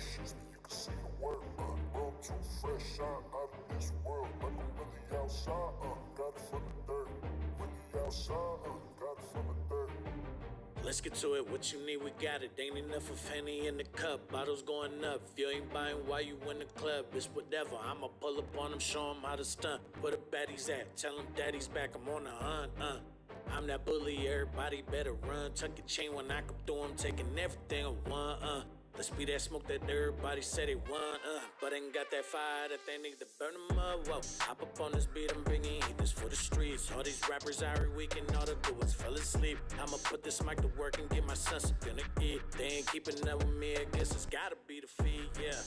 she's me, you can see the work. World too fresh, shine out of this world. Like I'm really outside, got it from the dirt. Really outside, got it from the dirt. Let's get to it, what you need, we got it. Ain't enough of Henny in the cup, bottles going up. If you ain't buying why you in the club, it's whatever. I'ma pull up on them, show them how to stunt. Where the baddies at, tell them daddy's back, I'm on the hunt, I'm that bully, everybody better run. Tuck your chain when I come through, I'm taking everything I want, Let's be that smoke that everybody said they want, but ain't got that fire that they need to burn them up, whoa. Hop up on this beat, I'm bringing heat, this for the streets. All these rappers every weekend, all they do is fell asleep. I'ma put this mic to work and get my son something to eat. They ain't keeping up with me, I guess it's gotta be the feed, yeah.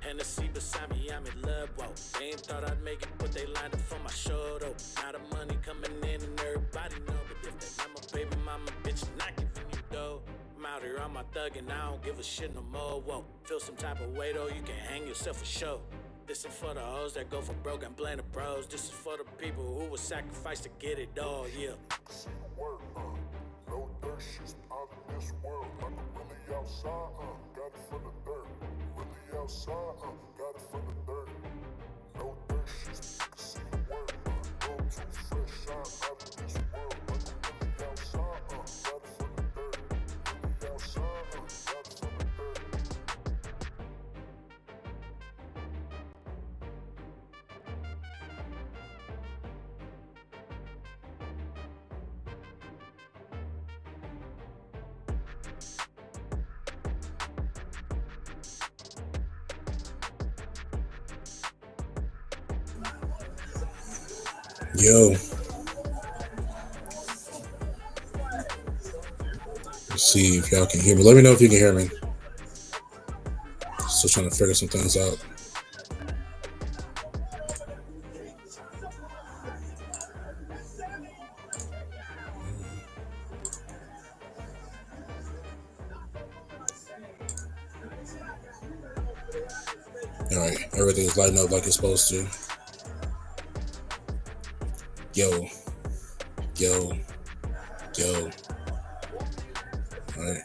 Hennessy beside me, I'm in love, whoa. They ain't thought I'd make it, but they lined up for my show, though. Now the money coming in and everybody know. But if they not my baby mama, bitch, not giving you dough. I'm out here on my thug and I don't give a shit no more, whoa. Feel some type of way, though, you can hang yourself a show. This is for the hoes that go for broke and blame the bros. This is for the people who will sacrifice to get it all, yeah. You can see the work, no dirt, she's out of this world. Like I'm really outside, got it from the dirt. Really outside, got it from the dirt. No dirt, she's me, you can see the work. World too fresh, shine out of this world. Like I'm really outside, got it from the dirt. Really outside, got it from the dirt. Yo, let's see if y'all can hear me. Let me know if you can hear me. Still trying to figure some things out. All right, everything's lighting up like it's supposed to. Yo. All right.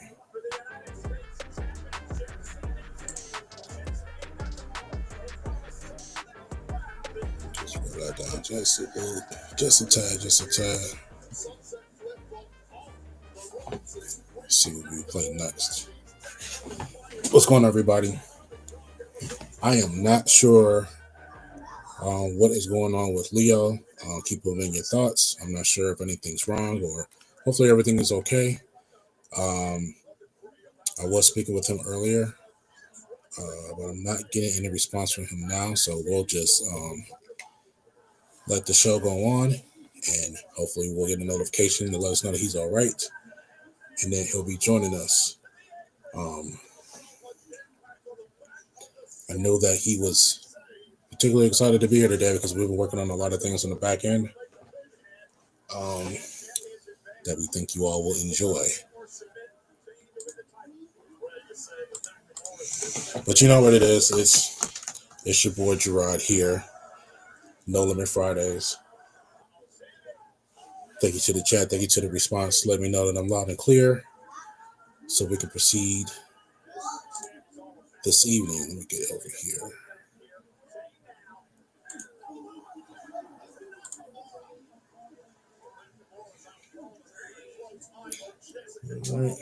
Just roll that down just a bit, just a tad. Let's see what we play next. What's going on, everybody? I am not sure what is going on with Leo. Keep them in your thoughts. I'm not sure if anything's wrong or hopefully everything is okay. I was speaking with him earlier, but I'm not getting any response from him now. So we'll just let the show go on and hopefully we'll get a notification to let us know that he's all right. And then he'll be joining us. I know that he was particularly excited to be here today because we've been working on a lot of things on the back end that we think you all will enjoy. But you know what it is? It's your boy Gerard here. No Limit Fridays. Thank you to the chat. Thank you to the response. Let me know that I'm loud and clear so we can proceed this evening. Let me get over here. All right.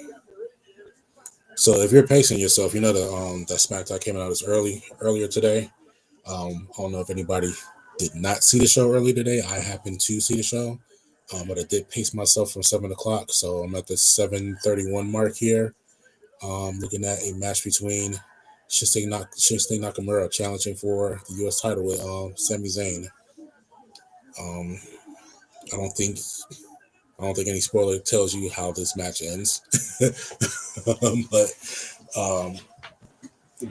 So if you're pacing yourself, you know that SmackDown came out earlier today. I don't know if anybody did not see the show earlier today. I happened to see the show, but I did pace myself from 7 o'clock. So I'm at the 7:31 mark here. Looking at a match between Shinsuke Nakamura challenging for the U.S. title with Sami Zayn. I don't think any spoiler tells you how this match ends, but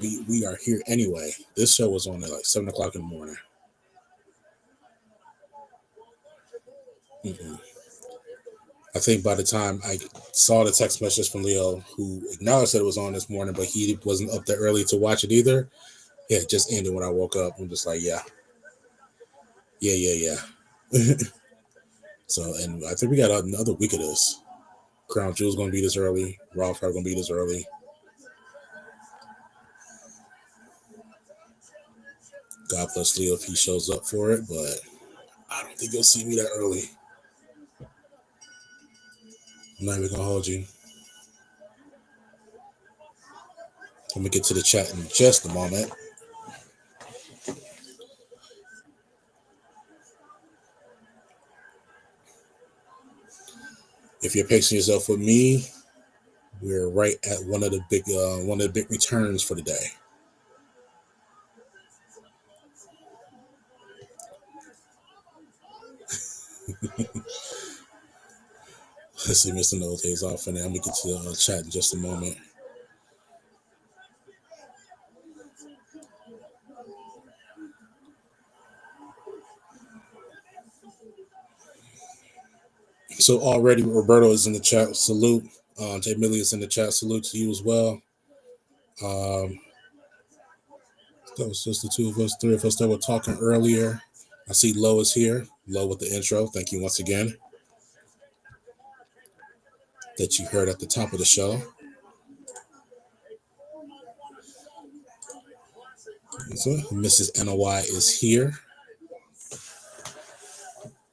we are here anyway. This show was on at like 7 o'clock in the morning. I think by the time I saw the text message from Leo, who acknowledged that it was on this morning, but he wasn't up that early to watch it either. Yeah, it just ended when I woke up. I'm just like, yeah. So, and I think we got another week of this. Crown Jewel's going to be this early. Raw probably going to be this early. God bless Leo if he shows up for it, but I don't think you'll see me that early. I'm not even gonna hold you. I'm gonna get to the chat in just a moment. If you're pacing yourself with me, we're right at one of the big returns for the day. Let's see, Mr. No Days Off, and then I'm gonna get to the chat in just a moment. So already Roberto is in the chat. Salute. Jay Millie is in the chat. Salute to you as well. That was just the two of us, three of us that were talking earlier. I see Lo is here. Lo with the intro. Thank you once again. That you heard at the top of the show. So Mrs. NOI is here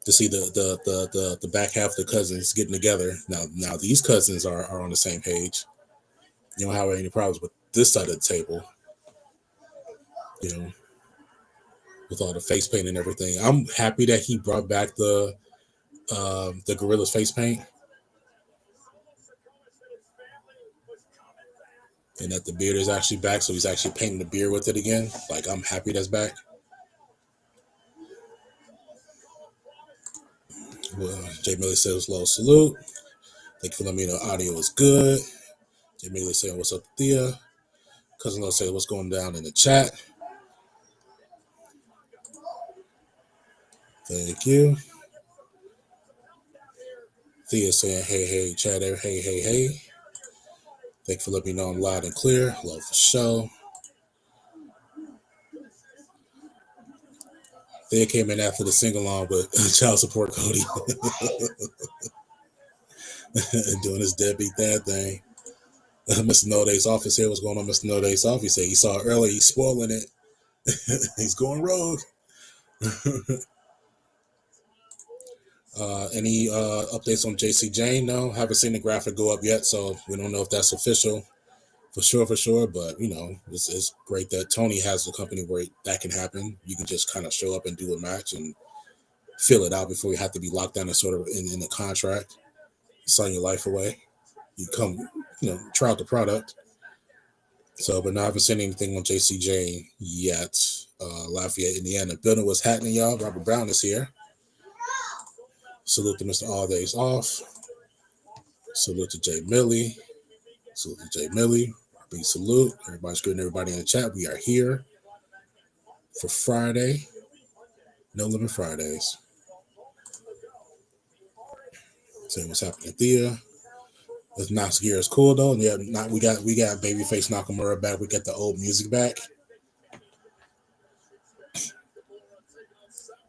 to see the back half of the cousins getting together. Now these cousins are on the same page. You don't have any problems with this side of the table. You know, with all the face paint and everything. I'm happy that he brought back the Gorilla's face paint. And that the beard is actually back, so he's actually painting the beard with it again. Like, I'm happy that's back. Well, Jay Miller says, low salute. Thank you for letting me know audio is good. Jay Miller saying, what's up, Thea? Cousin Lo says, what's going down in the chat? Thank you. Thea saying, hey, chat, hey. Thank you for letting me know I'm loud and clear. Love the show. Thea came in after the sing-along with child support Cody. Doing his deadbeat dad thing. Mr. No Days Off is here. What's going on, Mr. No Days Off? He said he saw it early. He's spoiling it. He's going rogue. Any updates on JC Jane? No, haven't seen the graphic go up yet, so we don't know if that's official for sure. But you know, it's great that Tony has a company where that can happen. You can just kind of show up and do a match and fill it out before you have to be locked down and sort of in a contract, sign your life away. You come, try out the product. So, but no, I haven't seen anything on JC Jane yet. Lafayette, Indiana. Building was happening, y'all. Robert Brown is here. Salute to Mr. All Days Off. Salute to Jay Millie. Salute to Jay Millie. Big salute. Everybody's good. Everybody in the chat. We are here for Friday. No Limit Fridays. See what's happening there. This Knox gear is cool though. Yeah, we got Babyface Nakamura back. We got the old music back.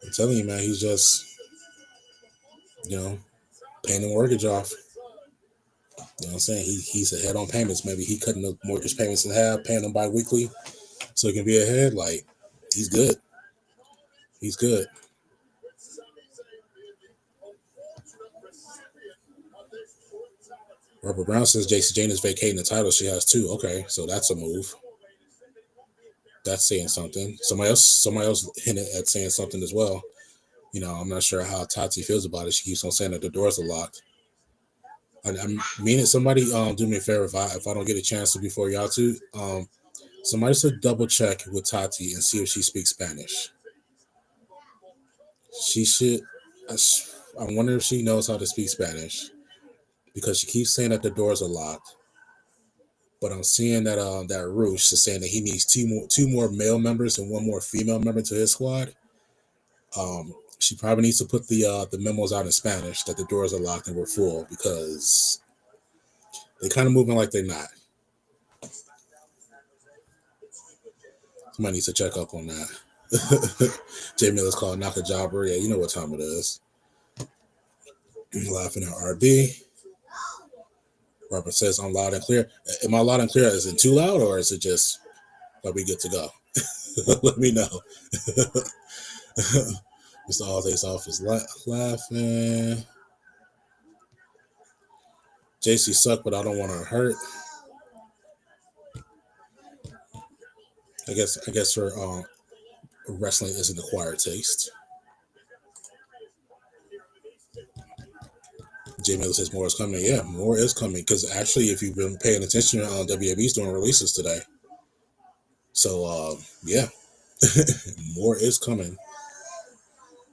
I'm telling you, man, he's just paying the mortgage off. You know what I'm saying? He's ahead on payments. Maybe he cutting the mortgage payments in half, paying them bi-weekly so he can be ahead. Like, he's good. He's good. Robert Brown says JC Jane is vacating the title. She has two. Okay, so that's a move. That's saying something. Somebody else hinted at saying something as well. I'm not sure how Tati feels about it. She keeps on saying that the doors are locked. I mean it. Somebody do me a favor if I don't get a chance to before y'all two. Somebody should double check with Tati and see if she speaks Spanish. She should. I wonder if she knows how to speak Spanish because she keeps saying that the doors are locked. But I'm seeing that Roosh is saying that he needs two more male members and one more female member to his squad. She probably needs to put the memos out in Spanish that the doors are locked and we're full because they're kind of moving like they're not. Somebody needs to check up on that. Jay Miller's called knock a jobber. Yeah, you know what time it is. Laughing at RB. Robert says I'm loud and clear. Am I loud and clear? Is it too loud or is it just like we good to go? Let me know. Mr. All Days Off is laughing. JC suck, but I don't want her hurt. I guess her wrestling isn't acquired taste. Jay Miller says more is coming. Yeah, more is coming because actually, if you've been paying attention, WWE's doing releases today. So yeah, more is coming.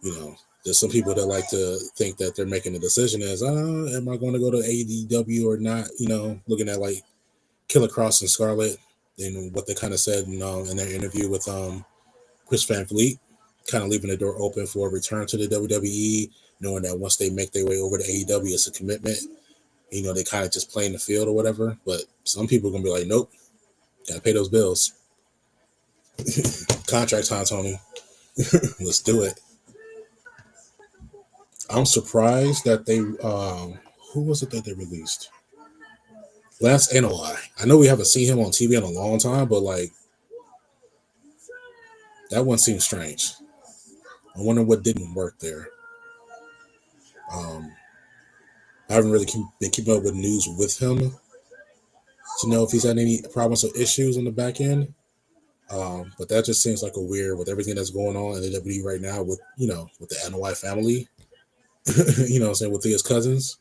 You know, there's some people that like to think that they're making a decision as, am I going to go to AEW or not? You know, looking at like Killer Cross and Scarlett and what they kind of said in their interview with Chris Van Vliet, kind of leaving the door open for a return to the WWE, knowing that once they make their way over to AEW, it's a commitment. You know, they kind of just play in the field or whatever. But some people are going to be like, nope, got to pay those bills. Contract time, Tony. Let's do it. I'm surprised that they, who was it that they released? Lance NOI. I know we haven't seen him on TV in a long time, but like, that one seems strange. I wonder what didn't work there. I haven't really been keeping up with news with him to know if he's had any problems or issues on the back end. But that just seems like a weird, with everything that's going on in the WWE right now with, with the NOI family, you know what I'm saying, with his cousins.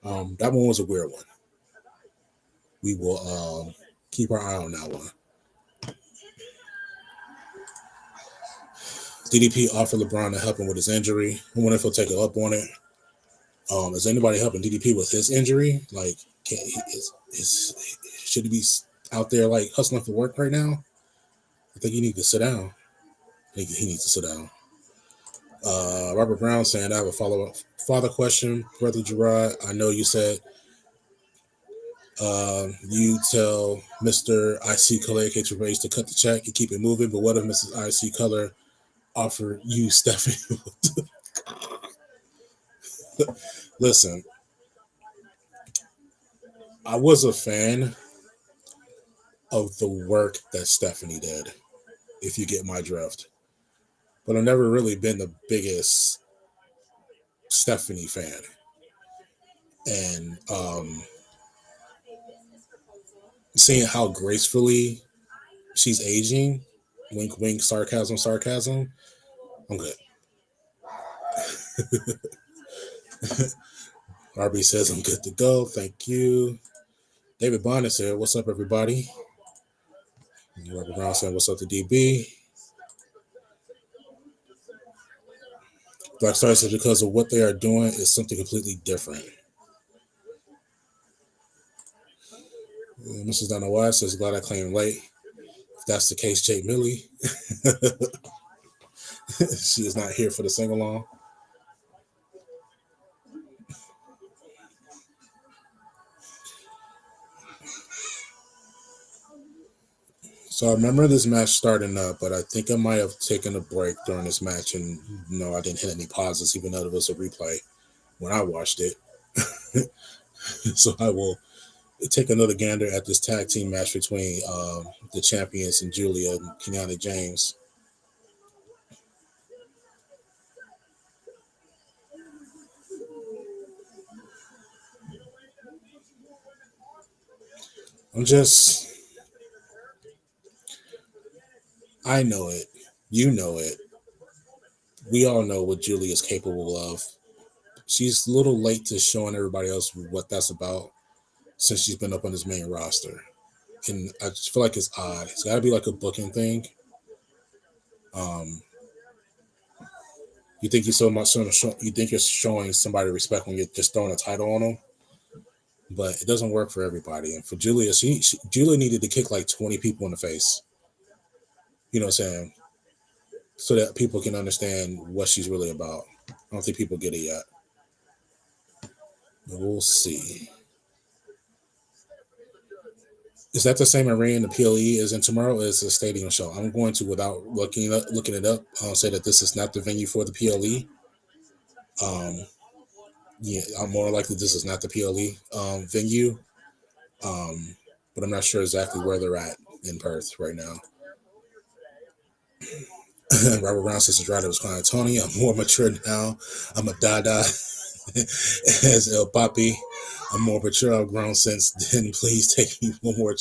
That one was a weird one. We will keep our eye on that one. DDP offered LeBron to help him with his injury. I wonder if he'll take it up on it. Is anybody helping DDP with his injury? Like, should he be out there like hustling for work right now? I think he needs to sit down. I think he needs to sit down. Robert Brown saying, I have a follow-up father question. Brother Gerard, I know you said you tell Mr. IC Color K. Gervais to cut the check and keep it moving, but what if Mrs. IC Color offer you Stephanie? Listen, I was a fan of the work that Stephanie did, if you get my drift. But I've never really been the biggest Stephanie fan. And seeing how gracefully she's aging, wink, wink, sarcasm, sarcasm, I'm good. RB says I'm good to go. Thank you. David Bonner said, what's up, everybody? Robert Brown said, what's up to DB? Black Star says, because of what they are doing is something completely different. Mrs. Donna Wise says, glad I claimed late. If that's the case, Jake Millie. She is not here for the sing-along. So I remember this match starting up, but I think I might have taken a break during this match, and no, I didn't hit any pauses, even though it was a replay when I watched it. So I will take another gander at this tag team match between the champions and Julia and Kiana James. I know it. You know it. We all know what Julia is capable of. She's a little late to showing everybody else what that's about since she's been up on this main roster. And I just feel like it's odd. It's got to be like a booking thing. You think you're showing somebody respect when you're just throwing a title on them, but it doesn't work for everybody. And for Julia, Julia needed to kick like 20 people in the face. You know what I'm saying? So that people can understand what she's really about. I don't think people get it yet. We'll see. Is that the same arena the PLE is in tomorrow? Is a stadium show? I'm going to, without looking it up, say that this is not the venue for the PLE. Yeah, I'm more likely this is not the PLE venue. But I'm not sure exactly where they're at in Perth right now. Robert Brown says Andrade was crying Tony. I'm more mature now. I'm a dada. As El Papi, I'm more mature. I've grown since then. Please take me one more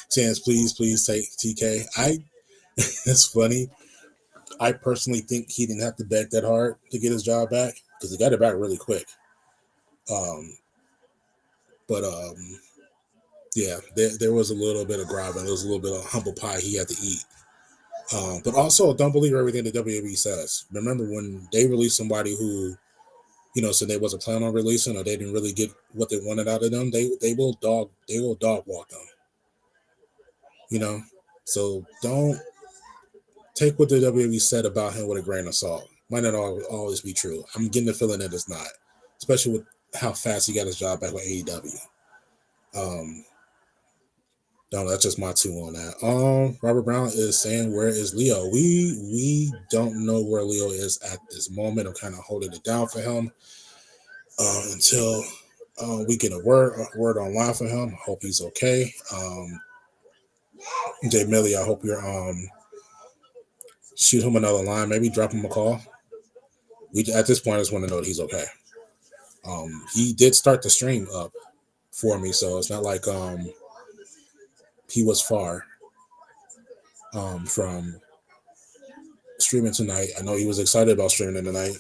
chance. Please take TK. That's funny. I personally think he didn't have to beg that hard to get his job back because he got it back really quick. But yeah, there was a little bit of grabbing. There was a little bit of humble pie he had to eat. But also, don't believe everything the WWE says. Remember when they released somebody who, said they wasn't planning on releasing or they didn't really get what they wanted out of them, they will dog walk them. So don't take what the WWE said about him with a grain of salt. Might not always be true. I'm getting the feeling that it's not, especially with how fast he got his job back with AEW. No, that's just my two on that. Robert Brown is saying, where is Leo? We don't know where Leo is at this moment. I'm kind of holding it down for him until we get a word online for him. Hope he's okay. Jay Millie, I hope you're shoot him another line, maybe drop him a call. We at this point I just want to know that he's okay. He did start the stream up for me, so it's not like he was far from streaming tonight. I know he was excited about streaming tonight.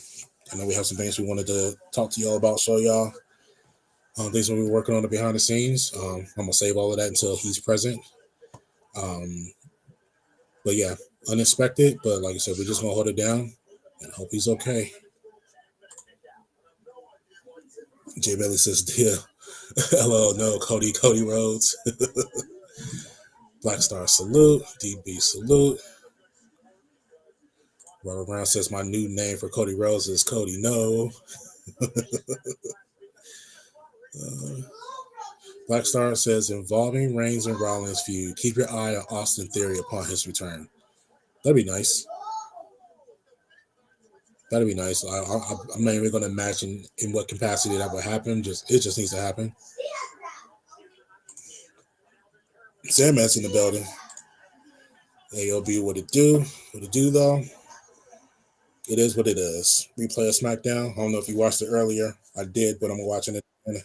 I know we have some things we wanted to talk to y'all about, show y'all things that we're working on the behind the scenes. I'm gonna save all of that until he's present. But yeah, unexpected. But like I said, we're just gonna hold it down and hope he's okay. Jay Bailey says, "Deal." Hello, no, Cody Rhodes. Black Star salute. DB salute. Robert Brown says my new name for Cody Rhodes is Cody No. Black Star says involving Reigns and Rollins feud. Keep your eye on Austin Theory upon his return. That'd be nice. That'd be nice. I'm not even going to imagine in what capacity that would happen. It just needs to happen. Sandman's in the building. AOB, what it do? What it do though? It is what it is. Replay of SmackDown. I don't know if you watched it earlier. I did, but I'm watching it. And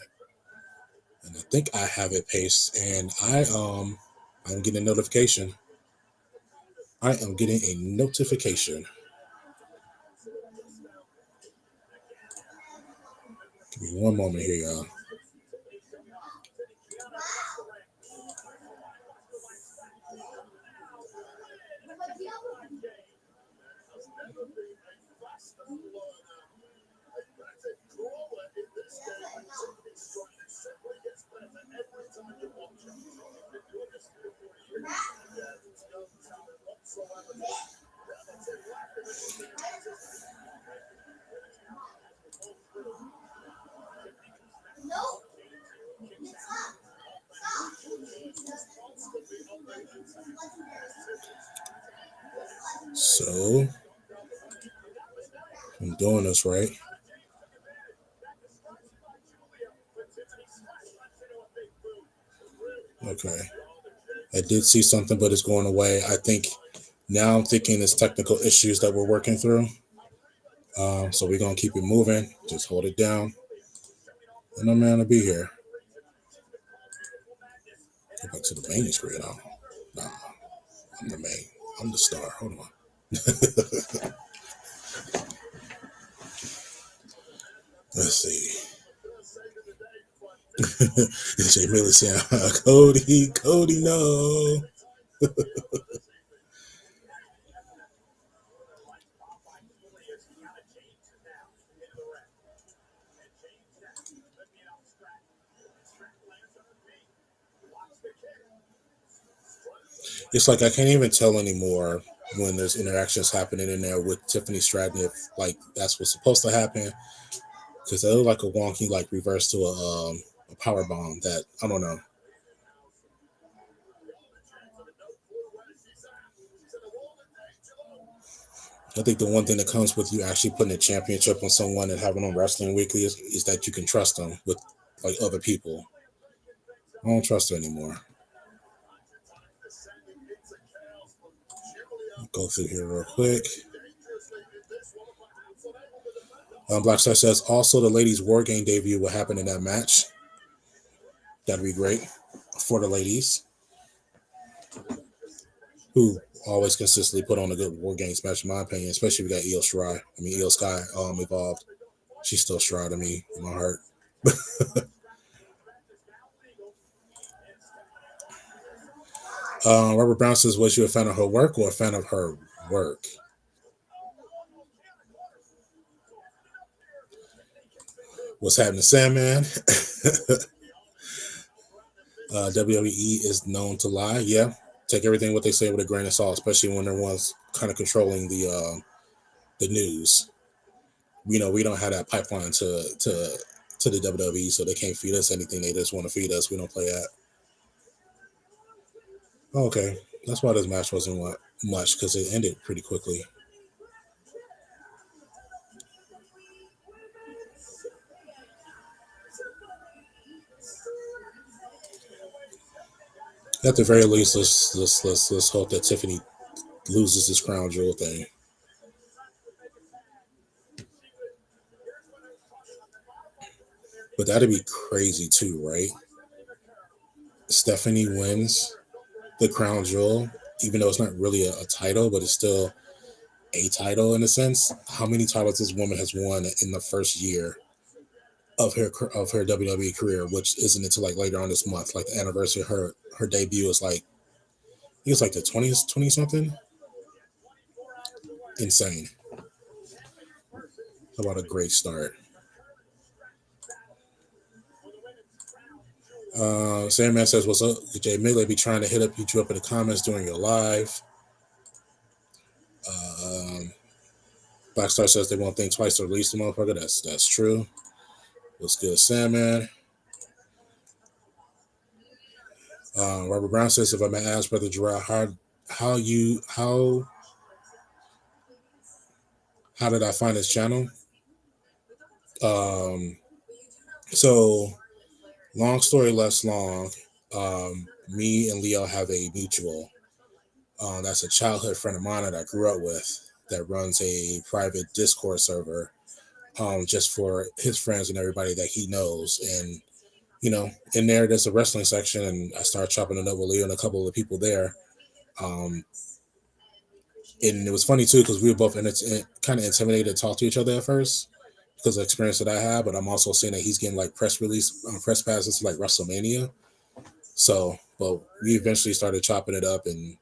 I think I have it paced. And I'm getting a notification. I am getting a notification. Give me one moment here, y'all. So I'm doing this right. Okay. I did see something, but it's going away. I think now I'm thinking it's technical issues that we're working through. So we're going to keep it moving. Just hold it down. And I'm going to be here. Go back to the main screen. Nah, I'm the main. I'm the star. Hold on. Let's see. Jay Miller saying, Cody, no. It's like I can't even tell anymore when there's interactions happening in there with Tiffany Stratton if like that's what's supposed to happen, because they look like a wonky like reverse to a power bomb that I don't know. I think the one thing that comes with you actually putting a championship on someone and having them wrestling weekly is that you can trust them with like other people. I don't trust her anymore. Go through here real quick. Black Star says also the ladies' War Game debut will happen in that match. That'd be great for the ladies, who always consistently put on a good War Games match, in my opinion. Especially if we got Io Sky involved. She's still Shroud to me in my heart. Robert Brown says, was you a fan of her work or a fan of her work? What's happening, Sandman? WWE is known to lie. Yeah, take everything what they say with a grain of salt, especially when they're ones kind of controlling the news. We don't have that pipeline to the WWE, so they can't feed us anything. They just want to feed us. We don't play that. Okay, that's why this match wasn't much, because it ended pretty quickly. At the very least, let's hope that Tiffany loses this crown jewel thing. But that'd be crazy too, right? Stephanie wins the crown jewel, even though it's not really a title, but it's still a title in a sense. How many titles this woman has won in the first year of her WWE career, which isn't until like later on this month, like the anniversary of her debut is like, I think it's like the 20 something. Insane. How about a great start? Sandman says, what's up? Jay Miller be trying to hit you up in the comments during your live. Black Star says they won't think twice to release the motherfucker. That's true. What's good, Sandman? Robert Brown says, if I may ask Brother Gerard, how did I find this channel? So long story less long, me and Leo have a mutual. That's a childhood friend of mine that I grew up with that runs a private Discord server just for his friends and everybody that he knows. And, in there's a wrestling section, and I started chopping it up with Leo and a couple of the people there. And it was funny, too, because we were both kind of intimidated to talk to each other at first because of the experience that I have. But I'm also seeing that he's getting like press passes to like WrestleMania. So, but we eventually started chopping it up, and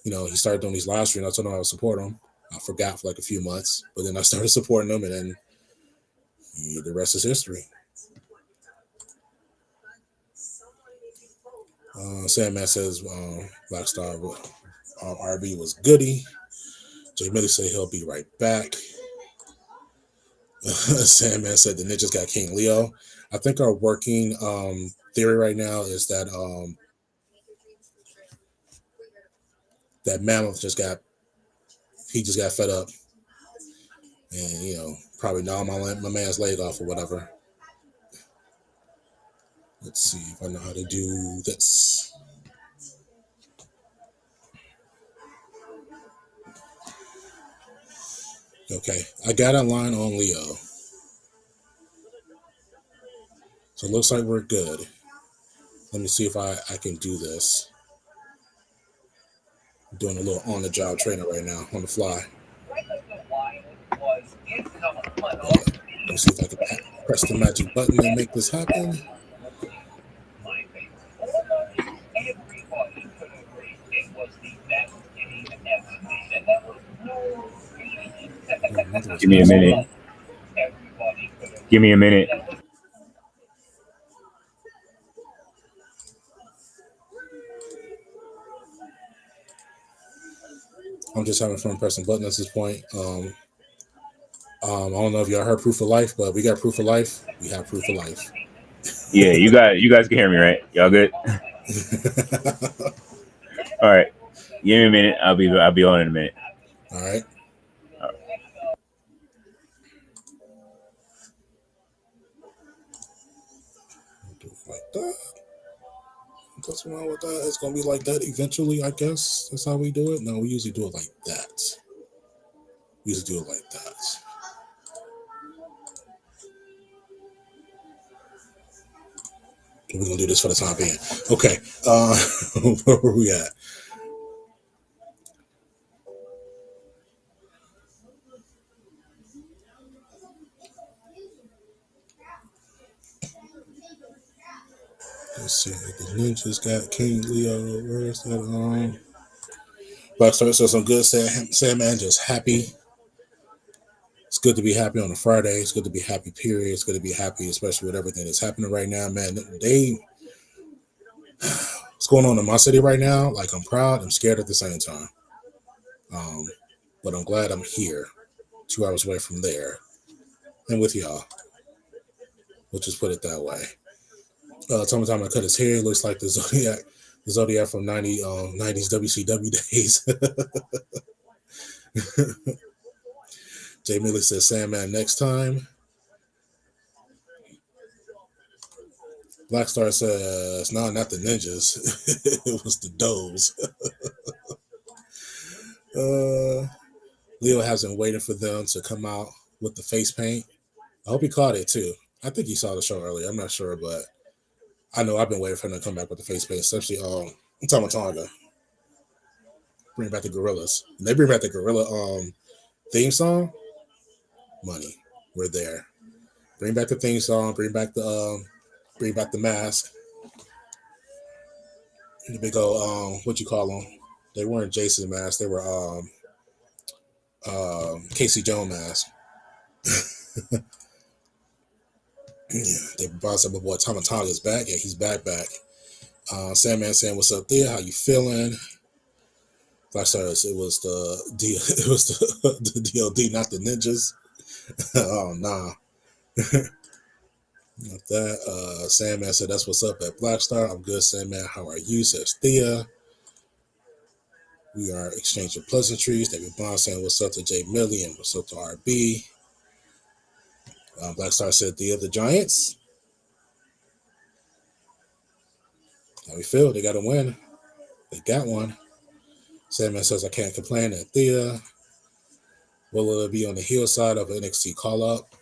he started doing these live streams. I told him I would support him. I forgot for like a few months, but then I started supporting him, and then the rest is history. Sandman says Black Star RB was goody. Jay Miller said he'll be right back. Sandman said the Ninjas got King Leo. I think our working theory right now is that that Mammoth just got fed up, and probably gnawed my man's leg off or whatever. Let's see if I know how to do this. Okay, I got a line on Leo, so it looks like we're good. Let me see if I can do this. I'm doing a little on-the-job training right now, on the fly. Let me see if I can press the magic button and make this happen. Give me a minute. Give me a minute. I'm just having fun pressing buttons at this point. I don't know if y'all heard Proof of Life, but we got Proof of Life. We have Proof of Life. Yeah, you guys can hear me, right? Y'all good? All right. Give me a minute. I'll be on in a minute. All right. Do it like that. What's wrong with that? It's gonna be like that eventually, I guess. That's how we do it. No, we usually do it like that. We usually do it like that. We're gonna do this for the time being. Okay. Where were we at? Let's see. The ninjas got King Leo. Where's that? Black Star says some good. Sandman just happy. It's good to be happy on a Friday. It's good to be happy. Period. It's good to be happy, especially with everything that's happening right now, man. What's going on in my city right now? Like, I'm proud. I'm scared at the same time. But I'm glad I'm here, 2 hours away from there, and with y'all. We'll just put it that way. Time I cut his hair, it looks like the Zodiac from 90s WCW days. Jay Millie says Sandman next time. Black Star says, no, not the ninjas. It was the does. Leo has been waiting for them to come out with the face paint. I hope he caught it too. I think he saw the show earlier. I'm not sure, but I know I've been waiting for him to come back with the face paint, especially Tonga. Bring back the Gorillas. When they bring back the Gorilla theme song, money. We're there. Bring back the theme song. Bring back the mask. The big old what you call them? They weren't Jason masks. They were Casey Jones masks. Yeah, they brought up my boy Tonga is back. Yeah, he's back. Sandman saying, "What's up there? How you feeling?" Black Stars. It was the DLD, not the ninjas. Oh nah. Not that. Sandman said, "That's what's up at Black Star." I'm good, Sandman. How are you? Says Thea. We are exchanging pleasantries. David Bond saying, "What's up to Jay Millie and what's up to RB?" Black Star said, "The Giants. How we feel? They got to win. They got one." Sandman says, "I can't complain." At Thea, will it be on the heel side of an NXT call up?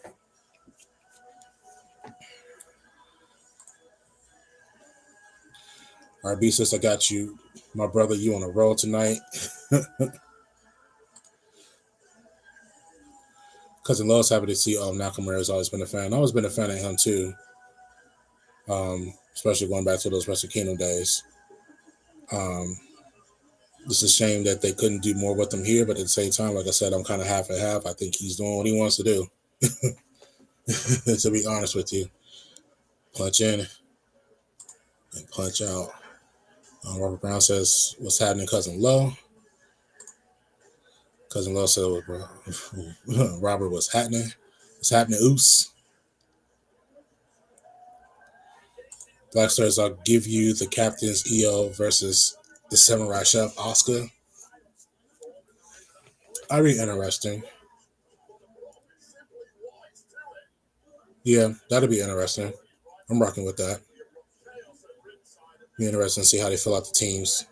RB says, "I got you, my brother. You on a roll tonight." Cousin Love's happy to see Nakamura has always been a fan. I've always been a fan of him too. Especially going back to those Wrestle Kingdom days. It's a shame that they couldn't do more with him here, but at the same time, like I said, I'm kind of half and half. I think he's doing what he wants to do. To be honest with you. Punch in and punch out. Robert Brown says, "What's happening, Cousin Lowe?" Cousin Lowe said, "Robert, what's happening? What's happening, Oos?" Black Stars, I'll give you the Captain's EO versus the Samurai Chef Oscar. That'd be interesting. Yeah, that'd be interesting. I'm rocking with that. Be interesting to see how they fill out the teams.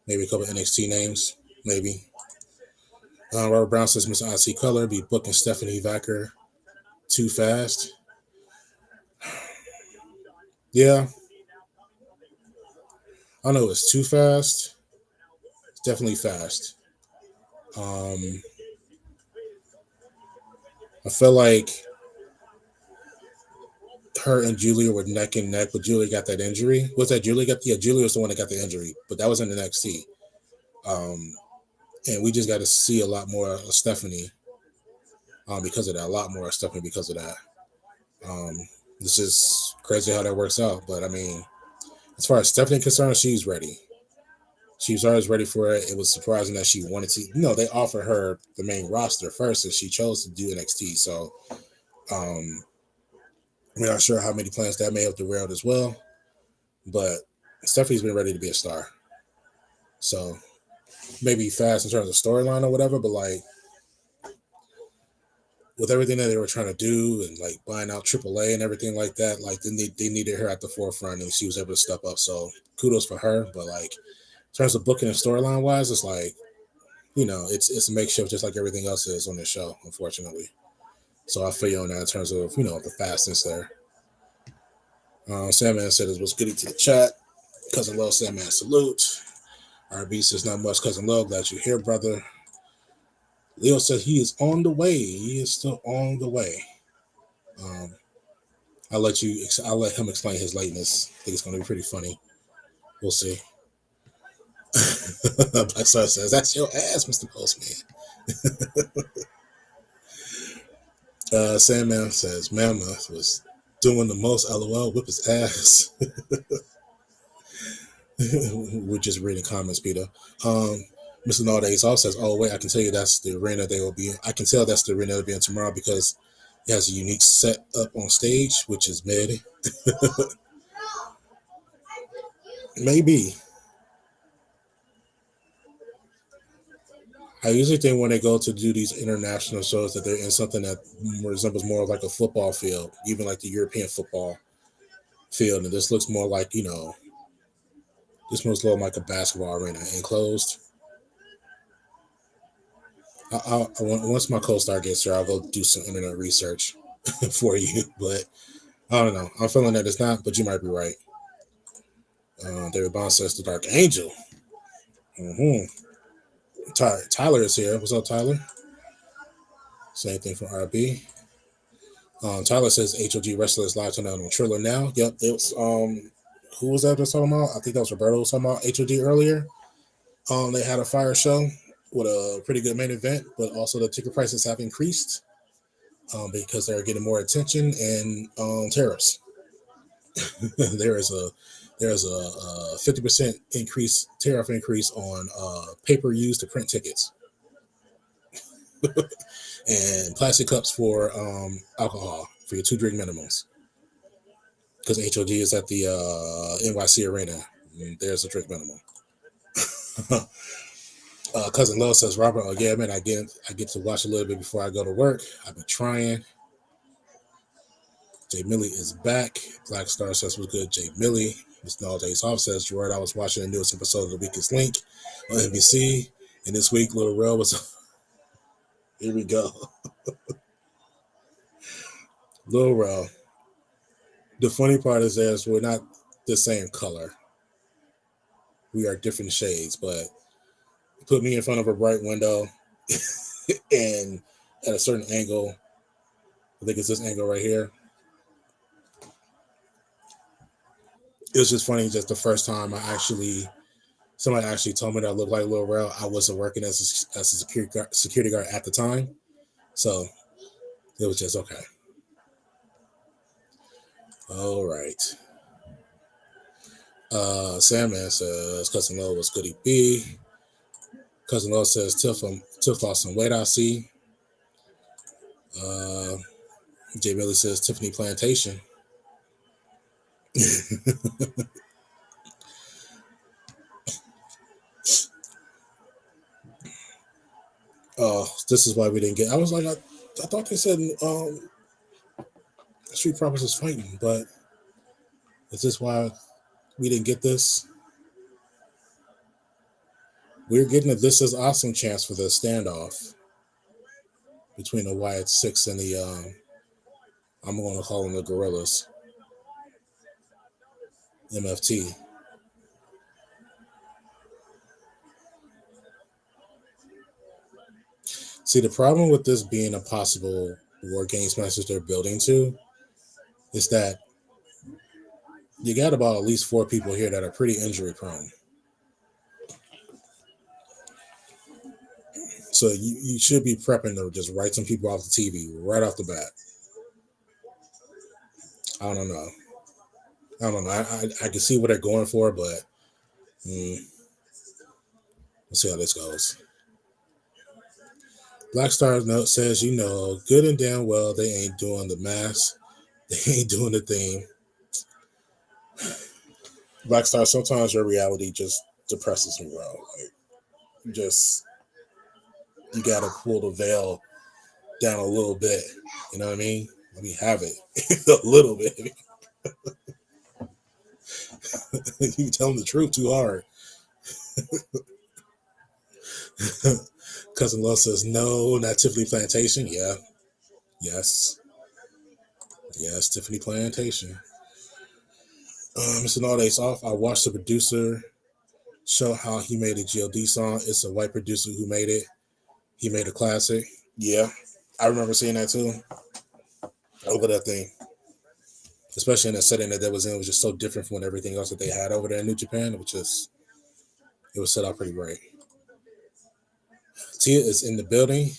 Maybe a couple NXT names. Maybe. Robert Brown says Mr. IC Color be booking Stephanie Vacker too fast. Yeah. I know it's too fast. It's definitely fast. I feel like her and Julia were neck and neck, but Julia got that injury. Was that Julia got? Yeah, Julia was the one that got the injury, but that was in the NXT. And we just got to see a lot more of Stephanie because of that. A lot more of Stephanie because of that. This is crazy how that works out, but I mean, as far as Stephanie concerned, she's ready. She was always ready for it. It was surprising that she wanted to. They offered her the main roster first, and she chose to do NXT. So, we're not sure how many plans that may have derailed as well. But Stephanie's been ready to be a star. So, maybe fast in terms of storyline or whatever, but like, with everything that they were trying to do and like buying out AAA and everything like that, like they needed her at the forefront and she was able to step up. So kudos for her. But like in terms of booking and storyline wise, it's like, it's a makeshift just like everything else is on this show, unfortunately. So I feel you on that in terms of, the fastness there. Sandman said it was goody to the chat. Cousin Love, Sandman, salute. RB says not much, Cousin Love. Glad you're here, brother. Leo says he is on the way. He is still on the way. I'll let him explain his lateness. I think it's going to be pretty funny. We'll see. Black Star says, that's your ass, Mr. Postman. Sandman says, Mammoth was doing the most, LOL, whip his ass. We're just reading comments, Peter. Mr. Nowadays also says, oh, wait, I can tell you that's the arena they will be in. I can tell that's the arena they'll be in tomorrow because it has a unique set up on stage, which is mid. Maybe. I usually think when they go to do these international shows that they're in something that resembles more like a football field, even like the European football field. And this looks more like, this looks a little like a basketball arena, enclosed. Once my co-star gets here, I'll go do some internet research for you. But I don't know. I'm feeling that it's not, but you might be right. David Bond says the Dark Angel. Tyler is here. What's up, Tyler? Same thing from RB. Tyler says HOG Wrestler is live tonight on Triller now. Yep, it was who was that talking about? I think that was Roberto was talking about HOG earlier. They had a fire show with a pretty good main event, but also the ticket prices have increased because they're getting more attention and tariffs. There is a 50% tariff increase on paper used to print tickets and plastic cups for alcohol for your 2 drink minimums. Because HOG is at the NYC Arena. There's a drink minimum. Cousin Love says, Robert, oh yeah, man, I get to watch a little bit before I go to work. I've been trying. Jay Millie is back. Black Star says, what's good, Jay Millie? Mr. Nowadays Off says, Gerard, I was watching the newest episode of The Weakest Link on NBC, and this week Little Rel was here we go. Lil Rel. The funny part is we're not the same color. We are different shades, but put me in front of a bright window and at a certain angle. I think it's this angle right here. It was just funny. Just the first time somebody actually told me that I looked like Lil Rel. I wasn't working as a security guard at the time, so it was just okay. All right. Sandman says Cousin Love was goody B. Cousin Love says Tiff lost some weight, I see. Jay Millie says Tiffany Plantation. Oh, this is why we didn't get. I was like, I thought they said Street Profits was fighting, but is this why we didn't get this? We're getting a This Is Awesome chance for the standoff between the Wyatt Six and the I'm going to call them the Gorillas, MFT. See, the problem with this being a possible War Games message they're building to is that you got about at least 4 people here that are pretty injury prone. So you should be prepping to just write some people off the TV right off the bat. I don't know. I can see what they're going for, but we'll see how this goes. Black Star Note says, good and damn well they ain't doing the mask. They ain't doing the thing. Black Star, sometimes your reality just depresses me, bro. Like, you gotta pull the veil down a little bit. You know what I mean? Let me have it a little bit. You tell them the truth too hard. Cousin Love says no, not Tiffany Plantation. Yeah, yes, yes, Tiffany Plantation. Mr. All Days Off. I watched the producer show how he made a GLD song. It's a white producer who made it. He made a classic. Yeah, I remember seeing that too. I look at that thing, especially in the setting that was in. It was just so different from what everything else that they had over there in New Japan. It was set out pretty great. Tia is in the building.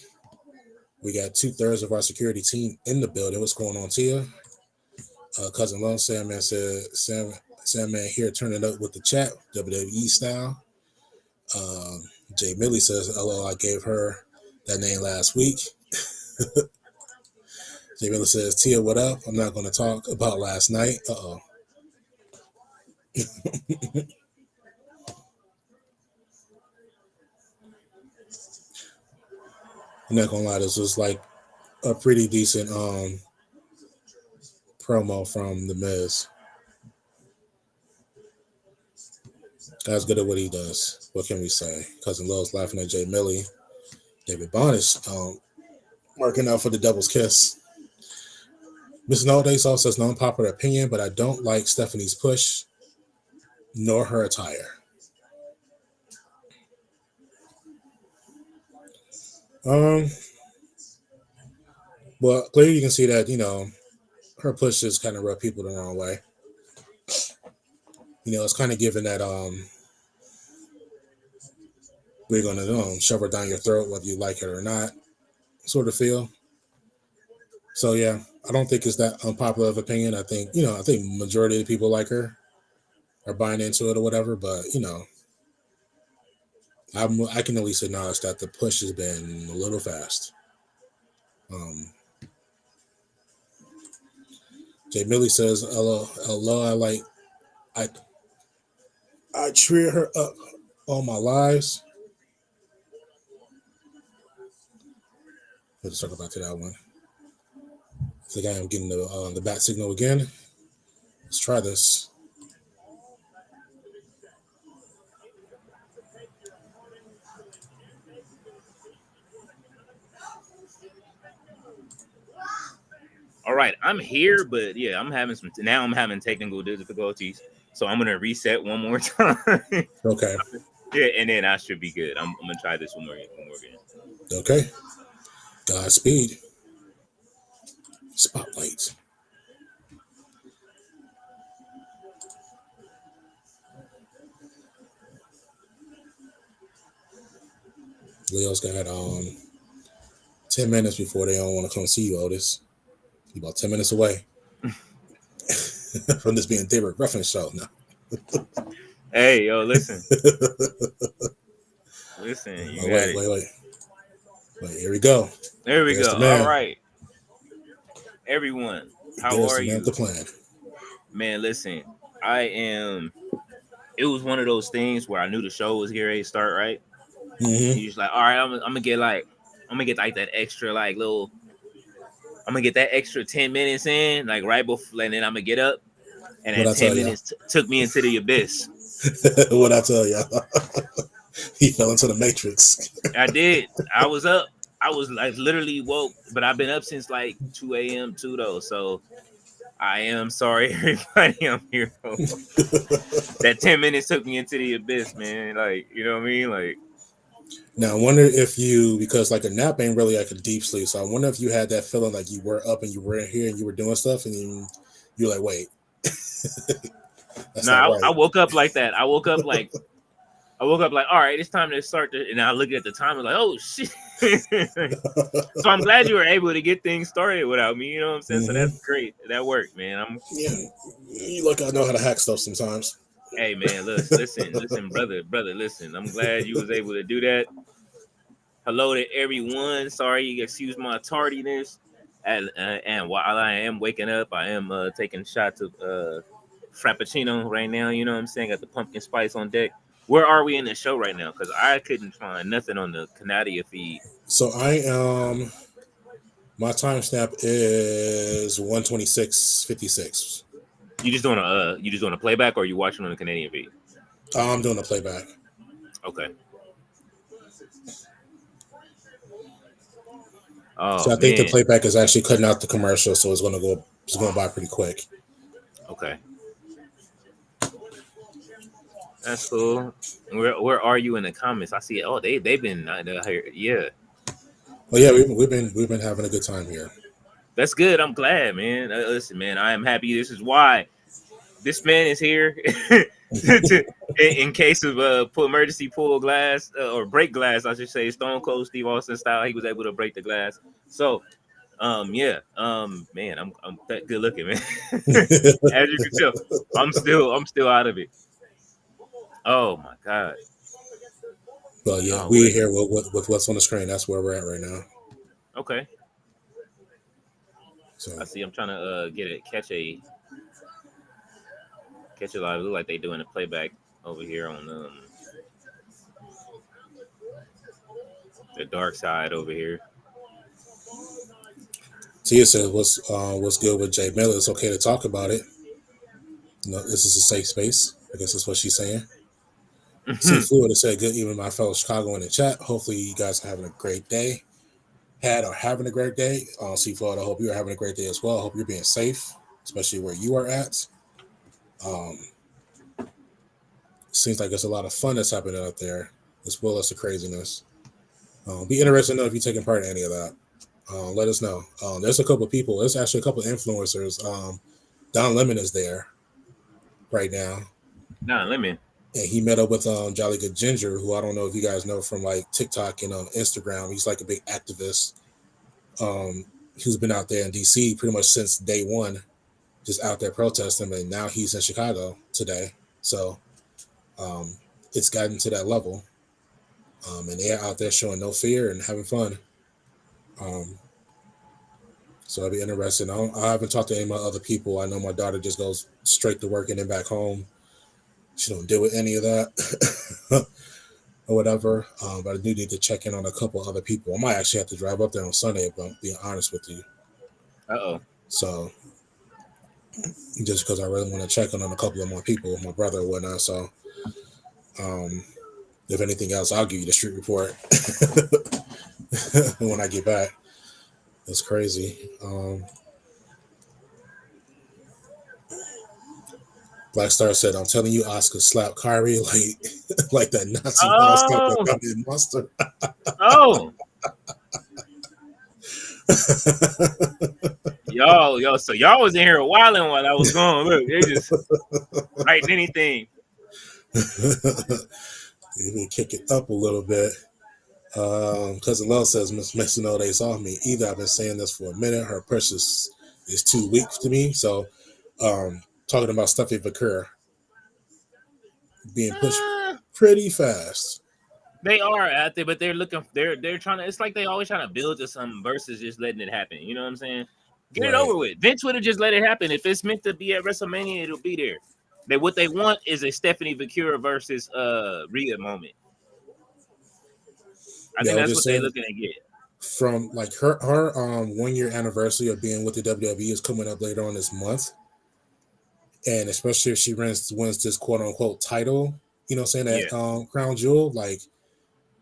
We got 2/3 of our security team in the building. What's going on, Tia? Cousin Lone Sandman said, Sandman here turning up with the chat, WWE style. Jay Millie says, hello, I gave her that name last week. Jay Millie says, Tia, what up? I'm not going to talk about last night. Uh-oh. I'm not going to lie, this was like a pretty decent promo from The Miz. Guy's good at what he does. What can we say? Cousin Love's laughing at Jay Millie. David Bond is working out for the Devil's Kiss. Mr. Nowadays also says no unpopular opinion, but I don't like Stephanie's push nor her attire. Well, clearly you can see that, her push just kind of rub people the wrong way. It's kind of given that we're going to shove her down your throat whether you like it or not sort of feel. So, yeah, I don't think it's that unpopular of opinion. I think majority of the people like her are buying into it or whatever. But, I can at least acknowledge that the push has been a little fast. Jay Millie says, hello, I treat her up all my lives. Let's talk about that one. I think I am getting the bat signal again. Let's try this. All right, I'm here, but yeah, I'm having technical difficulties. So I'm gonna reset one more time. Okay. Yeah, and then I should be good. I'm gonna try this one more again. Okay. Godspeed. Spotlight. Leo's got 10 minutes before they don't want to come see you, Otis. You're about 10 minutes away from this being David Ruffin show now. Hey, yo, listen. Listen, wait. Here we go. There we go. All right. Everyone, how are you? The plan. Man, listen, it was one of those things where I knew the show was getting ready to start, right? Mm-hmm. You're just like, all right, I'm gonna get that extra I'm gonna get that extra 10 minutes in, like right before, and then I'm gonna get up, and then 10 minutes took me into the abyss. What I tell y'all? He fell into the matrix. I did. I was up. I was like literally woke, but I've been up since like 2 a.m. too, though. So I am sorry, everybody. I'm here. That 10 minutes took me into the abyss, man. Like, you know what I mean? Like, now I wonder if because like a nap ain't really like a deep sleep. So I wonder if you had that feeling like you were up and you were in here and you were doing stuff, and you're like, wait. I woke up like that. I woke up like, all right, it's time to start. And I looked at the time and was like, oh shit. So I'm glad you were able to get things started without me. You know what I'm saying? Mm-hmm. So that's great. That worked, man. Look, I know how to hack stuff sometimes. Hey man, listen, brother, listen. I'm glad you was able to do that. Hello to everyone. Sorry, excuse my tardiness. And while I am waking up, I am taking shots of Frappuccino right now. You know what I'm saying? Got the pumpkin spice on deck. Where are we in the show right now? Because I couldn't find nothing on the Canadia feed. So I am My timestamp is 126:56. You just doing a playback, or are you watching on the Canadian feed? I'm doing a playback. Okay. So Oh I think the man. playback is actually cutting out the commercial, so it's going by pretty quick. Okay. That's cool. Where are you in the comments? I see it. Oh, they've been here. Yeah. Well, yeah, we've been having a good time here. That's good. I'm glad, man. Listen, man, I am happy. This is why this man is here in case of emergency pull glass or break glass, I should say, Stone Cold Steve Austin style. He was able to break the glass. So, yeah, man, I'm that good looking, man. As you can tell, I'm still out of it. Oh my god. Well, yeah, Oh we're wait. here with what's on the screen. That's where we're at right now. Okay. So I see. I'm trying to catch a live. Look like they doing a playback over here on the dark side over here. Tia said, "What's good with Jay Miller? It's okay to talk about it. No, this is a safe space. I guess that's what she's saying." See, Florida said, "Good evening, my fellow Chicago in the chat. Hopefully, you guys are having a great day. Having a great day. See, Florida. I hope you're having a great day as well. I hope you're being safe, especially where you are at. Seems like there's a lot of fun that's happening out there, as well as the craziness. Be interested to know if you're taking part in any of that. Let us know. There's a couple of people. There's actually a couple of influencers. Don Lemon is there right now. Don Lemon. And he met up with Jolly Good Ginger, who I don't know if you guys know from like TikTok and Instagram. He's like a big activist who's been out there in DC pretty much since day one, just out there protesting. And now he's in Chicago today. So it's gotten to that level. And they're out there showing no fear and having fun. So it'll be interesting. I haven't talked to any of my other people. I know my daughter just goes straight to work and then back home. She don't deal with any of that or whatever. But I do need to check in on a couple other people. I might actually have to drive up there on Sunday, if I'm being honest with you. So just because I really want to check in on a couple of more people, my brother and whatnot. So if anything else, I'll give you the street report when I get back. That's crazy. Black Star said, "I'm telling you, Oscar slapped Kyrie like that Nazi Oh, monster." oh, yo, so y'all was in here wilding while I was gone. Look, they just writing anything. Even kick it up a little bit. Cousin Love says, "Miss Messino, they saw me. Either I've been saying this for a minute. Her precious is too weak to me." So, talking about Steffi Vaquer being pushed pretty fast. They are out there, but they're looking. They're trying to. It's like they always trying to build to something versus just letting it happen. You know what I'm saying? Get it over with. Vince would have just let it happen. If it's meant to be at WrestleMania, it'll be there. What they want is a Stephanie Vaquer versus Rhea moment. I think that's what they're looking to get. From like her 1 year anniversary of being with the WWE is coming up later on this month. And especially if she wins this quote unquote title, you know what I'm saying, that crown jewel, like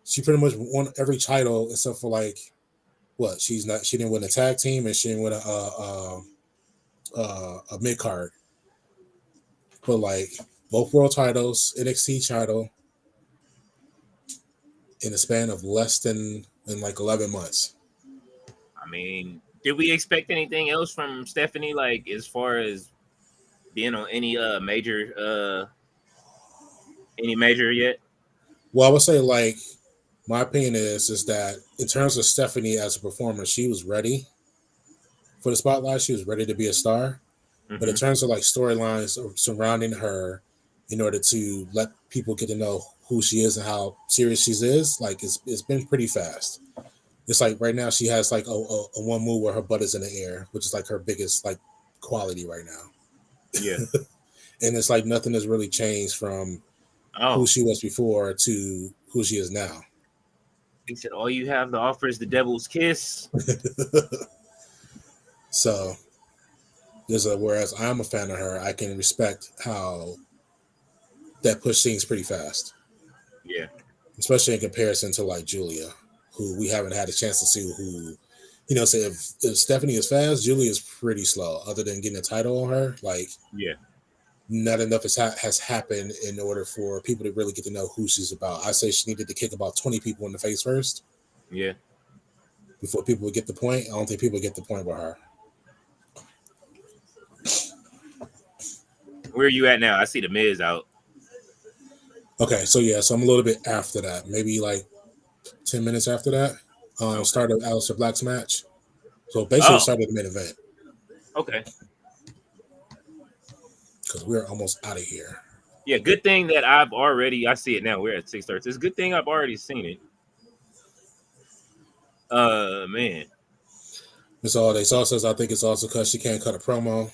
she pretty much won every title except for like she didn't win a tag team and she didn't win a mid card. But like both world titles, NXT title in a span of less than like 11 months. I mean, did we expect anything else from Stephanie, like as far as being on any major yet? Well, I would say like my opinion is that in terms of Stephanie as a performer, she was ready for the spotlight. She was ready to be a star. Mm-hmm. But in terms of like storylines surrounding her, in order to let people get to know who she is and how serious she is, like it's been pretty fast. It's like right now she has like a one move where her butt is in the air, which is like her biggest like quality right now. Yeah. And it's like nothing has really changed from who she was before to who she is now. He said, "All you have to offer is the devil's kiss." So whereas I'm a fan of her, I can respect how that push seems pretty fast, Yeah. especially in comparison to like Julia, who we haven't had a chance to see who. Say if Stephanie is fast, Julia is pretty slow. Other than getting a title on her, like Yeah. not enough has happened in order for people to really get to know who she's about. I say she needed to kick about 20 people in the face first Yeah. before people would get the point. I don't think people get the point with her. Where are you at now? I see the Miz out. Okay, so I'm a little bit after that, maybe like 10 minutes after that. Okay. Start of Aleister Black's match. So basically, Oh, started the main event okay. because we're almost out of here. Yeah, good thing that I see it now. We're at 6:30. It's a good thing I've already seen it. Man. Miss All Day Sauce says I think it's also because she can't cut a promo.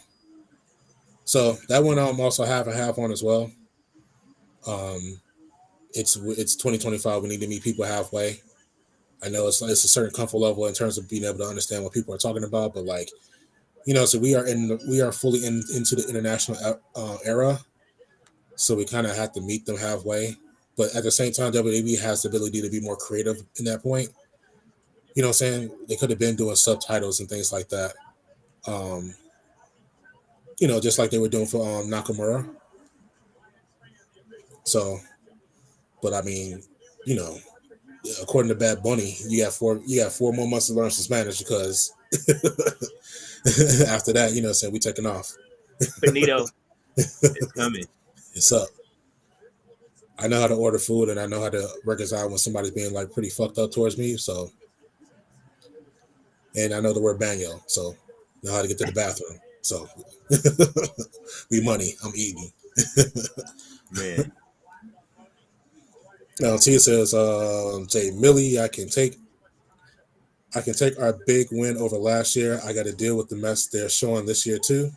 So that one I'm also half and half on as well. It's 2025. We need to meet people halfway. I know it's a certain comfort level in terms of being able to understand what people are talking about, but like so we are fully into the international era, so we kind of have to meet them halfway. But at the same time, WWE has the ability to be more creative in that point. You know what I'm saying? They could have been doing subtitles and things like that. Just like they were doing for Nakamura. So, but I mean, you know, according to Bad Bunny, you got 4 more months to learn some Spanish because after that, we taking off. Benito is coming. It's up. I know how to order food and I know how to reconcile when somebody's being like pretty fucked up towards me. So, and I know the word banyo, so I know how to get to the bathroom. So, we money. I'm eating. Man. Now Tia says, Jay Millie, I can take our big win over last year. I got to deal with the mess they're showing this year too.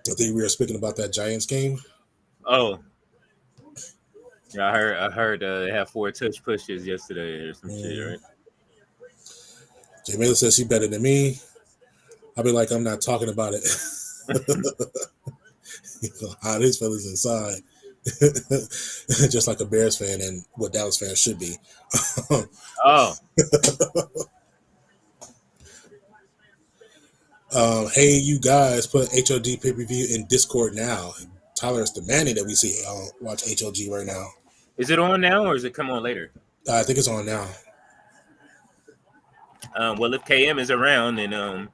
I think we were speaking about that Giants game. Oh. Yeah, I heard they have 4 touch pushes yesterday or some shit, right? Jay Millie says she's better than me. I'll be like, I'm not talking about it. How these fellas inside. Just like a Bears fan and what Dallas fans should be. Oh. Hey, you guys, put HOG pay-per-view in Discord now. Tyler is demanding that we see watch HOG right now. Is it on now or is it come on later? I think it's on now. Well, if KM is around, then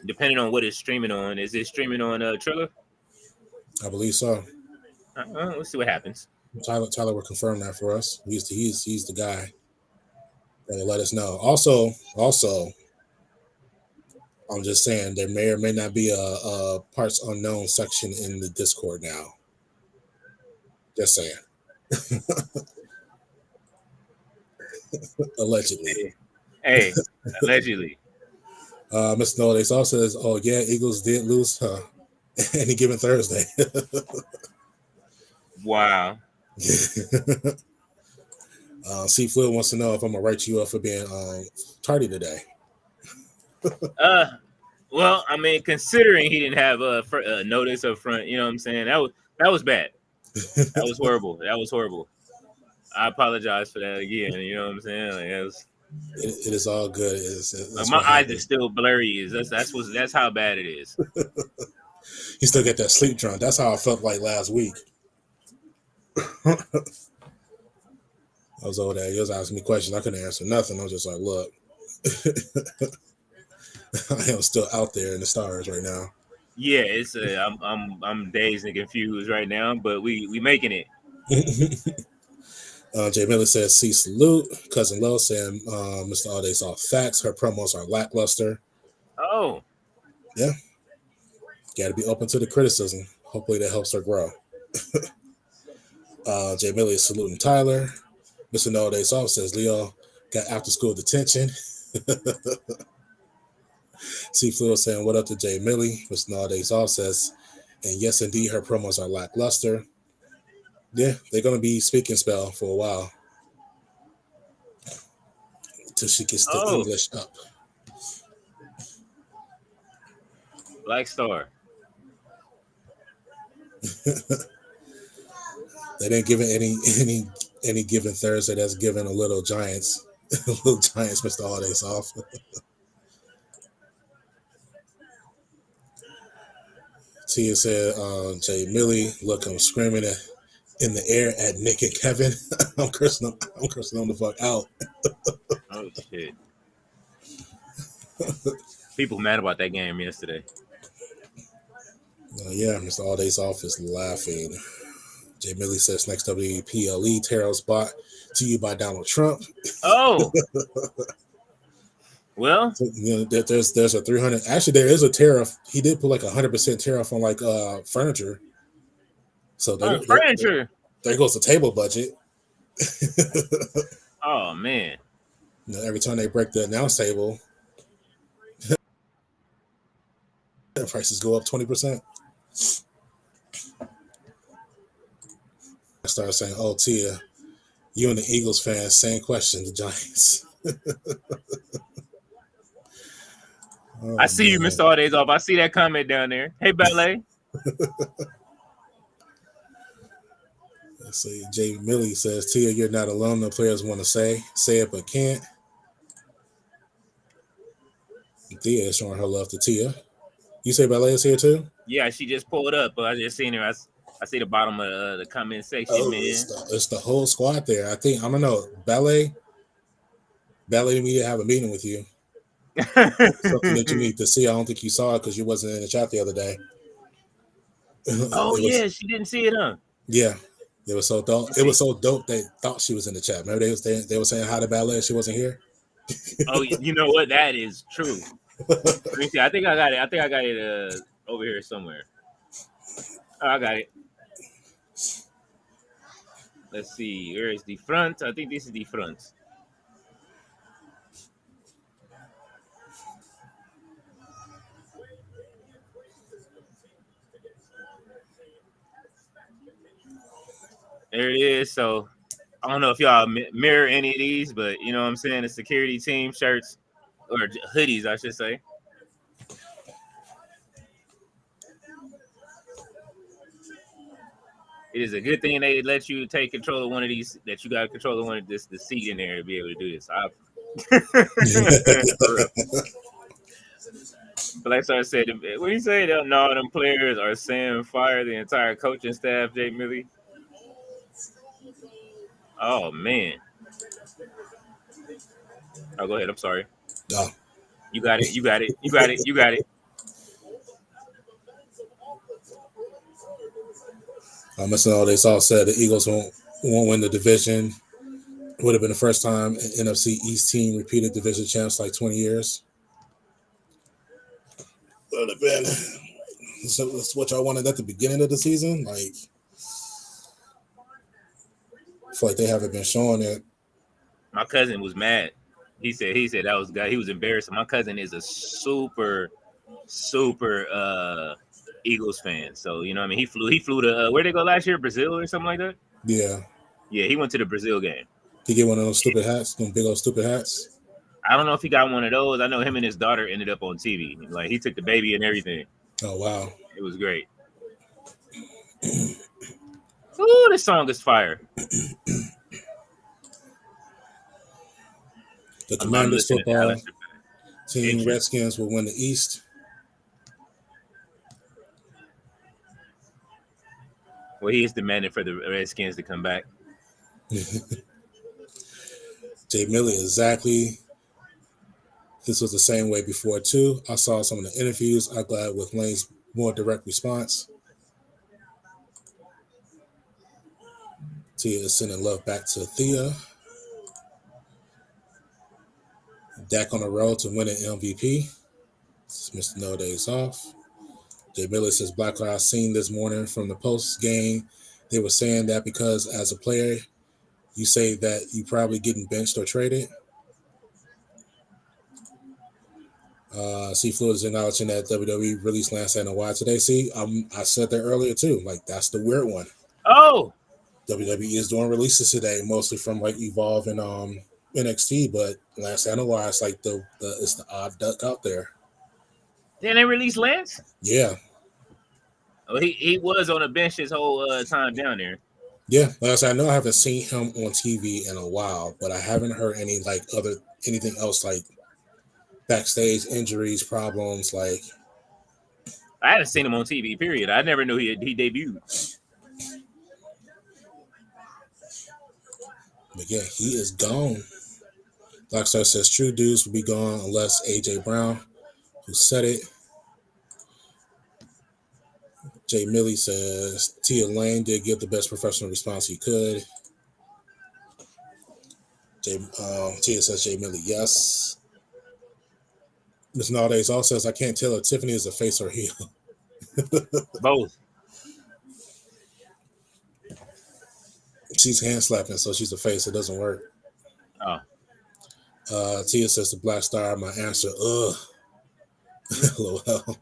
depending on what it's streaming on, is it streaming on Triller? I believe so. Let's see what happens. Tyler will confirm that for us. He's the guy that will let us know. Also, I'm just saying there may or may not be a parts unknown section in the Discord now. Just saying. Allegedly. Hey, allegedly. Mr. Noldes also says, "Oh yeah, Eagles did lose any given Thursday." Wow. C. Floyd wants to know if I'm gonna write you up for being tardy today. Well, I mean, considering he didn't have a notice up front, you know what I'm saying? That was bad. That was horrible. That was horrible. I apologize for that again. You know what I'm saying? Like, it is all good. My eyes are still blurry. That's how bad it is. You still get that sleep drunk. That's how I felt like last week. I was over there. He was asking me questions. I couldn't answer nothing. I was just like, look, I am still out there in the stars right now. Yeah, it's I'm dazed and confused right now, but we making it. Jay Miller says, "See salute." Cousin Lowe saying, "Mr. Alday saw facts. Her promos are lackluster." Oh, yeah. Got to be open to the criticism. Hopefully that helps her grow. Jay Millie is saluting Tyler. Mr. No Days Off says Leo got after school detention. C. Fluid saying what up to Jay Millie. Mr. No Days Off says, and yes, indeed, her promos are lackluster. Yeah, they're going to be speaking spell for a while. till she gets the Oh, English up. Black Star. They didn't give it any given Thursday. That's given a little Giants, Mr. Holidays off. Tia said, Jay Millie, look, I'm screaming in the air at Nick and Kevin. I'm cursing them the fuck out. Oh shit. People mad about that game yesterday. Yeah, Mr. All Days Off is laughing. Jay Millie says next WPLE tariffs bought to you by Donald Trump. Oh. Well, So, there's a 300. Actually, there is a tariff. He did put like 100% tariff on like furniture. So furniture. There goes the table budget. Oh man. Every time they break the announce table, the prices go up 20%. I started saying, "Oh, Tia, you and the Eagles fans, same question. The Giants." Oh, I see you, Mr. All Days Off. I see that comment down there. Hey, Ballet. Let's see. Jay Millie says, "Tia, you're not alone. The players want to say it, but can't." Thea is showing her love to Tia. You say Ballet is here too? Yeah, she just pulled up, but I just seen her. I see the bottom of the comment section, man. It's the whole squad there. I don't know. Ballet need to have a meeting with you. Something that you need to see. I don't think you saw it because you wasn't in the chat the other day. Oh yeah, she didn't see it, huh? Yeah, it was so dope. It was so dope they thought she was in the chat. Remember they were saying hi to Ballet. She wasn't here. Oh, you know what? That is true. Let me see. I think I got it over here somewhere. Oh, I got it. Let's see. Where is the front? I think this is the front. There it is. So I don't know if y'all mirror any of these, but you know what I'm saying? The security team shirts or hoodies, I should say. It is a good thing they let you take control of one of these, that you got control of one of the seat in there to be able to do this. Black Star said, what do you say? No, them players are saying fire the entire coaching staff, Jay Millie. Oh, man. Oh, go ahead. I'm sorry. No. You got it. You got it. You got it. You got it. Mr. All Days Off said the Eagles won't win the division. It would have been the first time an NFC East team repeated division champs like 20 years. Would have been. So that's what y'all wanted at the beginning of the season. Like, I feel like they haven't been showing it. My cousin was mad. He said that was guy. He was embarrassed. My cousin is a super Eagles fan. So you know what I mean. He flew to where'd they go last year? Brazil or something like that. Yeah. Yeah, he went to the Brazil game. He get one of those stupid hats, them big old stupid hats. I don't know if he got one of those. I know him and his daughter ended up on TV. Like he took the baby and everything. Oh wow. It was great. Ooh, this song is fire. The Commanders football team Redskins will win the East. Well, he is demanding for the Redskins to come back. Jay Millie, exactly. This was the same way before, too. I saw some of the interviews. I'm glad with Lane's more direct response. Tia is sending love back to Thea. Dak on the road to win an MVP. This is Mr. No Days Off. Jay Millie says, Black Lives seen this morning from the post game. They were saying that because as a player, you say that you probably getting benched or traded. C Fluid is acknowledging that WWE released Lance and why today. See, I said that earlier too. Like that's the weird one. Oh, WWE is doing releases today, mostly from like Evolve and NXT, but last I know why it's like it's the odd duck out there. Then they released Lance. Yeah, Oh, he was on the bench his whole time down there. yeah. Last I know, I haven't seen him on TV in a while, but I haven't heard anything else like backstage injuries, problems. Like, I hadn't seen him on TV. Period. I never knew he debuted. but yeah, he is gone. Blackstar says true dudes will be gone unless AJ Brown, who said it. Jay Millie says Tia Lane did give the best professional response he could. Tia says Jay Millie, yes. Miss Nowadays also says I can't tell if Tiffany is a face or heel. Both. She's hand slapping, so she's a face. It doesn't work. Oh. Tia says the Black Star. My answer, ugh. LOL.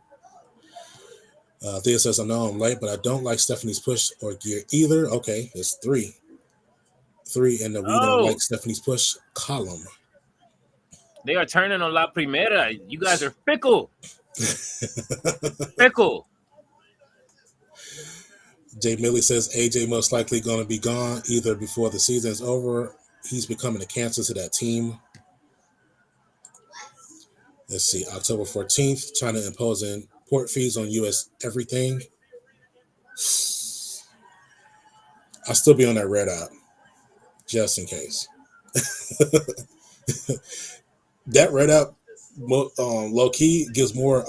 Thea says I know I'm late, but I don't like Stephanie's push or gear either. Okay, it's three in the we don't like Stephanie's push column. They are turning on La Primera. You guys are fickle. Fickle. Jay Millie says AJ most likely going to be gone either before the season is over. He's becoming a cancer to that team. Let's see, October 14th, China imposing port fees on U.S. everything. I'll still be on that red app, just in case. That red app, low key, gives more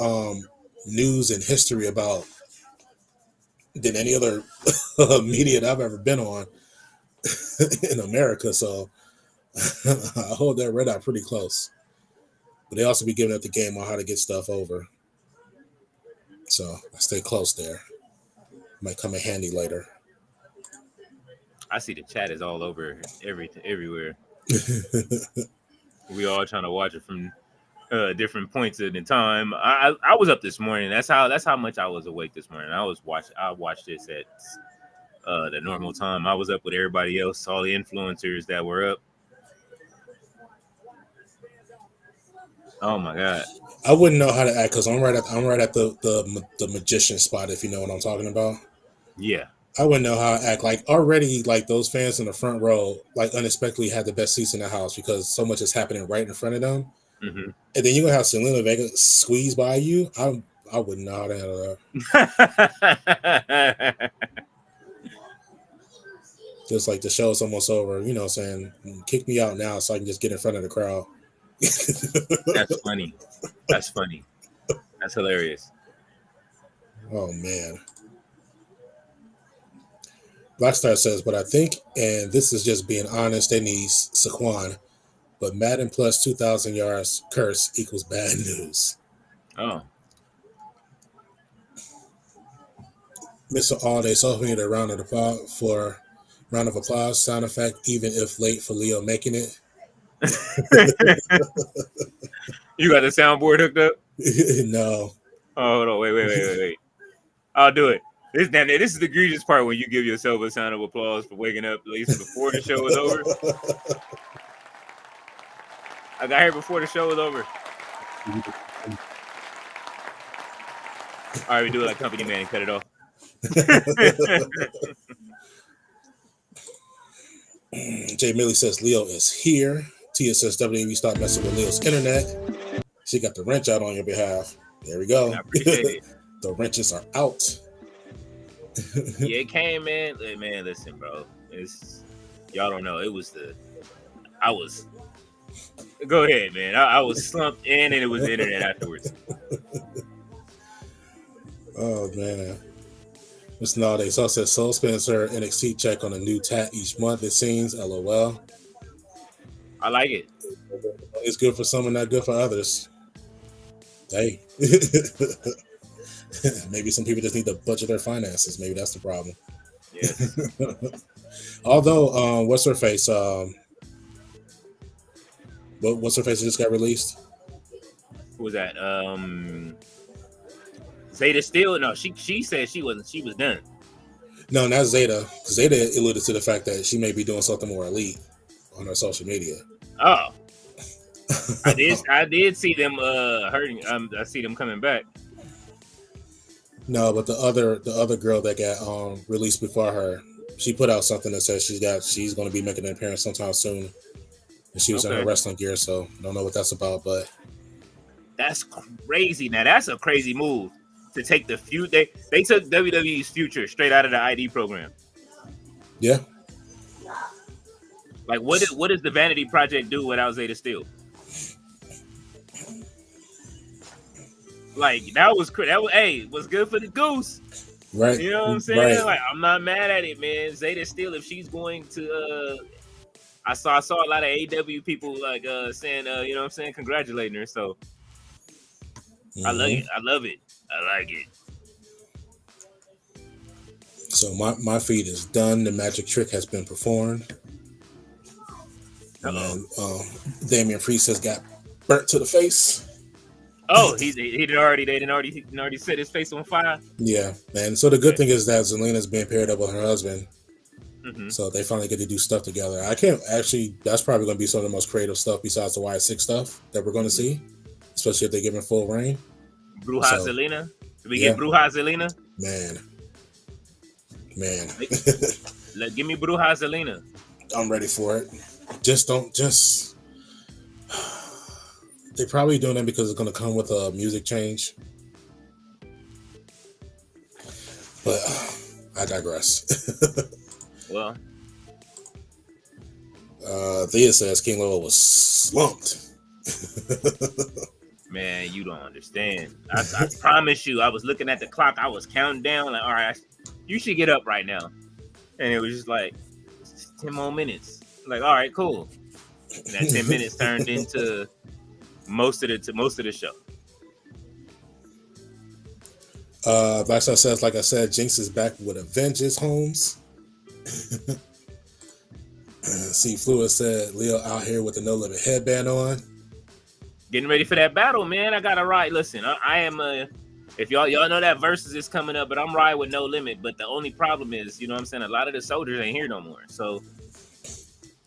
news and history about than any other media that I've ever been on in America. So I hold that red app pretty close. But they also be giving up the game on how to get stuff over. So I stay close there. Might come in handy later. I see the chat is all over everywhere. We all trying to watch it from different points at the time. I was up this morning. That's how much I was awake this morning. I watched this at the normal time. I was up with everybody else, all the influencers that were up. Oh my god! I wouldn't know how to act because I'm right at the magician spot, if you know what I'm talking about. Yeah, I wouldn't know how to act. Like already, like those fans in the front row, like unexpectedly had the best seats in the house because so much is happening right in front of them. Mm-hmm. And then you're gonna have Selena Vega squeeze by you. I wouldn't know how to handle that. Just like the show's almost over, you know what I'm saying? Kick me out now so I can just get in front of the crowd. That's funny. That's funny. That's hilarious. Oh man. Blackstar says, but I think, and this is just being honest, they need Saquon, but Madden plus 2,000 yards curse equals bad news. Oh. Mr. All Day, so we need a round of applause sound effect, even if late for Leo making it. You got the soundboard hooked up? No. Oh, hold on. Wait. I'll do it. This is the egregious part when you give yourself a sound of applause for waking up at least before the show is over. I got here before the show was over. All right, we do it like Company Man and cut it off. Jay Millie says Leo is here. Tia says WWE stop messing with Leo's internet. She got the wrench out on your behalf. There we go. I appreciate it. The wrenches are out. Yeah, it came in. Man, listen, bro. Y'all don't know. I was. Go ahead, man. I was slumped in, and it was the internet afterwards. Oh man. It's nowadays. So says Soul spends her NXT check on a new tat each month. It seems. LOL. I like it. It's good for some and not good for others. Hey. Maybe some people just need to budget their finances. Maybe that's the problem. Yes. Although, what's her face? What's her face just got released? Who was that? Zeta Steel? No, she said she wasn't. She was done. No, not Zeta. Zeta alluded to the fact that she may be doing something more elite on her social media. Oh, I did see them hurting. I see them coming back. No, but the other girl that got released before her, she put out something that says she's going to be making an appearance sometime soon, and she was in her Okay. wrestling gear. So I don't know what that's about, but That's crazy. Now that's a crazy move to take the feud. They took WWE's future straight out of the ID program. yeah, Like what does the Vanity Project do without Zeta Steel? Like that was was good for the goose. right, You know what I'm saying? right. Like I'm not mad at it, man. Zeta Steel, if she's going to I saw a lot of AW people like saying you know what I'm saying, congratulating her. So I like it. I love it. I like it. So my feed is done. The magic trick has been performed. And then, Damian Priest has got burnt to the face. Oh, he did already set his face on fire. Yeah, man. So the good thing is that Zelina's being paired up with her husband. Mm-hmm. So they finally get to do stuff together. I can't actually. That's probably going to be some of the most creative stuff besides the Y6 stuff that we're going to see, especially if they give him full reign. Bruja So, Zelina. Did we get Bruja Zelina? Man. Give me Bruja Zelina. I'm ready for it. They're probably doing it because it's going to come with a music change. But I digress. Well, Thea says King Lowe was slumped. man, you don't understand. I promise you, I was looking at the clock. I was counting down. Like, all right, you should get up right now. And it was just like 10 more minutes. Like, all right, cool. And that 10 minutes turned into most of the show. Blackstar says, like I said, Jinx is back with a vengeance, Holmes. See, Fluid said Leo out here with the No Limit headband on. Getting ready for that battle, man. I gotta ride. Listen, I am if y'all know that Versus is coming up, but I'm riding with No Limit. But the only problem is, you know what I'm saying, a lot of the soldiers ain't here no more. So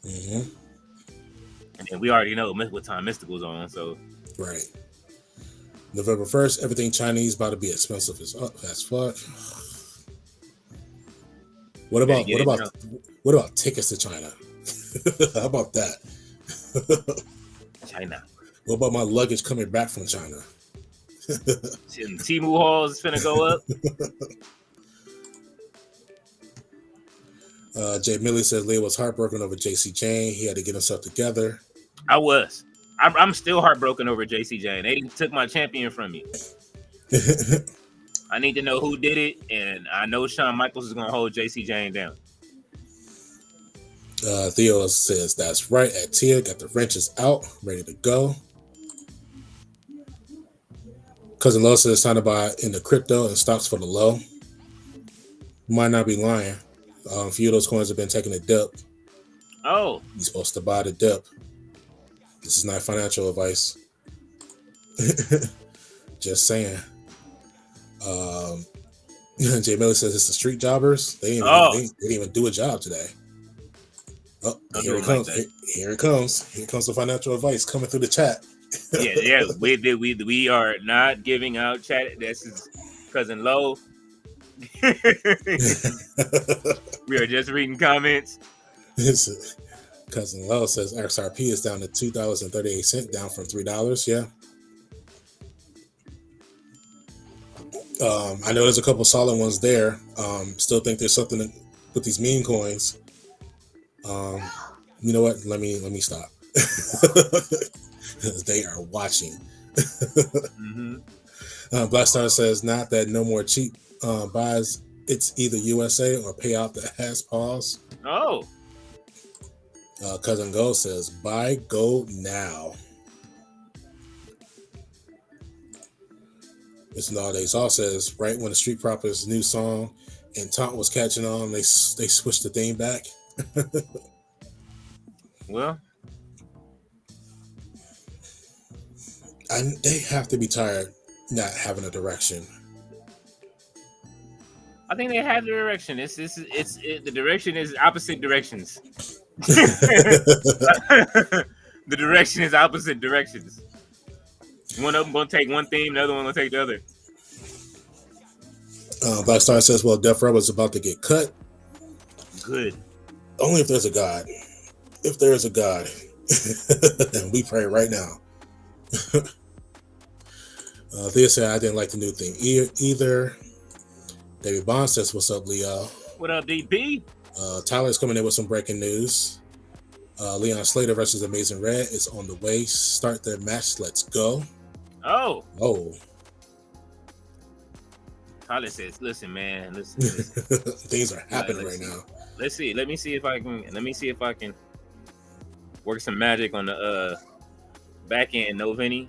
and we already know what time Mystical's on, so right. November 1st, everything Chinese about to be expensive as fuck. What about tickets to China? How about that? China. What about my luggage coming back from China? Temu halls is finna go up. Jay Millie says Leo was heartbroken over JC Jane. He had to get himself together. I was. I'm still heartbroken over JC Jane. They took my champion from me. I need to know who did it, and I know Shawn Michaels is gonna hold JC Jane down. Theo says that's right. At Tia, got the wrenches out, ready to go. Cousin Lo says it's time to buy in the crypto and stocks for the low. Might not be lying. A few of those coins have been taking a dip. Oh, You're supposed to buy the dip. This is not financial advice. Just saying. Jay Miller says it's the street jobbers. They didn't even do a job today. Oh, here it comes. Here it comes. Here comes the financial advice coming through the chat. yeah. We are not giving out chat. This is Cousin Lo. We are just reading comments. Cousin Lo says XRP is down to $2.38, down from $3. Yeah. I know there's a couple solid ones there. Still think there's something with these meme coins. You know what? Let me stop. They are watching. Blackstar says not that no more cheap buys. It's either USA or pay out the ass pause. Oh. Cousin Gold says buy gold now. Mr. Nowadays all says right when the Street Profits new song and Taunt was catching on, they switched the theme back. Well, they have to be tired not having a direction. I think they have the direction. The direction is opposite directions. The direction is opposite directions. One of them gonna take one theme, the other one gonna take the other. Black Star says, well, Def Rebel's about to get cut. Good. Only if there's a God. If there is a God. And we pray right now. Thea said, I didn't like the new thing either. David Bond says, what's up, Leo? What up, DP? Tyler's coming in with some breaking news. Leon Slater versus Amazing Red is on the way. Start their match. Let's go. Oh. Oh. Tyler says, listen, man. Listen. Things are happening right now. Let's see. Let me see if I can work some magic on the back end, no Vinny.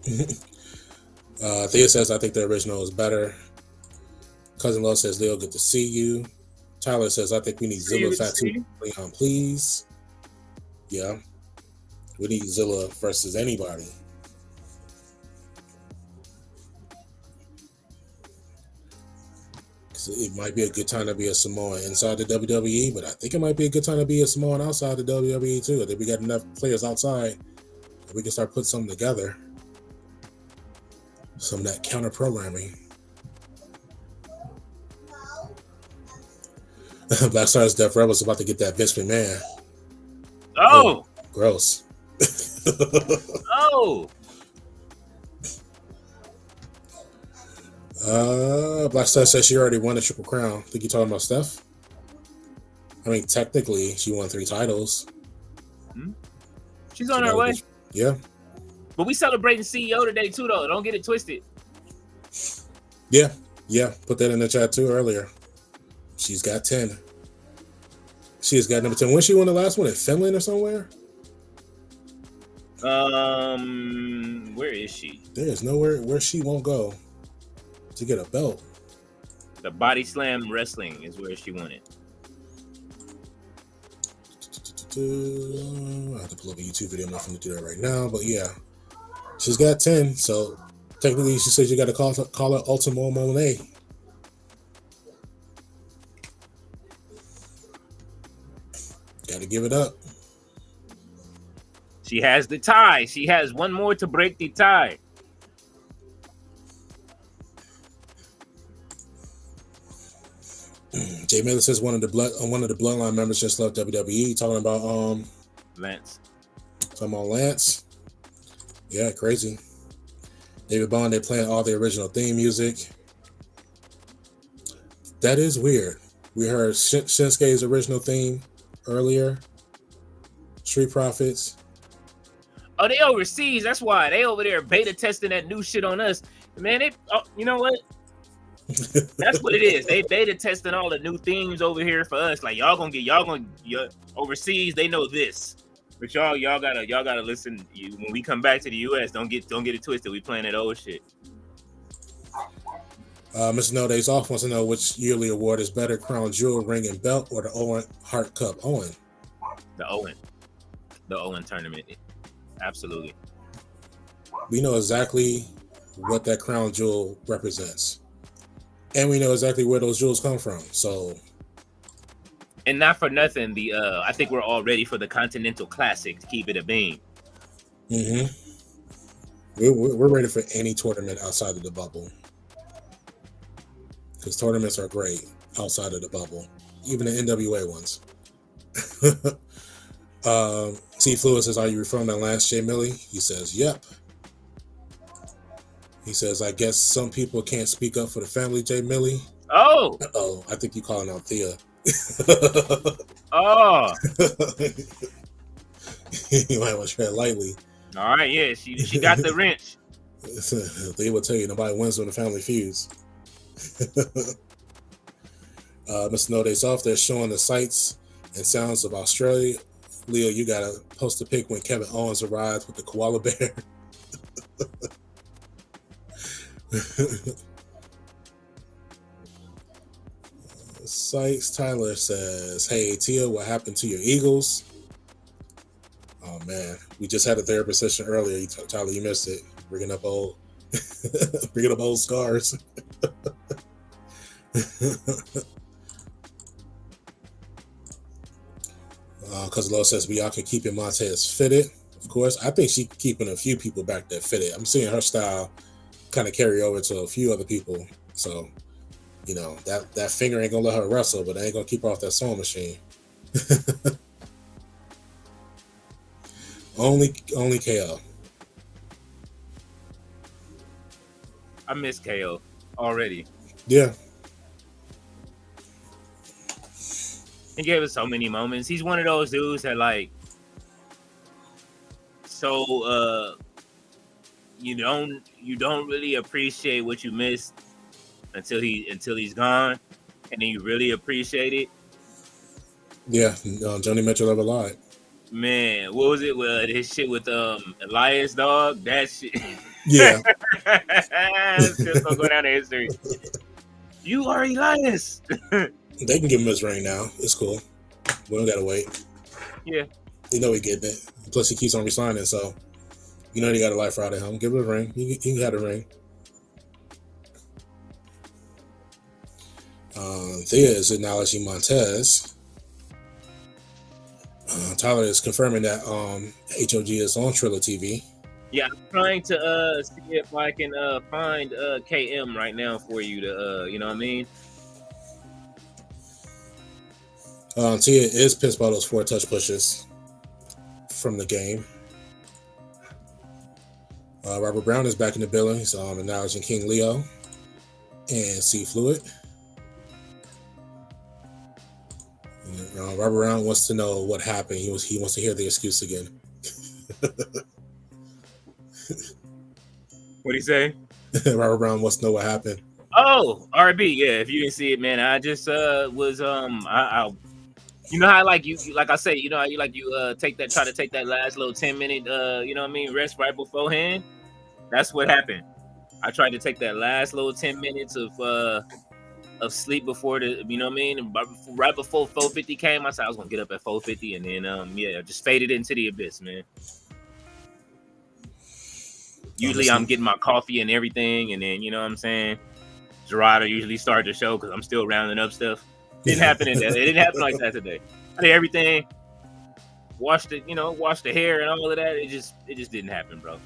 Thea says, I think the original is better. Cousin Lo says, Leo, good to see you. Tyler says, I think we need Zilla Fatu. Leon, please. Yeah. We need Zilla versus anybody. It might be a good time to be a Samoan inside the WWE, but I think it might be a good time to be a Samoan outside the WWE too. I think we got enough players outside that we can start putting something together. Some of that counter programming. Black Stars Def Rebel's about to get that Vince McMahon. Oh! Gross. Oh! Black Star says she already won the Triple Crown. Think you talking about Steph? I mean, technically, she won 3 titles. She's on her way. Yeah. But we celebrating CEO today too, though. Don't get it twisted. Yeah. Put that in the chat too earlier. She's got 10. She has got number 10. When she won the last one? In Finland or somewhere? Where is she? There's nowhere where she won't go to get a belt. The Body Slam Wrestling is where she won it. I have to pull up a YouTube video. I'm not going to do that right now, but yeah, she's got 10. So technically, she says you got to call her Ultimo Monet. Got to give it up. She has the tie. She has one more to break the tie. Jay Miller says one of the bloodline members just left WWE. Talking about Lance. Talking about Lance. Yeah, crazy. David Bond, they're playing all the original theme music. That is weird. We heard Shinsuke's original theme earlier. Street Profits. Oh, they overseas. That's why they over there beta testing that new shit on us. Man, you know what? That's what it is. They beta testing all the new themes over here for us. Like y'all gonna overseas. They know this, but y'all gotta listen. When we come back to the US, don't get it twisted. We playing that old shit. Mr. No Days Off wants to know which yearly award is better: Crown Jewel, Ring and Belt, or the Owen Hart Cup. Owen. The Owen tournament. Absolutely. We know exactly what that Crown Jewel represents. And we know exactly where those jewels come from. So, and not for nothing, I think we're all ready for the Continental Classic to keep it a beam. Mm-hmm. We're ready for any tournament outside of the bubble. Because tournaments are great outside of the bubble. Even the NWA ones. C. Fluid says, are you referring to Lance J. Millie? He says, yep. He says, I guess some people can't speak up for the family, J. Millie. Oh. Uh-oh. I think you're calling out Thea. Oh. You might want to tread lightly. All right, yeah. She got the wrench. They will tell you nobody wins when the family feuds. Mr. No Days Off, they're showing the sights and sounds of Australia. Leo, you got to post a pic when Kevin Owens arrives with the koala bear. Sykes Tyler says, hey Tia, what happened to your Eagles? Oh man, we just had a therapy session earlier. Tyler, you missed it. Bringing up old scars. Because Lo says Bianca keeping Montez fitted. Of course, I think she's keeping a few people back there fitted. I'm seeing her style kind of carry over to a few other people. So, that finger ain't gonna let her wrestle, but it ain't gonna keep her off that sewing machine. only KO. I miss KO already. Yeah. He gave us so many moments. He's one of those dudes that you don't really appreciate what you missed until he's gone, and then you really appreciate it. Yeah, Johnny Mitchell ever lied. Man, what was it? His shit with Elias, dog. That shit. Yeah. Still gonna go down to history. You are Elias. They can give him his ring now. It's cool. We don't gotta wait. Yeah. He getting it. Plus, he keeps on resigning, so he got a life right at home. Give him a ring. He had a ring. Thea is acknowledging Montez. Tyler is confirming that HOG is on Triller TV. Yeah, I'm trying to see if I can find KM right now for you to you know what I mean? Tia is pissed by those 4 touch pushes from the game. Robert Brown is back in the building. He's acknowledging King Leo and C Fluid. Robert Brown wants to know what happened. He wants to hear the excuse again. What'd he say? Robert Brown wants to know what happened. Oh, RB, yeah. If you didn't see it, man, I just was I you know how like I say, you know how you try to take that last little 10-minute you know what I mean, rest right beforehand. That's what happened. I tried to take that last little 10 minutes of sleep before the, you know what I mean, and right before 450 came. I said I was gonna get up at 450, and then just faded into the abyss, man. Usually I'm getting my coffee and everything, and then, you know what I'm saying, Gerard will usually start the show because I'm still rounding up stuff. It didn't happen like that today. I did everything, washed the hair and all of that. It just didn't happen, bro.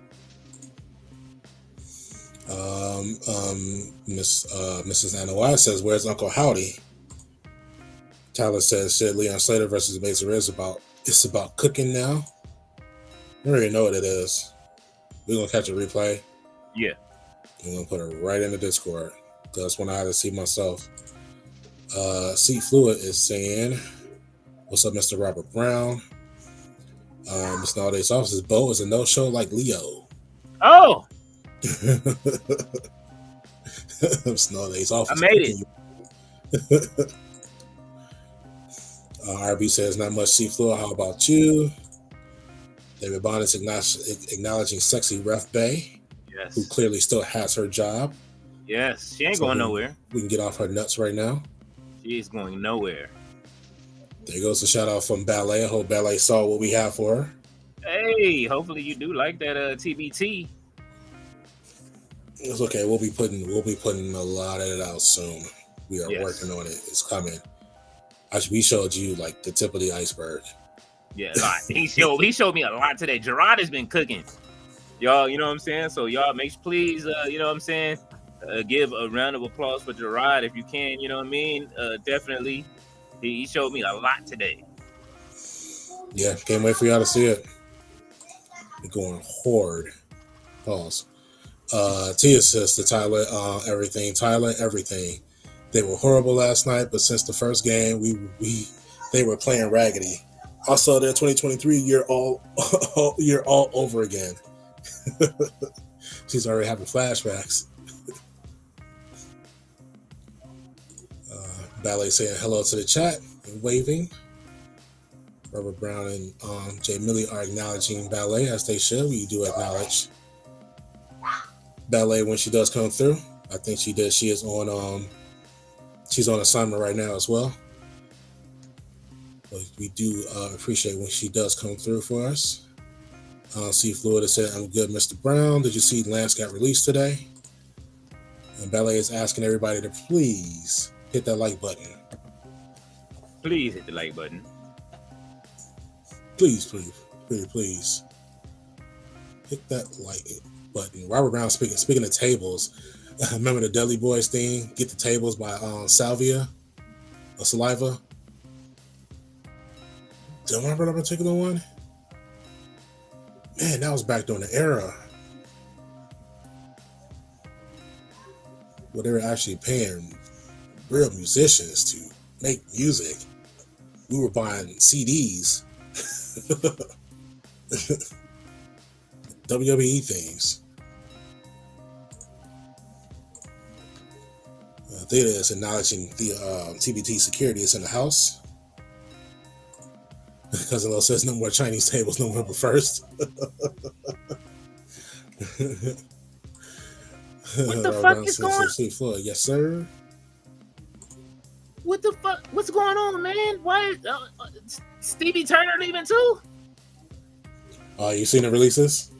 Mrs. Anna Wise says, "Where's Uncle Howdy?" Tyler says, "Shit, Leon Slater versus Mason Riz it's about cooking now." I already know what it is. We're gonna catch a replay. Yeah. We're gonna put it right in the Discord. That's when I had to see myself. C Fluid is saying, "What's up, Mr. Robert Brown?" Mr. Nowadays Office's Bo is a no-show like Leo. Oh. Nowadays Office. I made it. RB says, "Not much C Fluid. How about you?" David Bond is acknowledging sexy Ref Bay, yes, who clearly still has her job. Yes, she ain't going nowhere. We can get off her nuts right now. She is going nowhere. There goes a shout out from Ballet. I hope Ballet saw what we have for her. Hey, hopefully you do like that TBT. It's okay. We'll be putting a lot of it out soon. We are working on it. It's coming. We showed you like the tip of the iceberg. Yeah, a lot. He showed me a lot today. Gerard has been cooking. Y'all, you know what I'm saying? So y'all please, you know what I'm saying? Give a round of applause for Gerard if you can, you know what I mean? Definitely. He showed me a lot today. Yeah, can't wait for y'all to see it. We're going hard. Pause. Tia says to Tyler, everything. Tyler, everything. They were horrible last night, but since the first game, they were playing raggedy. Also, their 2023 year all over again. She's already having flashbacks. Ballet saying hello to the chat and waving. Robert Brown and Jay Millie are acknowledging Ballet as they should. We do acknowledge Ballet when she does come through. I think she did. She is on. She's on assignment right now as well. But we do appreciate when she does come through for us. C Fluid said, "I'm good, Mr. Brown. Did you see Lance got released today?" And Ballet is asking everybody to please hit that like button. Please hit the like button. please hit that like button. Robert Brown speaking of tables. Remember the Dudley Boys thing? Get the tables by Salvia or Saliva. Do you remember that particular one? Man, that was back during the era where they were actually paying real musicians to make music. We were buying CDs. WWE themes. Theta is acknowledging the TBT security is in the house. Cousin Lo says no more Chinese tables November 1st. What the fuck is going on? Yes, sir. What the fuck? What's going on, man? Why Stevie Turner leaving too? You seen the releases?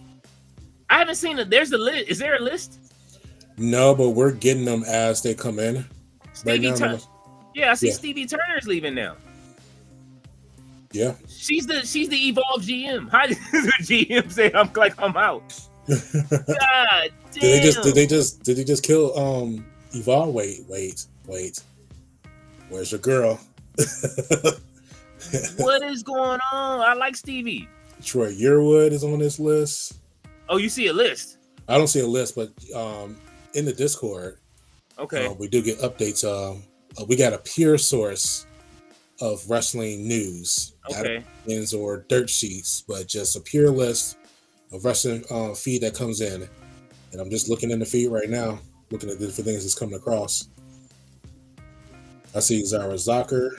I haven't seen it. There's a list. Is there a list? No, but we're getting them as they come in. Stevie Turner. Yeah, I see Stevie Turner's leaving now. Yeah. She's the Evolve GM. How did the GM say I'm out? God damn. Did they just kill Evolve? Wait. Where's your girl? What is going on? I like Stevie. Troy Yearwood is on this list. Oh, you see a list? I don't see a list, but in the Discord, okay, we do get updates. We got a pure source of wrestling news, okay, not or dirt sheets, but just a pure list of wrestling feed that comes in. And I'm just looking in the feed right now, looking at the different things that's coming across. I see Zara Zucker.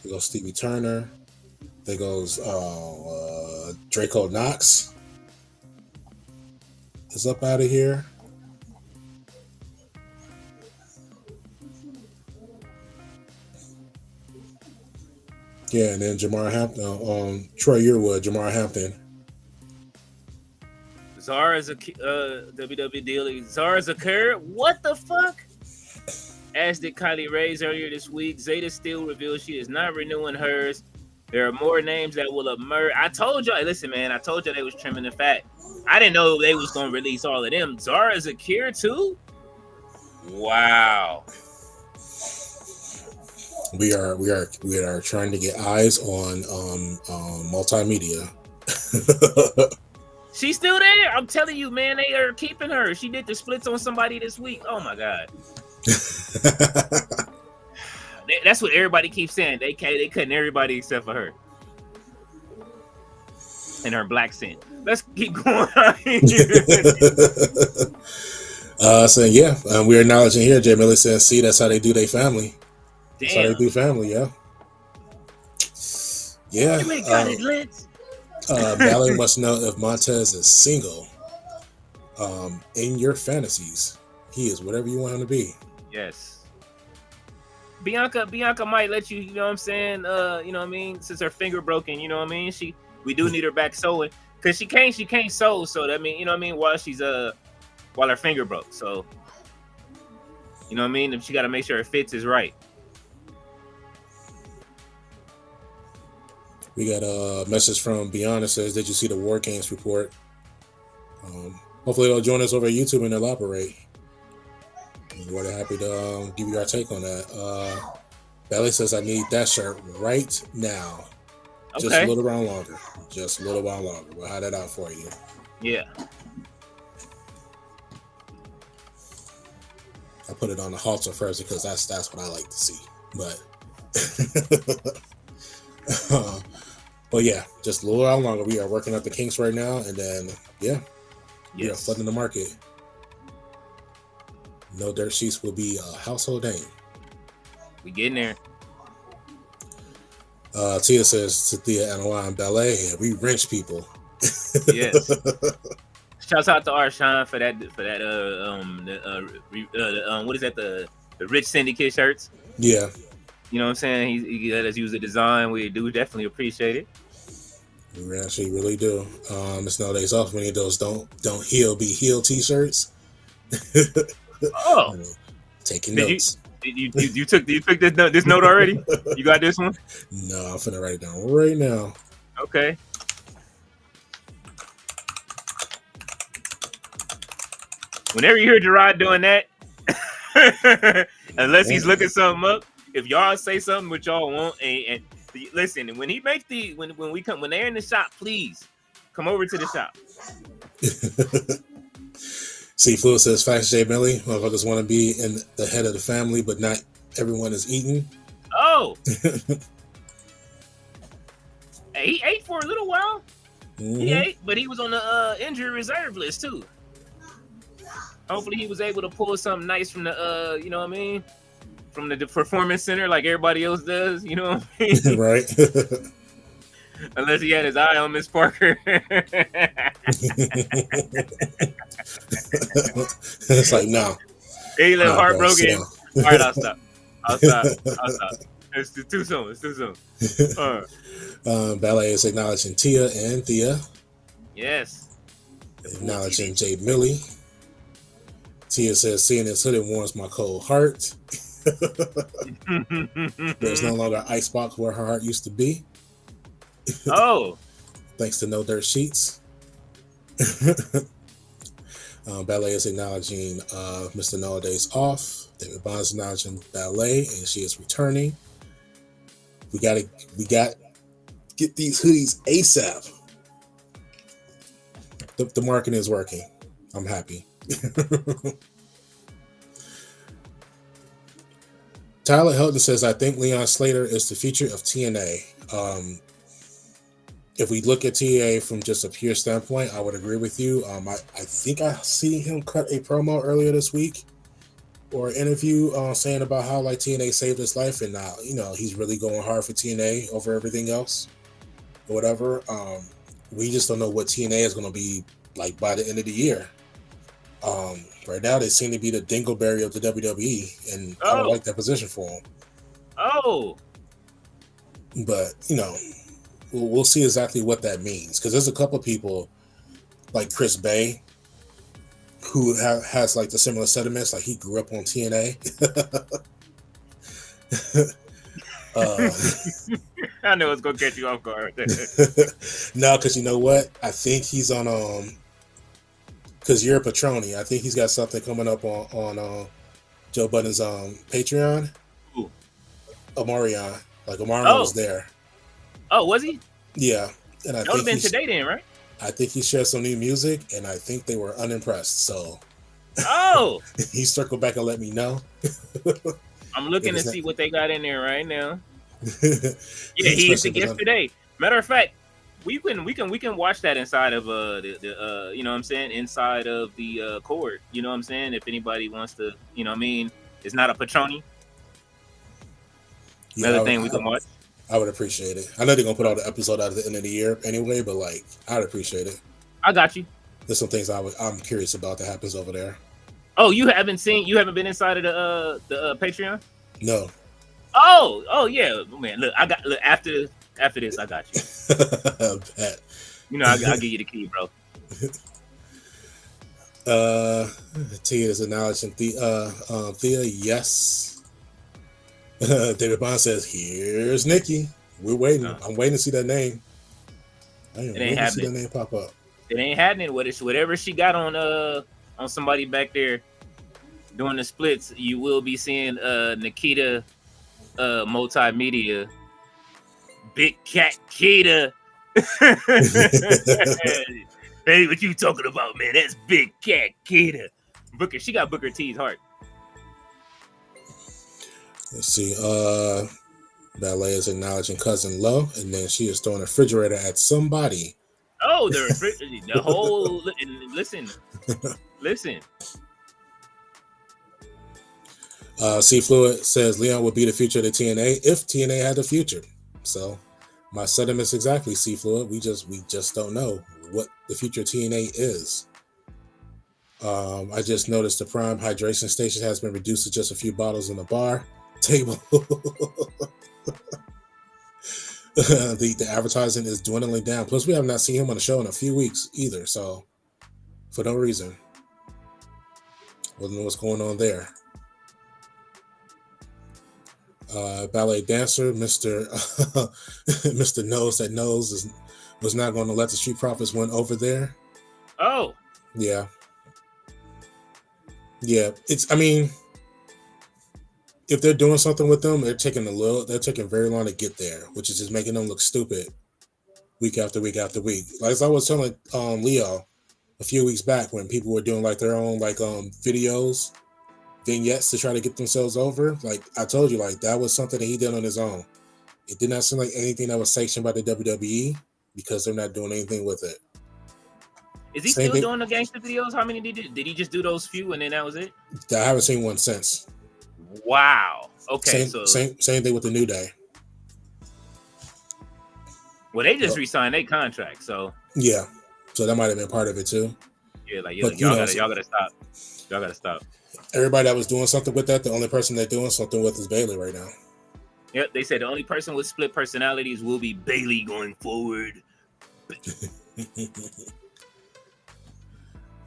There goes Stevie Turner. There goes Draco Knox. Is up out of here. Yeah, and then Jamar Hampton, Troy Yearwood, Jamar Hampton. Zara's a WWE deal. Zara's a curd. What the fuck? As did Kylie Ray's earlier this week. Zeta still revealed she is not renewing hers. There are more names that will emerge. I told y'all, listen, man, I told y'all they was trimming the fat. I didn't know they was gonna release all of them. Zara Zakir too? Wow. We are trying to get eyes on multimedia. She's still there. I'm telling you, man, they are keeping her. She did the splits on somebody this week. Oh my god. That's what everybody keeps saying. They cutting everybody except for her and her black scent. Let's keep going. So yeah, we're acknowledging here. Jay Miller says, "See, that's how they do their family. That's how they do family." Yeah, yeah. You ain't got it, Lance. Ballet must know if Montez is single. In your fantasies, he is whatever you want him to be. Yes. Bianca might let you, you know what I'm saying? You know what I mean? Since her finger broken, you know what I mean? We do need her back sewing. Cause she can't sew, so that mean, you know what I mean, while her finger broke. So you know what I mean? She gotta make sure it fits is right. We got a message from Beyond that says, "Did you see the War Games report?" Hopefully they'll join us over at YouTube and elaborate. We're happy to give you our take on that. Belly says, "I need that shirt right now." Okay. Just a little while longer. We'll have that out for you. Yeah. I put it on the halter first because that's what I like to see. But yeah, just a little while longer. We are working up the kinks right now, and then we are flooding the market. No Dirt Sheets will be a household name. We getting there. Tia says to Thea Anoa and Ballet, we wrench people. Yes. Shouts out to Arshawn for that what is that, the Rich Syndicate shirts? Yeah. You know what I'm saying? He let us use the design. We do definitely appreciate it. We actually really do. It's nowadays off many of those don't heal be heal t-shirts. Oh, taking notes. You took this note already? You got this one? No, I'm finna write it down right now. Okay. Whenever you hear Gerard doing that, unless he's looking something up, if y'all say something what y'all want, and listen, when he makes when they're in the shop, please come over to the shop. See, Fluid says, Facts J. Millie, motherfuckers want to be in the head of the family, but not everyone is eating. Oh. He ate for a little while. Mm-hmm. He ate, but he was on the injury reserve list too. Hopefully he was able to pull something nice from the you know what I mean? From the performance center like everybody else does, you know what I mean? Right. Unless he had his eye on Miss Parker. It's like, no. He left heartbroken. All right, I'll stop. It's too soon. All right. Ballet is acknowledging Tia and Thea. Yes. Acknowledging Jade Millie. Tia says, seeing this hoodie warms my cold heart. There's no longer an icebox where her heart used to be. Oh. Thanks to No Dirt Sheets. Ballet is acknowledging Mr. No Days Off. David Bond's acknowledging Ballet, and she is returning. We got get these hoodies ASAP. The marketing is working. I'm happy. Tyler Helton says, I think Leon Slater is the future of TNA. If we look at TNA from just a pure standpoint, I would agree with you. I think I see him cut a promo earlier this week or an interview saying about how like TNA saved his life, and now he's really going hard for TNA over everything else or whatever. We just don't know what TNA is going to be like by the end of the year. Right now they seem to be the dingleberry of the WWE, and I don't like that position for him. Oh, but we'll see exactly what that means, because there's a couple of people like Chris Bay who has like the similar sentiments. Like, he grew up on TNA. I know it's gonna catch you off guard. No, because you know what? I think he's on because you're a Patroni. I think he's got something coming up on Joe Budden's Patreon. Ooh. Omarion. Like, Omarion was there. Oh, was he? Yeah. And I that would have been today then, right? I think he shared some new music, and I think they were unimpressed. So he circled back and let me know. I'm looking to see what they got in there right now. Yeah, he used it yesterday. Matter of fact, we can watch that inside of the you know what I'm saying, inside of the court. You know what I'm saying? If anybody wants to, you know what I mean, it's not a Patroni. Another thing we can watch. I would appreciate it. I know they're gonna put all the episode out at the end of the year anyway, but like, I'd appreciate it. I got you. There's some things I'm curious about that happens over there. Oh, you haven't been inside of the Patreon? No. Oh yeah, man. Look, after this, I got you. Bet. I'll give you the key, bro. Tia is acknowledging Thea. Yes. David Bond says, "Here's Nikki. We're waiting. I'm waiting to see that name. It ain't happening. To see that name pop up. It ain't happening. Whatever she got on somebody back there doing the splits, you will be seeing Nikita multimedia. Big Cat Kita. Hey, what you talking about, man? That's Big Cat Kita. Booker, she got Booker T's heart. Let's see. Ballet is acknowledging Cousin Lo, and then she is throwing a refrigerator at somebody. Oh, the whole listen. C Fluid says Leon would be the future of the TNA if TNA had a future. So my sentiments exactly, C Fluid. We just don't know what the future of TNA is. I just noticed the Prime hydration station has been reduced to just a few bottles in the bar table. The advertising is dwindling down. Plus, we have not seen him on the show in a few weeks either. So, for no reason, I don't know what's going on there. Ballet dancer, Mr. Mr. Nose that knows was not going to let the Street Profits win over there. Oh, Yeah. Yeah. I mean, if they're doing something with them, they're taking very long to get there, which is just making them look stupid week after week after week. Like as I was telling Leo a few weeks back when people were doing like their own like videos, vignettes to try to get themselves over. Like I told you, like that was something that he did on his own. It did not seem like anything that was sanctioned by the WWE because they're not doing anything with it. is he Same still thing, doing the gangster videos? How many did he do? Did he just do those few and then that was it? I haven't seen one since. Wow. Okay, Same thing with the New Day. Well, they just re-signed their contract, so yeah, so that might have been part of it too. Yeah, like but, y'all gotta stop. Y'all gotta stop. Everybody that was doing something with that, the only person they're doing something with is Bayley right now. Yep, they said the only person with split personalities will be Bayley going forward.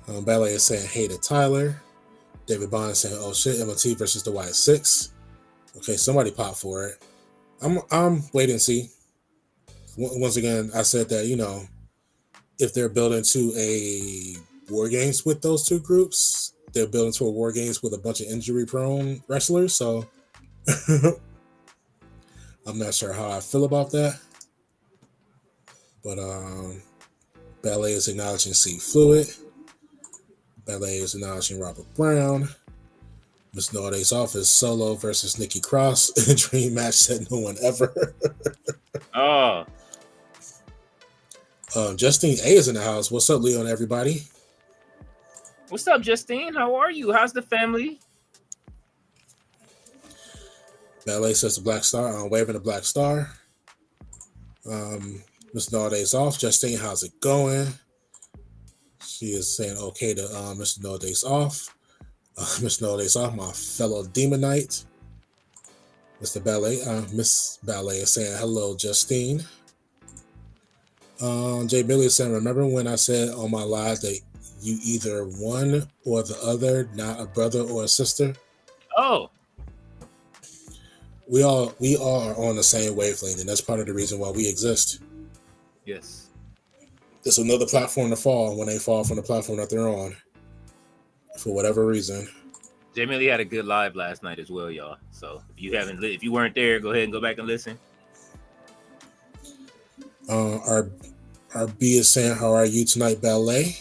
Ballet is saying hey to Tyler. David Bond is saying, "Oh shit, MLT versus the Wyatt Six." Okay, somebody pop for it. I'm wait and see. Once again, I said that if they're building to a war games with those two groups, they're building to a war games with a bunch of injury prone wrestlers. So I'm not sure how I feel about that. But Ballet is acknowledging C Fluid. Ballet is acknowledging Robert Brown. Miss No Days Off is Solo versus Nikki Cross in a dream match that no one ever. Oh. Justine A is in the house. What's up, Leo and everybody? What's up, Justine? How are you? How's the family? Ballet says the Black Star. Waving the Black Star. Miss No Days Off. Justine, how's it going? She is saying okay to Mr. No Days Off. Miss No Days Off, my fellow Demonite. Mr. Ballet, Miss Ballet is saying hello, Justine. Jay Billy is saying, remember when I said on my live that you either one or the other, not a brother or a sister? Oh. We all are on the same wavelength, and that's part of the reason why we exist. Yes. It's another platform to fall when they fall from the platform that they're on. For whatever reason. Jay Millie had a good live last night as well, y'all. So if you weren't there, go ahead and go back and listen. Our B is saying, how are you tonight, Ballet?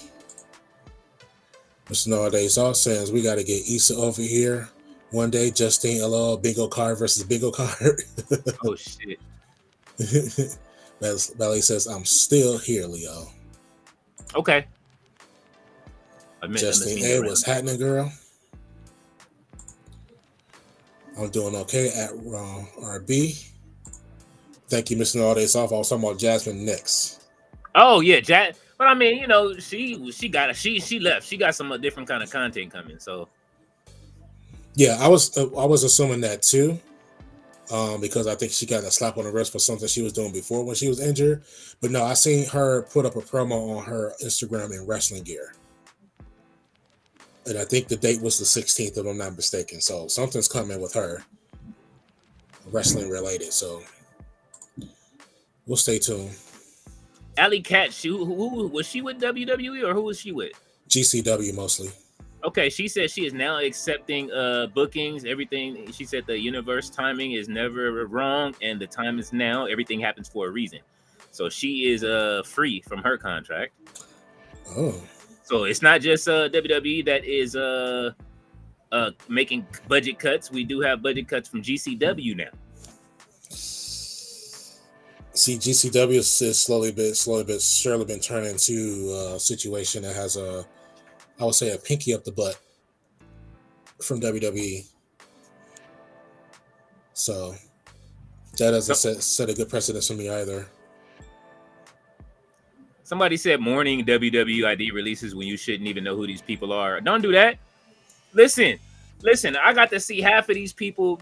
Mr. Nowadays Off says we got to get Issa over here one day. Justine LL Bingo Card versus Bingo Card. Oh shit. Ballet says I'm still here, Leo. Okay. Justine A was happening, girl. I'm doing okay at RB. Thank you, Mr. Nowadays Off. I was talking about Jasmine next. Oh yeah, but I mean, she left. She got some different kind of content coming. So yeah, I was assuming that too, because I think she got a slap on the wrist for something she was doing before when she was injured. But no, I seen her put up a promo on her Instagram in wrestling gear, and I think the date was the 16th, if I'm not mistaken. So something's coming with her, wrestling related. So we'll stay tuned. Alley Cat, who was she with WWE or who was she with? GCW mostly. Okay, she said she is now accepting bookings, everything. She said the universe timing is never wrong and the time is now. Everything happens for a reason. So she is free from her contract. Oh. So it's not just WWE that is making budget cuts. We do have budget cuts from GCW now. See, GCW is slowly but surely been turning into a situation that has I would say a pinky up the butt from WWE. So that doesn't set a good precedence for me either. Somebody said morning WWID releases when you shouldn't even know who these people are. Don't do that. Listen. I got to see half of these people.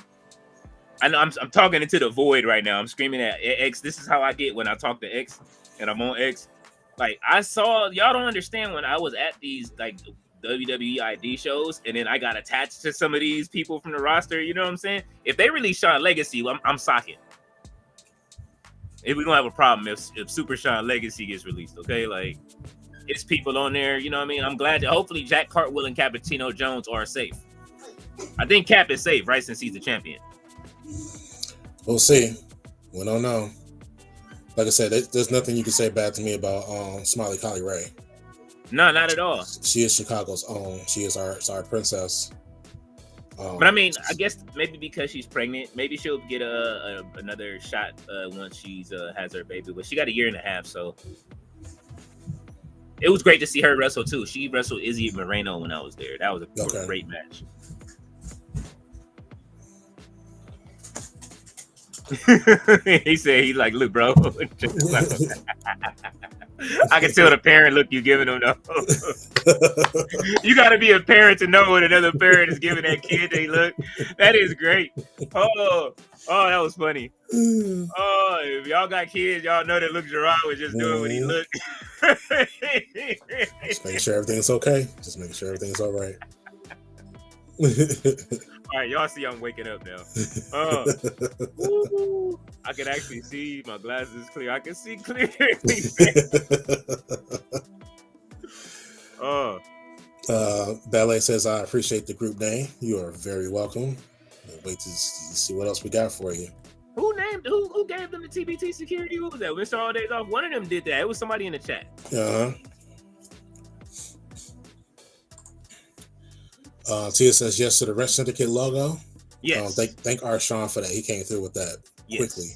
I know I'm talking into the void right now. I'm screaming at X. This is how I get when I talk to X and I'm on X. Like I saw, y'all don't understand when I was at these, like WWE ID shows, and then I got attached to some of these people from the roster. You know what I'm saying? If they release Sean Legacy, I'm socking. If we don't have a problem if Super Sean Legacy gets released, okay? Like, it's people on there. You know what I mean? I'm glad that hopefully Jack Cartwheel and Cappuccino Jones are safe. I think Cap is safe, right? Since he's the champion. We'll see. We don't know. Like I said, there's nothing you can say bad to me about Smiley Collie Ray. No, not at all. She is Chicago's own. She is our princess. But I mean, I guess maybe because she's pregnant, maybe she'll get another shot once she's has her baby. But she got 1.5 years, so it was great to see her wrestle too. She wrestled Izzy Moreno when I was there. That was a great match. He said, he's like, look, bro. I can tell the parent look you giving them though. You got to be a parent to know when another parent is giving that kid a look. That is great. Oh, that was funny. Oh, if y'all got kids, y'all know that Luke Gerard was just doing what he looked. Just making sure everything's okay. Just making sure everything's all right. All right, y'all see I'm waking up now. I can actually see. My glasses clear. I can see clearly. Ballet says, I appreciate the group name. You are very welcome. Wait to see what else we got for you. Who gave them the TBT security? Who was that? Mr. All Days Off. One of them did that. It was somebody in the chat. Tia says yes to the Rest Syndicate logo. Yes. Thank R. Sean for that. He came through with that quickly.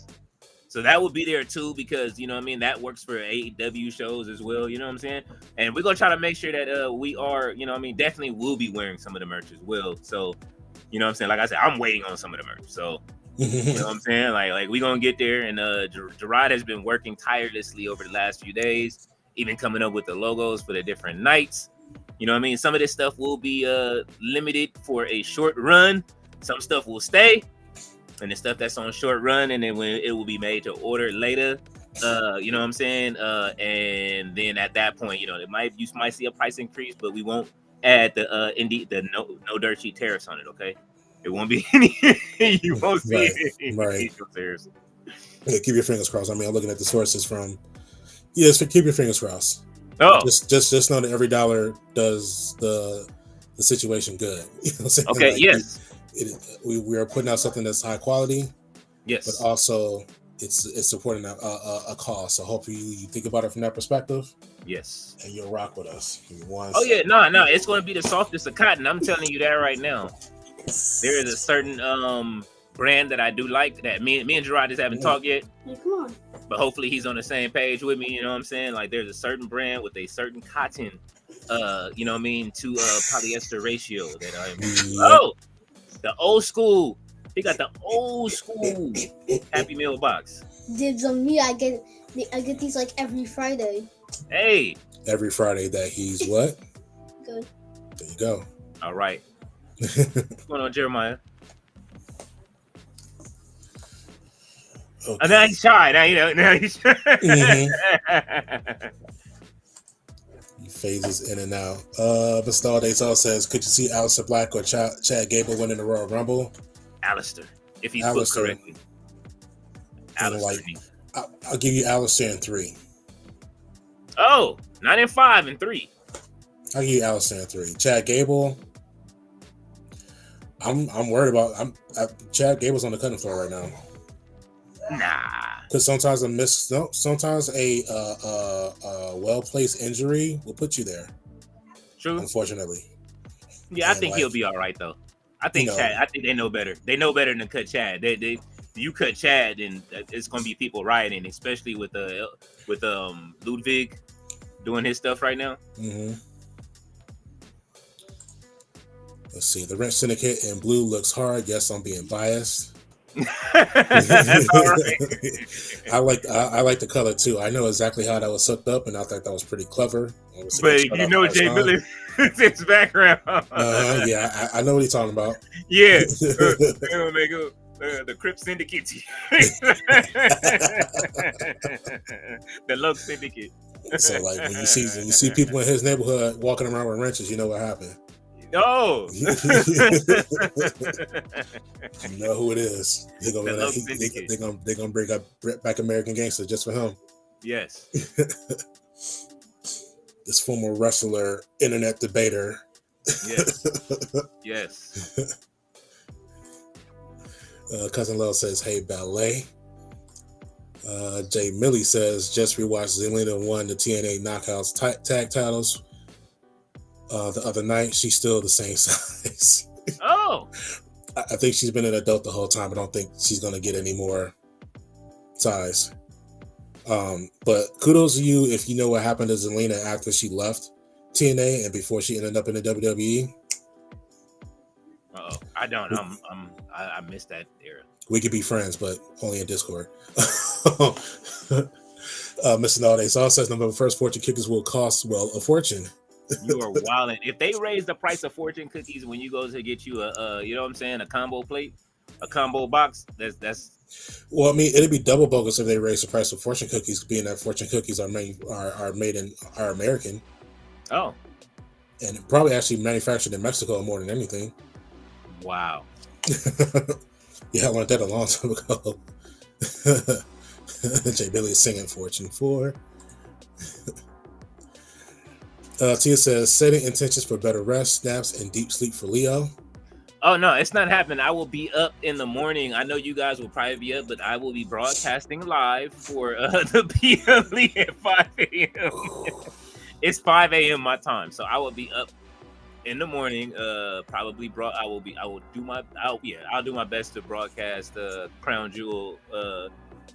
So that would be there too, because you know what I mean, that works for AEW shows as well. You know what I'm saying? And we're gonna try to make sure that we are, you know what I mean, definitely will be wearing some of the merch as well. So, you know what I'm saying? Like I said, I'm waiting on some of the merch. So you know what I'm saying? Like we gonna get there. And Gerard has been working tirelessly over the last few days, even coming up with the logos for the different nights. You know what I mean? Some of this stuff will be limited for a short run. Some stuff will stay. And the stuff that's on short run, and then when it will be made to order later, you know what I'm saying? And then at that point, you know, you might see a price increase, but we won't add the no dirt sheet tariffs on it. Okay, it won't be any. You won't see any tariffs. Yeah, keep your fingers crossed. I mean, I'm looking at the sources from. Yes, keep your fingers crossed. Oh, just know that every dollar does the situation good. You know what I'm saying? Okay. Like, yes. We are putting out something that's high quality, yes, but also it's supporting a cause. So hopefully you think about it from that perspective. Yes, and you'll rock with us. Oh yeah, no, it's going to be the softest of cotton. I'm telling you that right now. There is a certain brand that I do like that me and Gerard just haven't talked yet. Hey, come on. But hopefully he's on the same page with me. You know what I'm saying? Like there's a certain brand with a certain cotton, you know what I mean, to polyester ratio that I'm. The old school. He got the old school Happy Meal box. Dibs on me. I get these like every Friday. Hey. Every Friday that he's what? Good. There you go. All right. What's going on, Jeremiah? Okay. Now he's shy. Now he's shy. He phases in and out. Bastal Daysall says, could you see Aleister Black or Chad Gable winning the Royal Rumble? Aleister, if he's booked correctly. Aleister. I'll give you Aleister in 3. Oh, not in 5 and 3. I'll give you Aleister in 3. Chad Gable. I'm worried about. Chad Gable's on the cutting floor right now. Nah. Because sometimes sometimes a well-placed injury will put you there. True. Unfortunately. Yeah, I think he'll be all right though. I think Chad. I think they know better. They know better than to cut Chad. You cut Chad, then it's gonna be people rioting, especially with Ludwig doing his stuff right now. Mm-hmm. Let's see. The Wrench Syndicate in blue looks hard. Yes, I'm being biased. That's all right. I like the color too. I know exactly how that was hooked up, and I thought that was pretty clever. But you know Jay Billis, his background. Yeah, I know what he's talking about. Yeah, the Crip Syndicate, the Lux Syndicate. So like when you see people in his neighborhood walking around with wrenches, you know what happened. No. You know who it is. They're gonna bring up back American Gangster just for him. Yes. This former wrestler, internet debater. Yes. Yes. Cousin Lil says, "Hey, ballet." Jay Millie says, "Just rewatched Zelina won the TNA Knockouts tag titles the other night. She's still the same size." Oh. I think she's been an adult the whole time. I don't think she's gonna get any more size. But kudos to you if you know what happened to Zelina after she left TNA and before she ended up in the WWE. I don't. I missed that era. We could be friends, but only in Discord. Mr. Nowadays all says November 1st, fortune cookies will cost, well, a fortune. You are wilding. If they raise the price of fortune cookies when you go to get you a you know what I'm saying, a combo plate, a combo box, that's. Well, I mean, it'd be double bogus if they raise the price of fortune cookies, being that fortune cookies are made in are American. Oh. And probably actually manufactured in Mexico more than anything. Wow. Yeah, I learned that a long time ago. Jay Billy is singing Fortune 4. Tia says, setting intentions for better rest, naps, and deep sleep for Leo. Oh, no, it's not happening. I will be up in the morning. I know you guys will probably be up, but I will be broadcasting live for the PLE at 5 a.m. It's 5 a.m. my time, so I will be up in the morning. I'll do my best to broadcast Crown Jewel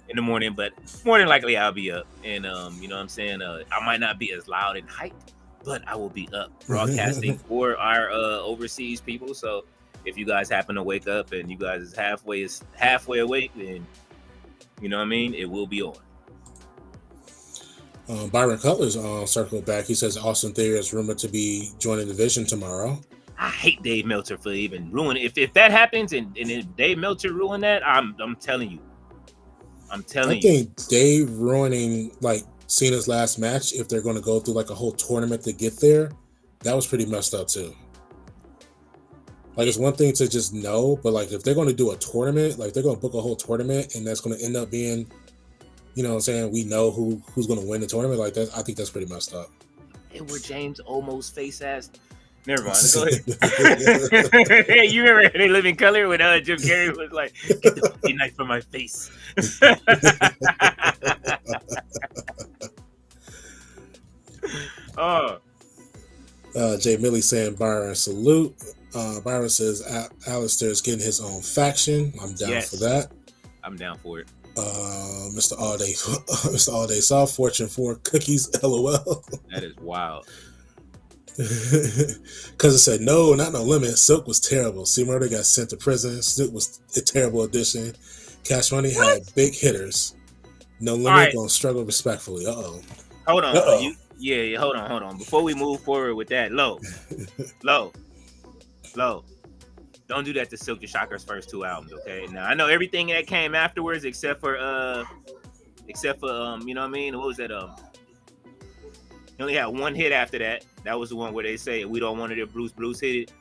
in the morning, but more than likely I'll be up, and you know what I'm saying, I might not be as loud and hyped, but I will be up broadcasting for our overseas people. So if you guys happen to wake up and you guys is halfway awake, then you know what I mean, it will be on. Byron Cutler's circling back. He says Austin Theory is rumored to be joining the Division tomorrow. I hate Dave Meltzer for even ruining it. If that happens and if Dave Meltzer ruined that, I'm telling you. I think Dave ruining like Cena's last match, if they're going to go through like a whole tournament to get there, that was pretty messed up too. Like, it's one thing to just know, but like if they're going to do a tournament, like they're going to book a whole tournament and that's going to end up being, you know what I'm saying, we know who's going to win the tournament like that. I think that's pretty messed up. Edward James almost face ass. Never mind. Go ahead. Hey, you remember They Live in Color when Jim Carrey was like, "Get the fucking knife from my face." Oh. Jay Millie saying Byron salute. Byron says Alistair's getting his own faction. I'm down for that. I'm down for it. Mr. All Day Soft Fortune 4 cookies. LOL. That is wild. Because it said no limit. Silk was terrible. C Murder got sent to prison. Snoop was a terrible addition. Cash Money had big hitters. No limit gonna struggle respectfully. Hold on. Hold on. Before we move forward with that, low. Don't do that to Silk the Shocker's first two albums, okay? Now I know everything that came afterwards, except for you know what I mean? What was that? He only had one hit after that. That was the one where they say we don't want it if Bruce hit it.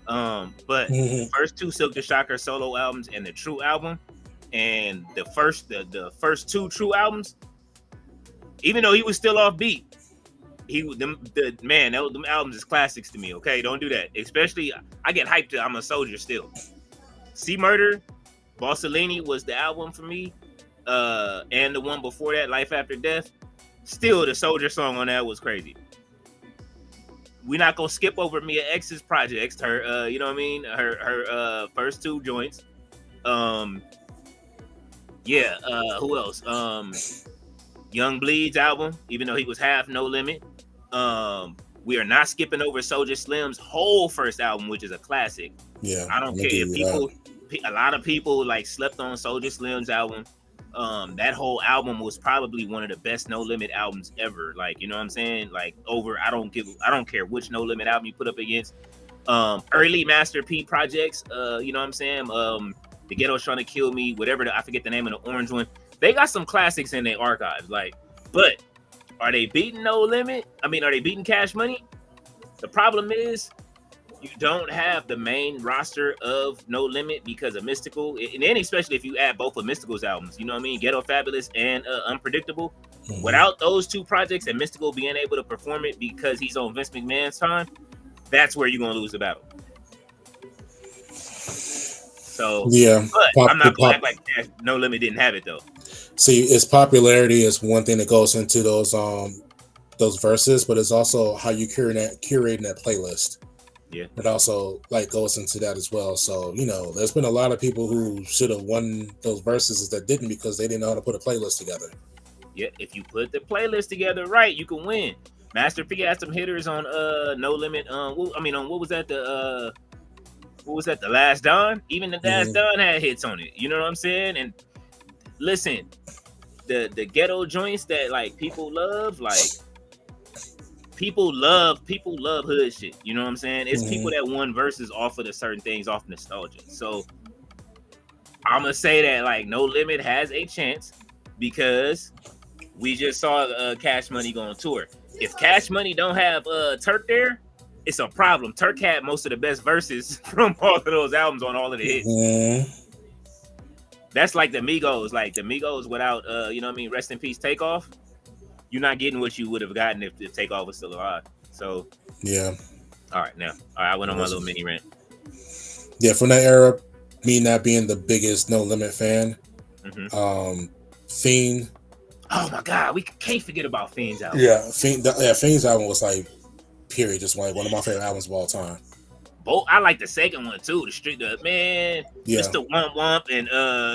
But the first two Silk the Shocker solo albums and the True album, and the first two True albums, even though he was still off beat, them albums is classics to me. Okay, don't do that. Especially, I get hyped to I'm a Soldier still. C Murder, Bossellini was the album for me, and the one before that, Life After Death. Still, the Soldier song on that was crazy. We're not gonna skip over Mia X's projects. Her, you know what I mean? Her first two joints. Who else? Young Bleed's album, even though he was half No Limit. We are not skipping over Soulja Slim's whole first album, which is a classic. Yeah, I don't care if a lot of people like slept on Soulja Slim's album. That whole album was probably one of the best No Limit albums ever. Like, you know what I'm saying? Like, I don't care which No Limit album you put up against. Early Master P projects, you know what I'm saying? The Ghetto's Trying to Kill Me, whatever, I forget the name of the orange one. They got some classics in their archives, like, but Are they beating No Limit? I mean, are they beating Cash Money? The problem is you don't have the main roster of No Limit because of Mystical, and then especially if you add both of Mystical's albums, you know what I mean? Ghetto Fabulous and Unpredictable. Mm-hmm. Without those two projects and Mystical being able to perform it because he's on Vince McMahon's time, that's where you're going to lose the battle. So, yeah, but I'm not going to act like No Limit didn't have it, though. See, its popularity is one thing that goes into those verses, but it's also how you curating that playlist. Yeah, it also like goes into that as well. So there's been a lot of people who should have won those verses that didn't because they didn't know how to put a playlist together. Yeah, if you put the playlist together right, you can win. Master P had some hitters on No Limit. On what was that? The Last Don? Even the Last Don had hits on it. You know what I'm saying? And listen, the ghetto joints that like people love, like people love hood shit. You know what I'm saying? It's people that won verses off of the certain things off nostalgia. So I'm gonna say that like No Limit has a chance because we just saw Cash Money go on tour. If Cash Money don't have Turk there, it's a problem. Turk had most of the best verses from all of those albums on all of the hits. That's like the Migos. Like the Migos without Rest in Peace Takeoff. You're not getting what you would have gotten if the Takeoff was still alive. So yeah. All right, I went on my little mini rant. Yeah, from that era, me not being the biggest No Limit fan, Fiend. Oh my God, we can't forget about Fiend's album. Yeah, Fiend's album was like, period, just like one of my favorite albums of all time. Both, I like the second one too. The man, Mr. Womp Womp, and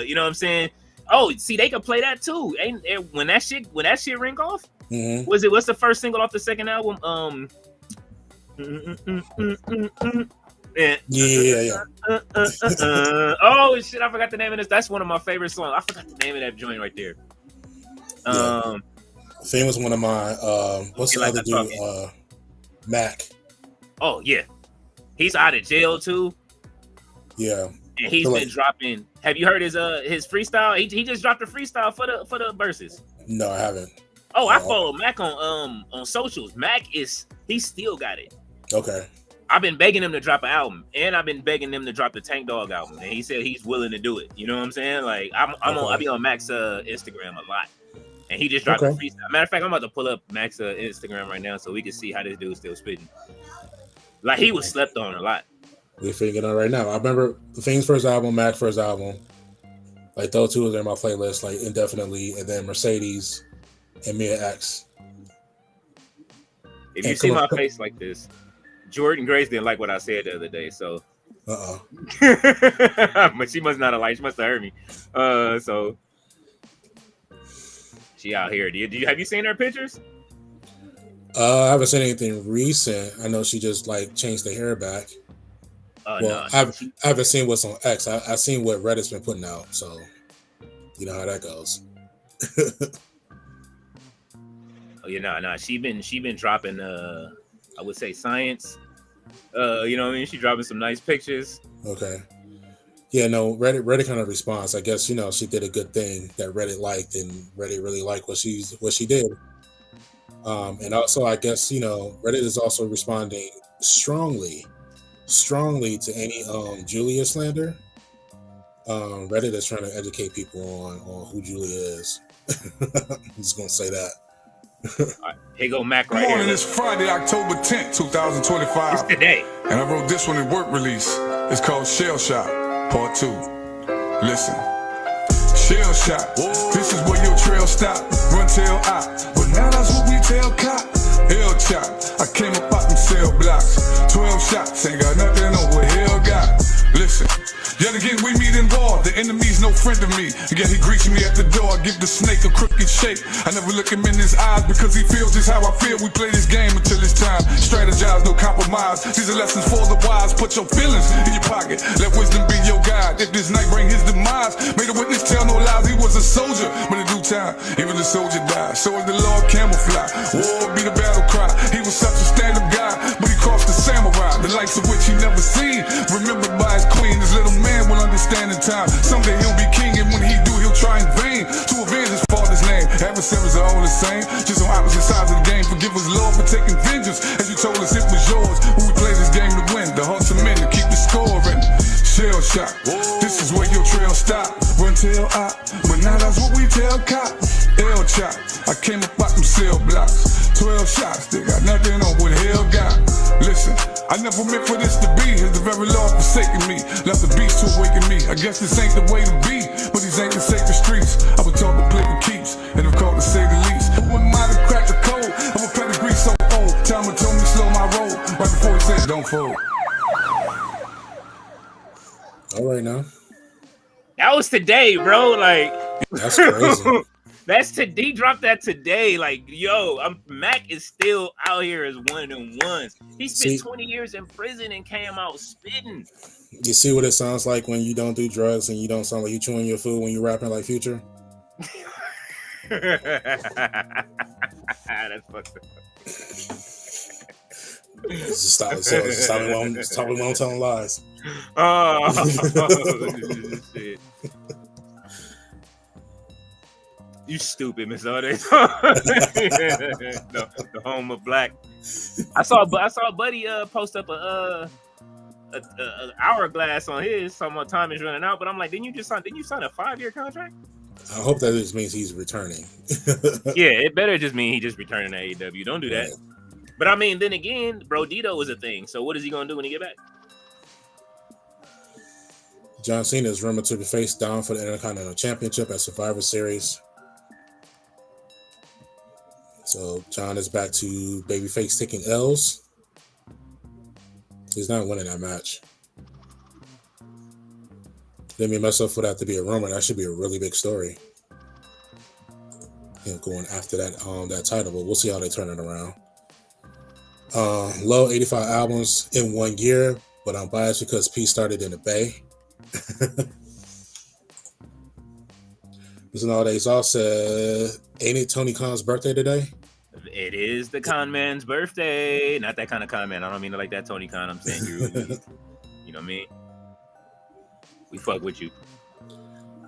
you know what I'm saying. Oh, see, they can play that too. When that shit ring off, what's the first single off the second album? Yeah. Oh shit, I forgot the name of this. That's one of my favorite songs. I forgot the name of that joint right there. Fame was one of my what's the other dude? Mac. Oh yeah, he's out of jail too. Yeah, and he's been dropping. Have you heard his freestyle? He just dropped a freestyle for the verses. No, I haven't. Oh, I follow Mac on socials. Mac he still got it. Okay. I've been begging him to drop an album, and I've been begging him to drop the Tank Dog album, and he said he's willing to do it. You know what I'm saying? Like I be on Mac's Instagram a lot, and he just dropped a freestyle. Matter of fact, I'm about to pull up Mac's Instagram right now so we can see how this dude's still spitting. Like he was slept on a lot. We're figuring it out right now. I remember the Fiend's first album, Mac's first album. Like those two are in my playlist, like indefinitely, and then Mercedes and Mia X. If you see my face like this, Jordan Grace didn't like what I said the other day, so. But she must not have liked. She must have heard me. So she out here. Have you seen her pictures? I haven't seen anything recent. I know she just like changed the hair back. No, I haven't seen what's on X. I've seen what Reddit's been putting out, so you know how that goes. She been dropping I would say science. You know what I mean? She dropping some nice pictures. Okay. Yeah, no, Reddit kind of responds. I guess, she did a good thing that Reddit liked, and Reddit really liked what she did. And also I guess, Reddit is also responding strongly to any Julia slander. Reddit is trying to educate people on who Julia is. I'm just gonna say that. Right, here go Mac right here. Morning is Friday, October 10th, 2025. It's today. And I wrote this one in work release. It's called Shell Shock, Part 2. Listen. Shell Shock. This is where your trail stop. Run tail out. But now that's what we tell cop. Hell chop. I came up out them cell blocks. 12 shots. Ain't got nothing on what hell got. Listen. Yet again, we meet in war. The enemy's no friend of me. Yet he greets me at the door. I give the snake a crooked shake. I never look him in his eyes because he feels just how I feel. We play this game until it's time. Strategize, no compromise. These are lessons for the wise. Put your feelings in your pocket. Let wisdom be your guide. If this night bring his demise, may the witness tell no lies. He was a soldier, but in due time, even the soldier died. So is the Lord camouflage. War be the battle cry. He was such a stand-up guy, but he crossed the samurai, the likes of which he never seen. Remembered by his queen, this little man will understand in time. Someday he'll be king, and when he do, he'll try in vain to avenge his father's name. Adversaries are all the same, just on opposite sides of the game. Forgive us, Lord, for taking vengeance, as you told us it was yours. When we play this game to win, the hearts of men to keep the score. And shell shock, this is where your trail stop. Run tail out, but now that's what we tell cop. L chop, I came up out them cell blocks. 12 shots, they got nothing on what hell got. Listen, I never meant for this to be. Is the very Lord forsaking me, left the beast to awaken me. I guess this ain't the way to be, but these ain't the sacred streets. I was taught to play the keeps, and I'm called to say the least. Who am I to crack the code of a pedigree so old? Time told me slow my roll, right before he said don't fold. All right now. That was today, bro. Like That's crazy. That's today. He dropped that today. Like, yo, Mac is still out here as one of them ones. He spent 20 years in prison and came out spitting. You see what it sounds like when you don't do drugs and you don't sound like you chewing your food when you rapping like Future? That's fucked up. Just stop me when I'm telling lies. Oh, shit. You stupid, Miss Ode. the home of black. I saw Buddy post up a hourglass on his. Some more time is running out, but I'm like, didn't you sign a 5-year contract? I hope that just means he's returning. Yeah, it better just mean he just returning to AEW. Don't do that. Right. But I mean, then again, Brodito was a thing. So what is he gonna do when he get back? John Cena is rumored to be face down for the Intercontinental Championship at Survivor Series. So John is back to babyface taking L's. He's not winning that match. Then me and myself would have to be a rumor. That should be a really big story. Going after that title, but we'll see how they turn it around. Low 85 albums in 1 year, but I'm biased because P started in the Bay. Listen, all days all said, ain't it Tony Khan's birthday today? It is the con man's birthday. Not that kind of con man. I don't mean it like that, Tony Khan. I'm saying you know what I mean? We fuck with you.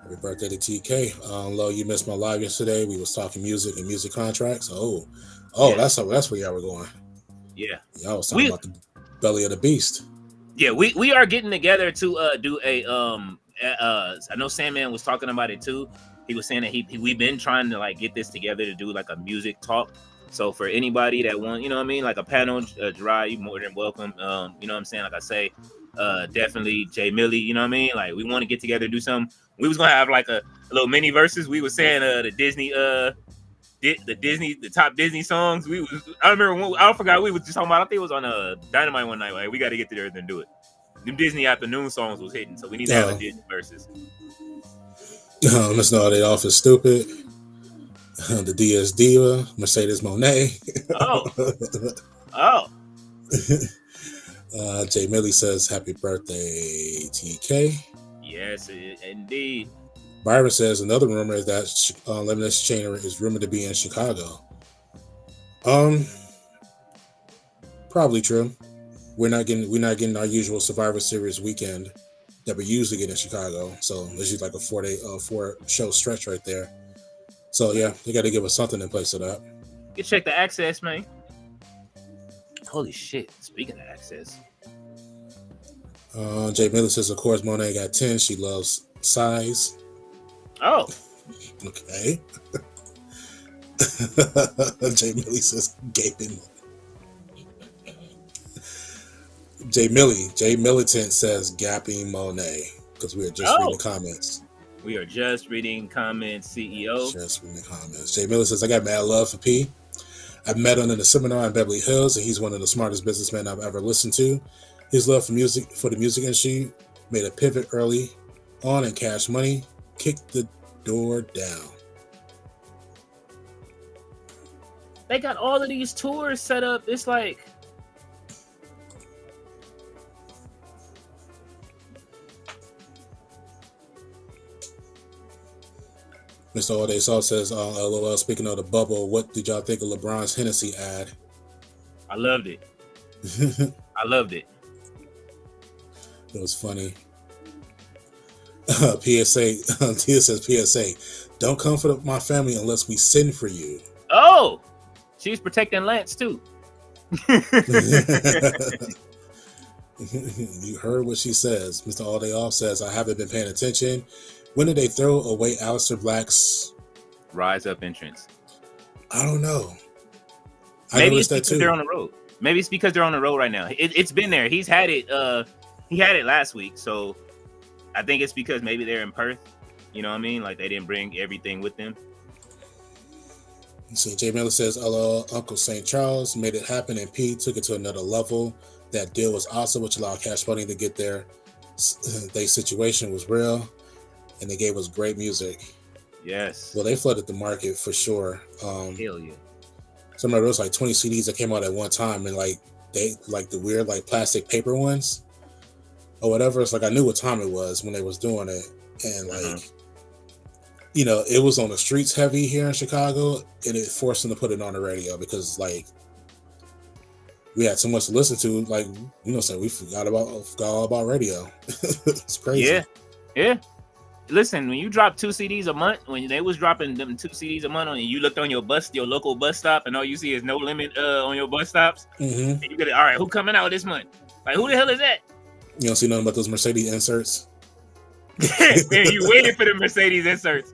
Happy birthday to TK. Lo, you missed my live yesterday. We was talking music and music contracts. Oh, yeah. That's where y'all were going. Yeah. Y'all was talking about the belly of the beast. Yeah, we are getting together to do a I know Sandman was talking about it too. He was saying that we've been trying to like get this together to do like a music talk. So for anybody that want, you know what I mean, like a panel, Gerard, you more than welcome. You know what I'm saying? Like I say, definitely Jay Millie, you know what I mean? Like we want to get together and do something. We was gonna have like a little mini verses. We were saying the Disney the top Disney songs. I forgot we was just talking about. I think it was on Dynamite one night. Like we got to get together and do it. Them Disney afternoon songs was hitting, so we need to have a Disney verses. Let's know they off is stupid. The DS Diva, Mercedes Monet. Oh. Jay Millie says, happy birthday, TK. Yes, indeed. Byron says, another rumor is that Elimination Chamber is rumored to be in Chicago. Probably true. We're not getting our usual Survivor Series weekend that we usually get in Chicago. So this is like a 4-show stretch right there. So yeah, they got to give us something in place of that. You check the access, man. Holy shit! Speaking of access, Jay Miller says, of course, Monet got 10. She loves size. Oh, okay. Jay Millie says, gaping. Jay Militant says, gapping Monet, because we are just reading the comments. We are just reading comments, CEO. Just reading the comments. Jay Miller says, I got mad love for P. I met him in a seminar in Beverly Hills, and he's one of the smartest businessmen I've ever listened to. His love for the music industry made a pivot early on and Cash Money kicked the door down. They got all of these tours set up. It's like, Mr. All Day Salt says, LOL, speaking of the bubble, what did y'all think of LeBron's Hennessy ad? I loved it. I loved it. It was funny. PSA, Tia says, PSA, Don't come for my family unless we send for you. Oh, she's protecting Lance too. You heard what she says. Mr. All Day Off says, I haven't been paying attention. When did they throw away Aleister Black's Rise Up entrance? I don't know. Maybe it's because they're on the road. Maybe it's because they're on the road right now. It's been there. He's had it. He had it last week, so I think it's because maybe they're in Perth. You know what I mean? Like they didn't bring everything with them. See, Jay Miller says, hello, Uncle St. Charles made it happen, and P took it to another level. That deal was awesome, which allowed Cash Money to get there. Their situation was real, and they gave us great music. Yes. Well, they flooded the market for sure. Hell yeah. So I remember there was like 20 CDs that came out at one time, and like they like the weird like plastic paper ones or whatever. It's like I knew what time it was when they was doing it, and like you know, it was on the streets heavy here in Chicago, and it forced them to put it on the radio because like we had so much to listen to. Like you know, so we forgot all about radio. It's crazy. Yeah, yeah. Listen, when you drop 2 CDs a month, when they was dropping them 2 CDs a month, and you looked on your local bus stop, and all you see is No Limit on your bus stops, and you get it. All right, who coming out this month? Like, who the hell is that? You don't see nothing about those Mercedes inserts. Man, you waited for the Mercedes inserts,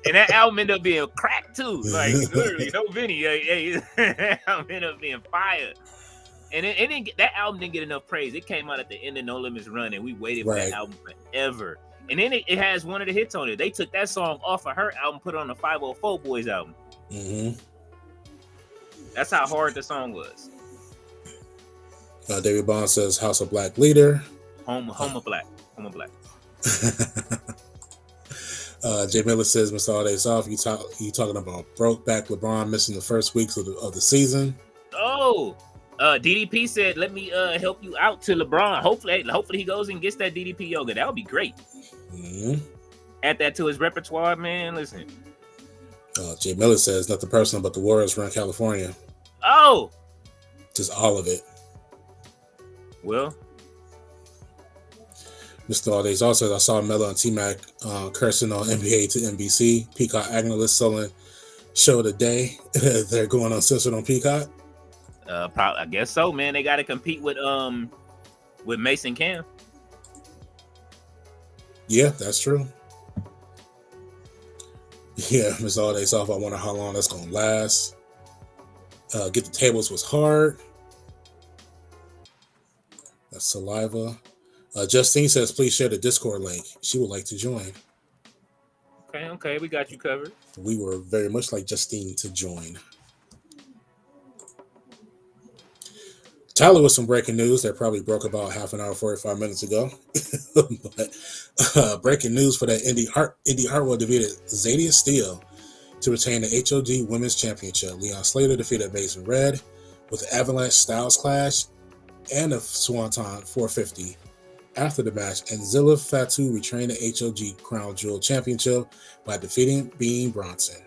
and that album ended up being crack too. Like literally, no Vinny. That album ended up being fire, and that album didn't get enough praise. It came out at the end of No Limit's run, and we waited for that album forever. And then it has one of the hits on it. They took that song off of her album, put it on the 504 Boys album. That's how hard the song was. David Bond says, House of Black leader. Home of Black. Home of Black. Jay Miller says, Mr. All Days Off, you talking about broke back LeBron missing the first weeks of the season. Oh, DDP said, let me help you out to LeBron. Hopefully he goes and gets that DDP yoga. That would be great. Add that to his repertoire, man. Listen. Jay Miller says, nothing personal, but the Warriors run California. Oh. Just all of it. Well. Mr. All Days also says, I saw Melo and T-Mac cursing on NBA to NBC. Peacock analyst selling show today. They're going uncensored on Peacock. Probably, I guess so, man. They got to compete with Mason Cam. Yeah, that's true. Yeah, Mr. All Days Off. I wonder how long that's gonna last. Get the tables was hard. That's saliva. Justine says, please share the Discord link. She would like to join. Okay, we got you covered. We were very much like Justine to join. Tyler with some breaking news that probably broke about half an hour, 45 minutes ago. But breaking news for that Indy Hartwell defeated Zadie Steele to retain the HOG Women's Championship. Leon Slater defeated Mason Red with the Avalanche Styles Clash and a Swanton 450 after the match. And Zilla Fatu retained the HOG Crown Jewel Championship by defeating Bean Bronson.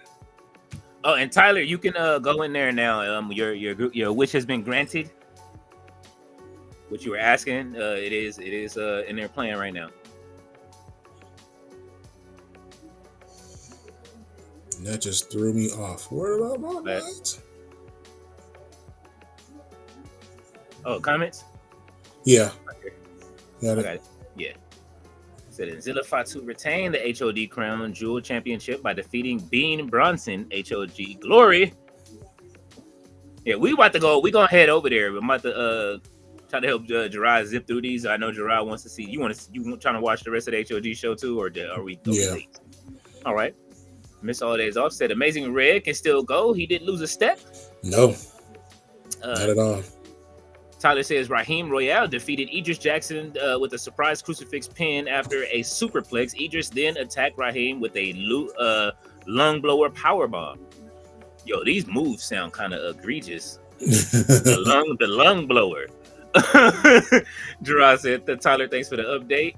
Oh, and Tyler, you can go in there now. Your wish has been granted. What you were asking, it is in their plan right now. And that just threw me off. What about my lights? Oh, comments? Yeah. Got it. Yeah. Said Zilla Fatu retained the HOD Crown Jewel Championship by defeating Bean Bronson, HOG Glory. Yeah, we about to go. We gonna head over there. We're about to try to help Gerard zip through these. I know Gerard wants to see. You trying to watch the rest of the HOG show too, or are we? Yeah. All right. Miss All Days Off said Amazing Red can still go. He didn't lose a step. No. Not at all. Tyler says Raheem Royale defeated Idris Jackson with a surprise crucifix pin after a superplex. Idris then attacked Raheem with a lung blower powerbomb. Yo, these moves sound kind of egregious. the lung blower. Gerard said that Tyler, thanks for the update.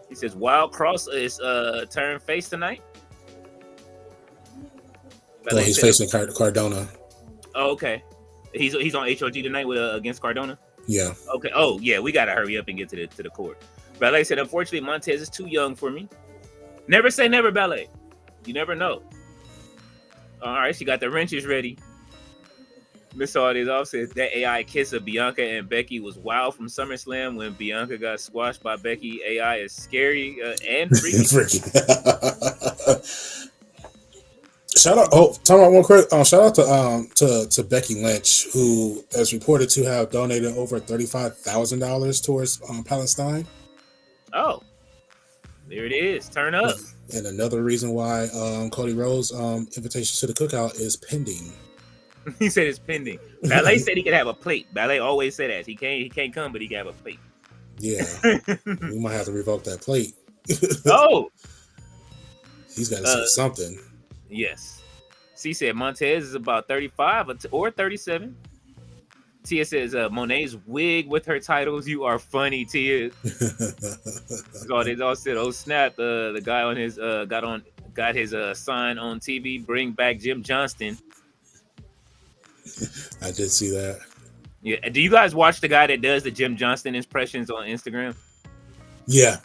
He says Wild Cross is turn face tonight. Well, he's facing Cardona. Oh, okay. He's on HOG tonight with against Cardona. Yeah. Okay. Oh, yeah. We gotta hurry up and get to the court. Ballet said, unfortunately, Montez is too young for me. Never say never, Ballet. You never know. All right, she got the wrenches ready. Miss Audi's off says that AI kiss of Bianca and Becky was wild from SummerSlam when Bianca got squashed by Becky. AI is scary and freaky. Shout out! Oh, talk about one quick. Shout out to Becky Lynch, who is reported to have donated over $35,000 towards Palestine. Oh, there it is. Turn up. And another reason why Cody Rhodes' invitation to the cookout is pending. He said it's pending. Ballet said he could have a plate. Ballet always said that he can't come, but he can have a plate. Yeah, we might have to revoke that plate. Oh, he's got to say something. Yes. C said Montez is about 35 or 37. Tia says Monet's wig with her titles. You are funny, Tia. They all said, "Oh snap!" The guy on his got his sign on TV. Bring back Jim Johnston. I did see that. Yeah. Do you guys watch the guy that does the Jim Johnston impressions on Instagram? Yeah.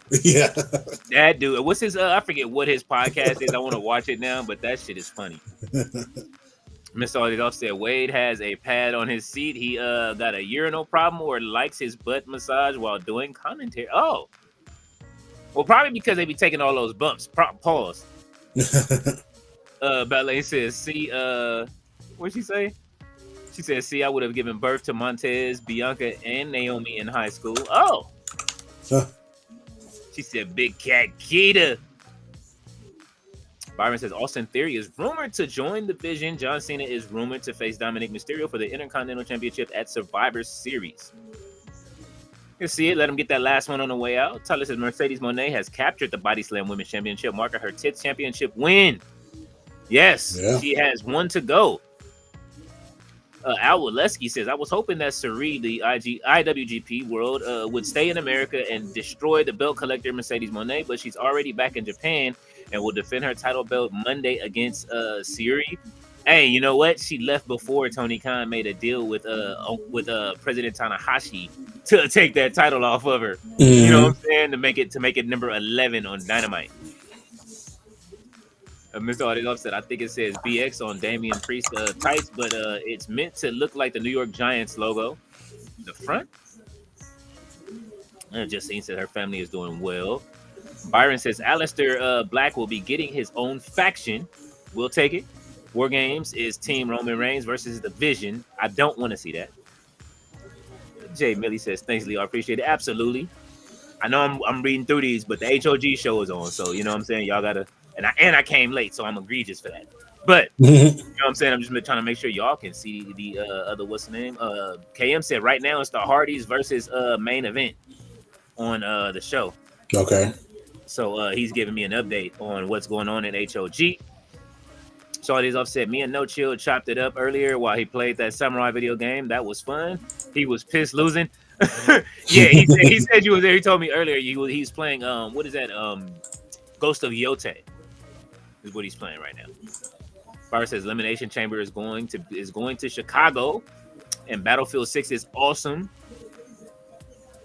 That dude. What's his? I forget what his podcast is. I want to watch it now, but that shit is funny. Mr. Audit said Wade has a pad on his seat. He got a urinal problem or likes his butt massage while doing commentary. Oh, well, probably because they be taking all those bumps. Pause. Ballet says, "See, what'd she say?" She said, "See, I would have given birth to Montez, Bianca, and Naomi in high school." Oh. She said, "Big Cat Keita." Byron says Austin Theory is rumored to join the Vision. John Cena is rumored to face Dominic Mysterio for the Intercontinental Championship at Survivor Series. You see it. Let him get that last one on the way out. Tyler says Mercedes Moné has captured the Body Slam Women's Championship, marking her 10th championship win. Yes, She has one to go. Al Waleski says, I was hoping that Suri, the IWGP world, would stay in America and destroy the belt collector Mercedes Moné, but she's already back in Japan and will defend her title belt Monday against Suri. Hey, you know what? She left before Tony Khan made a deal with President Tanahashi to take that title off of her. Mm-hmm. You know what I'm saying? To make it number 11 on Dynamite. Mr. Audit said, I think it says BX on Damian Priest tights, but it's meant to look like the New York Giants logo. The front? Justine said her family is doing well. Byron says Aleister Black will be getting his own faction. We'll take it. War Games is Team Roman Reigns versus the Vision. I don't want to see that. Jay Millie says, thanks, Leo. I appreciate it. Absolutely. I know I'm reading through these, but the HOG show is on, so you know what I'm saying? Y'all gotta. And I came late, so I'm egregious for that. But you know what I'm saying? I'm just trying to make sure y'all can see the other what's the name? KM said right now it's the Hardys versus main event on the show. Okay. So he's giving me an update on what's going on in HOG. So it is offset. Me and No Chill chopped it up earlier while he played that Samurai video game. That was fun. He was pissed losing. Yeah, he said you was there. He told me earlier he's playing what is that? Ghost of Yote is what he's playing right now. Fire says Elimination Chamber is going to Chicago, and Battlefield 6 is awesome.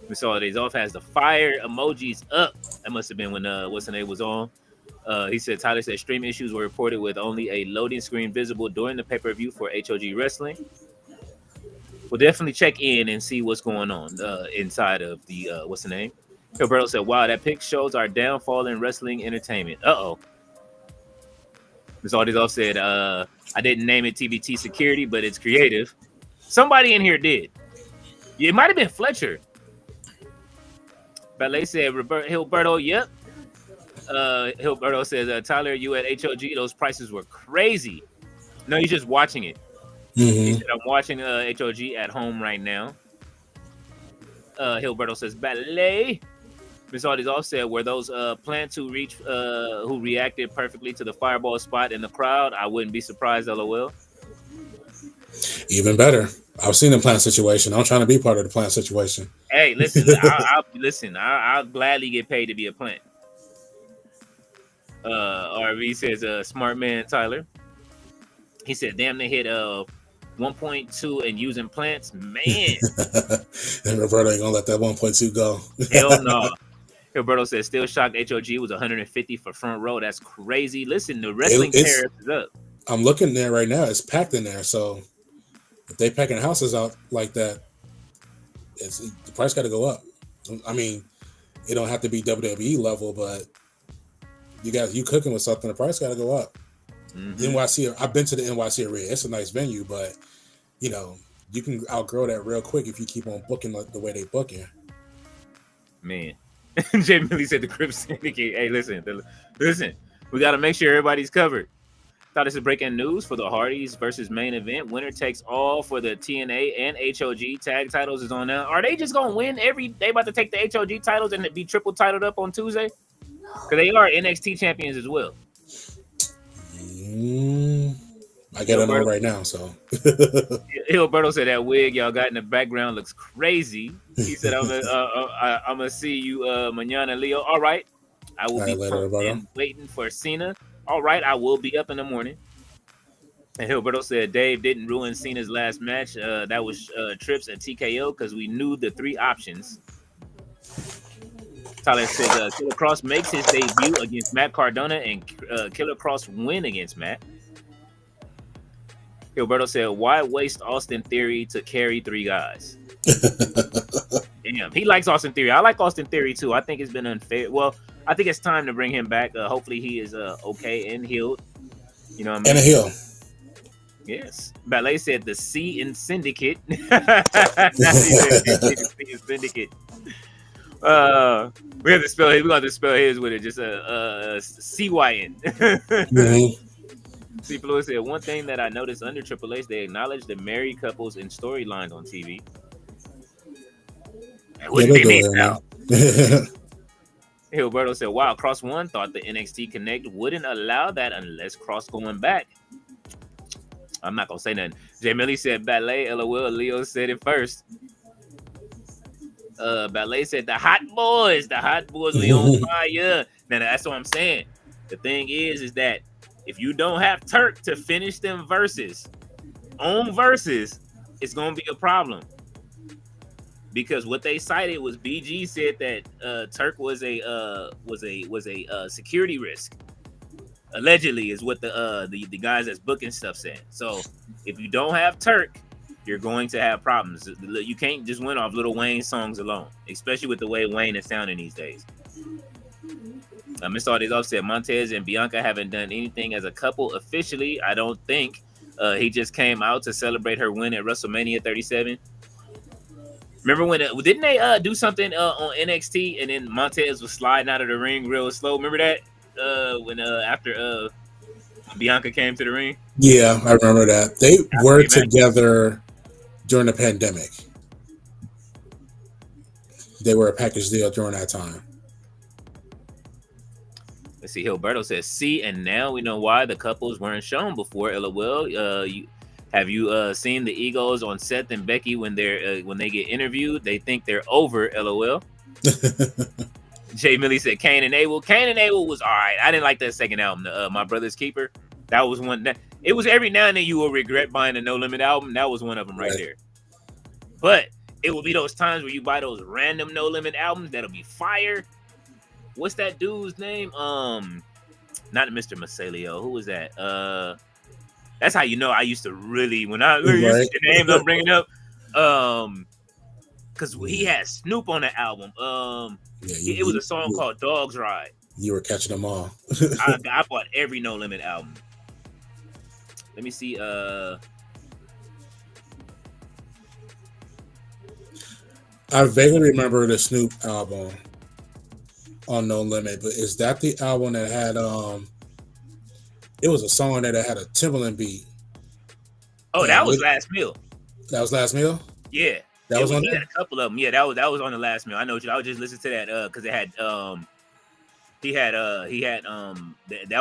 Mr. Holidays Off has the fire emojis up. That must have been when what's the name was on. He said Tyler said stream issues were reported with only a loading screen visible during the pay-per-view for HOG Wrestling. We'll definitely check in and see what's going on inside of the what's the name. Roberto said, wow, that pick shows our downfall in wrestling entertainment. Uh-oh. Ms. Aldizov said, I didn't name it TBT Security, but it's creative. Somebody in here did. It might have been Fletcher. Ballet said, Hilberto, yep. Hilberto says, Tyler, you at HOG, those prices were crazy. No, you're just watching it. Mm-hmm. He said, I'm watching HOG at home right now. Hilberto says, Ballet. Miss Aldizov said, were those planned to reach who reacted perfectly to the fireball spot in the crowd? I wouldn't be surprised, LOL. Even better. I've seen the plant situation. I'm trying to be part of the plant situation. Hey, listen, I'll gladly get paid to be a plant. RV says, smart man, Tyler. He said, damn, they hit 1.2 and using plants, man. And Roberto ain't gonna let that 1.2 go. Hell no. Gilberto says, still shocked HOG was 150 for front row. That's crazy. Listen, the wrestling tariff is up. I'm looking there right now. It's packed in there. So if they packing houses out like that, the price got to go up. I mean, it don't have to be WWE level, but you cooking with something, the price got to go up. NYC, I've been to the NYC arena. It's a nice venue, but you can outgrow that real quick if you keep on booking like the way they booking. Man, Jay Millie said the Crip Syndicate. Hey, listen, we got to make sure everybody's covered. Thought this is breaking news for the Hardys versus main event. Winner takes all for the TNA and HOG tag titles is on now. Are they just gonna win they about to take the HOG titles and be triple titled up on Tuesday? Because they are NXT champions as well. I got it on right now, so. Gilberto said that wig y'all got in the background looks crazy. He said, I'm gonna see you mañana, Leo. All right. I will be waiting for Cena. All right, I will be up in the morning. And Gilberto said Dave didn't ruin Cena's last match. That was Trips and TKO because we knew the three options. Tyler said Killer Cross makes his debut against Matt Cardona and Killer Cross win against Matt. Gilberto said, why waste Austin Theory to carry three guys? Damn, he likes Austin Theory. I like Austin Theory too. I think it's been unfair. Well, I think it's time to bring him back. Hopefully he is okay and healed. You know what I mean? And a heel. Yes. Ballet said the C in Syndicate. Syndicate. We have to spell his. We're going to spell his with it. Just CYN. See, Fluid said, one thing that I noticed under Triple H, they acknowledge the married couples in storylines on TV. What do they need now? Gilberto said, wow, Cross One thought the NXT Connect wouldn't allow that unless Cross going back. I'm not going to say nothing. Jay Millie said, Ballet, LOL. Leo said it first. Ballet said, the hot boys, we on fire. Now, that's what I'm saying. The thing is that if you don't have Turk to finish them verses, it's going to be a problem. Because what they cited was BG said that Turk was a security risk. Allegedly, is what the guys that's booking stuff said. So if you don't have Turk, you're going to have problems. You can't just win off Lil Wayne songs alone, especially with the way Wayne is sounding these days. Mr. Artis offset Montez and Bianca haven't done anything as a couple officially. I don't think he just came out to celebrate her win at WrestleMania 37. Remember when didn't they do something on NXT and then Montez was sliding out of the ring real slow? Remember that when after Bianca came to the ring? Yeah, I remember that. They were together during the pandemic. They were a package deal during that time. Let's see. Gilberto says, see, and now we know why the couples weren't shown before. LOL. Have you seen the egos on Seth and Becky when they get interviewed? They think they're over. LOL. Jay Millie said Cain and Abel. Cain and Abel was all right. I didn't like that second album, My Brother's Keeper. That was one that it was every now and then you will regret buying a No Limit album. That was one of them right there. But it will be those times where you buy those random No Limit albums that'll be fire. What's that dude's name? Not Mr. Masalio. Who was that? That's how you know I used to really when I used the names I'm bringing up. Because he had Snoop on the album. It was a song called Dogs Ride. You were catching them all. I bought every No Limit album. Let me see. I vaguely remember the Snoop album on No Limit, but is that the album that had it was a song that had a Timbaland beat? Oh, that was Last Meal. That was Last Meal? Yeah. That was on there? He had a couple of them. Yeah, that was on the Last Meal. I know. I would just listen to that because it had that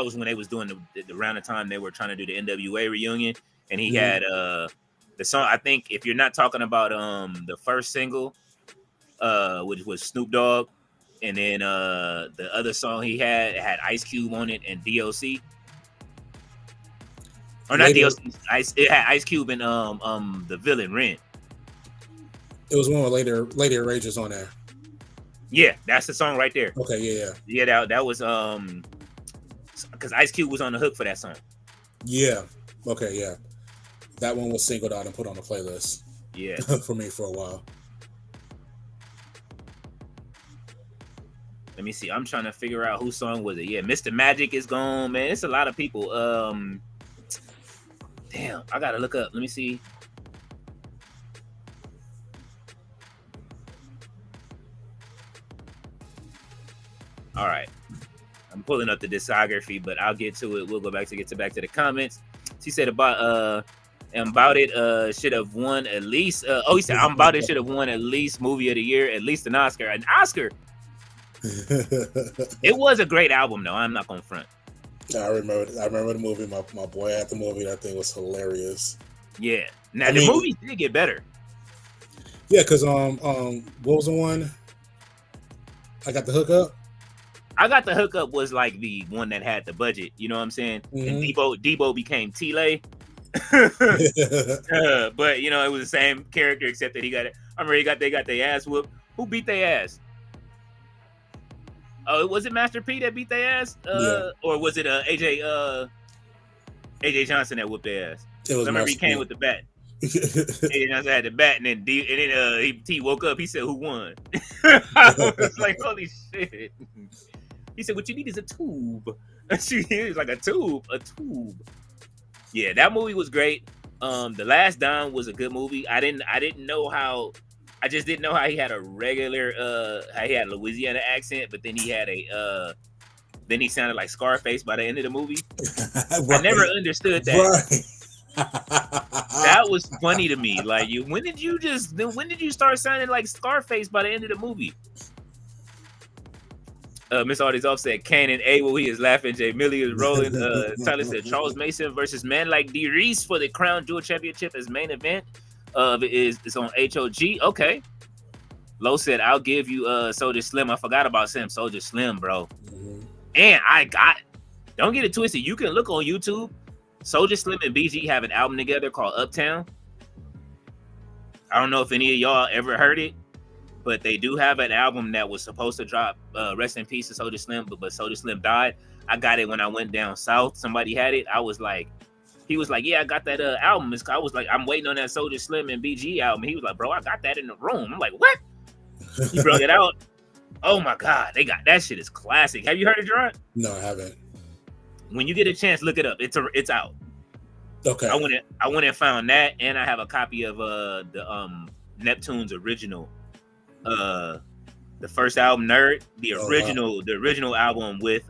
was when they was doing the around the time they were trying to do the NWA reunion, and he had the song. I think if you're not talking about the first single, which was Snoop Dogg, and then the other song he had Ice Cube on it and DOC. Or not DOC. It had Ice Cube and the villain Ren. It was one with later Rages on there. Yeah, that's the song right there. Okay, yeah. Yeah, that was because Ice Cube was on the hook for that song. Yeah. Okay, yeah. That one was singled out and put on the playlist. Yeah. For me for a while. Let me see. I'm trying to figure out whose song was it. Yeah, Mr. Magic is gone, man. It's a lot of people. Damn, I gotta look up. Let me see. All right. I'm pulling up the discography, but I'll get to it. We'll go back to the comments. She said about it should have won at least he said I'm about it should have won at least movie of the year, at least an Oscar. An Oscar. It was a great album though. I'm not gonna front. I remember the movie. My boy had the movie. That thing was hilarious. Yeah. Now the movies did get better. Yeah, because what was the one? I Got the Hook Up. I Got the Hook Up was like the one that had the budget. You know what I'm saying? Mm-hmm. And Debo became T-Lay. But you know it was the same character except that he got it. I remember they got their ass whooped. Who beat their ass? Oh, was it Master P that beat their ass? Or was it AJ Johnson that whooped their ass? I remember he came with the bat. AJ Johnson had the bat, and then T woke up. He said, "Who won?" I was like, "Holy shit!" He said, "What you need is a tube." He was like, a tube. Yeah, that movie was great. The Last Dime was a good movie. I didn't know how. I just didn't know how he had a regular, how he had a Louisiana accent, but then he sounded like Scarface by the end of the movie. Right. I never understood that. Right. That was funny to me. Like, when did you start sounding like Scarface by the end of the movie? Miss Artie's offset, Cannon Abel, he is laughing. Jay Millie is rolling. Tyler said Charles Mason versus man like D. Reese for the Crown Jewel Championship as main event. It's on HOG. Okay. Low said, I'll give you Soulja Slim. I forgot about Soulja Slim, bro. Mm-hmm. And don't get it twisted. You can look on YouTube. Soulja Slim and BG have an album together called Uptown. I don't know if any of y'all ever heard it, but they do have an album that was supposed to drop. Rest in peace to Soulja Slim, but Soulja Slim died. I got it when I went down south. Somebody had it. He was like, yeah, I got that album. I was like, I'm waiting on that Soulja Slim and BG album. He was like, bro, I got that in the room. I'm like, what? He brought it out. Oh my God, that shit is classic. Have you heard it, Gerard? No, I haven't. When you get a chance, look it up. It's out. Okay. I went and found that, and I have a copy of the Neptune's original, the first album, Nerd, the original album with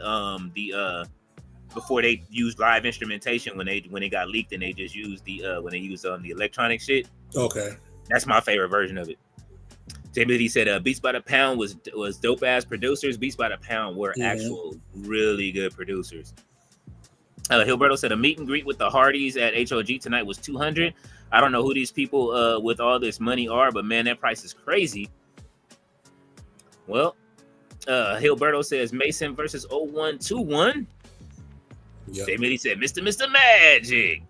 before they used live instrumentation when it got leaked and they just used when they used the electronic shit. Okay. That's my favorite version of it. Jamie said Beats by the Pound was dope ass producers. Beats by the Pound were actual really good producers. Hilberto said a meet and greet with the Hardys at HOG tonight was $200. I don't know who these people with all this money are, but man, that price is crazy. Well, Hilberto says Mason versus 0121. Yep. Jamie said Mr. Magic.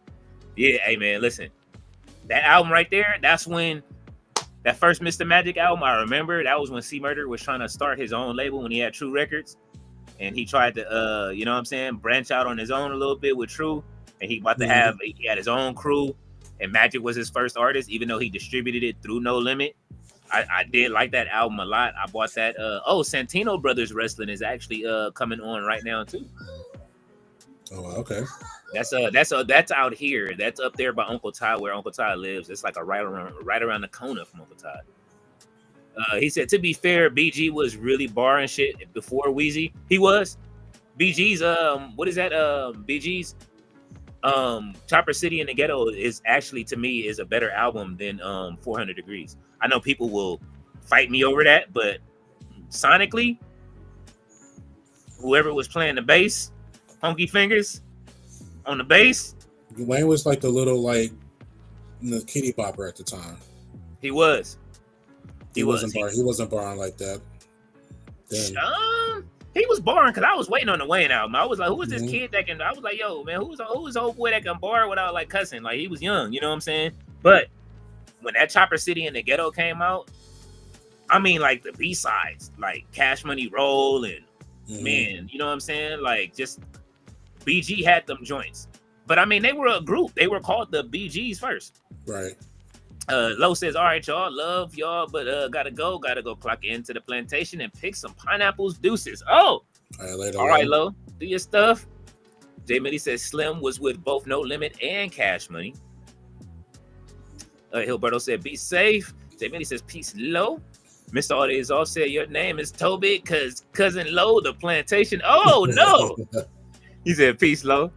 Yeah, hey man, listen. That album right there, that's when that first Mr. Magic album, I remember that was when C Murder was trying to start his own label when he had True Records. And he tried to, you know what I'm saying, branch out on his own a little bit with True. And he had his own crew. And Magic was his first artist, even though he distributed it through No Limit. I did like that album a lot. I bought that. Santino Brothers Wrestling is actually coming on right now too. Oh, okay. That's out here. That's up there by Uncle Todd, where Uncle Todd lives. It's like right around the corner from Uncle Todd. He said, to be fair, BG was really barring shit before Weezy. He was. BG's what is that? BG's Chopper City in the Ghetto is actually, to me, is a better album than 400 Degrees. I know people will fight me over that, but sonically, whoever was playing the bass, Funky Fingers on the bass. Wayne was like the little the kitty popper at the time. He was. He wasn't barring like that. He was barring because I was waiting on the Wayne album. I was like, who is this kid that can? I was like, yo, man, who's the old boy that can bar without like cussing? Like he was young, you know what I'm saying? But when that Chopper City in the Ghetto came out, I mean, like the B-sides, like Cash Money Roll and man, you know what I'm saying? Like just BG had them joints. But I mean, they were a group. They were called the BGs first. Right. Low says, all right, y'all, love y'all, but gotta go clock into the plantation and pick some pineapples. Deuces. Oh, All right, later. all right, Low, do your stuff. J Millie says Slim was with both No Limit and Cash Money. Hilberto said, be safe. J Millie says, peace, Low. Mr. Audience off said, your name is Toby, cause cousin Low, the plantation. Oh no. He said, peace, Low.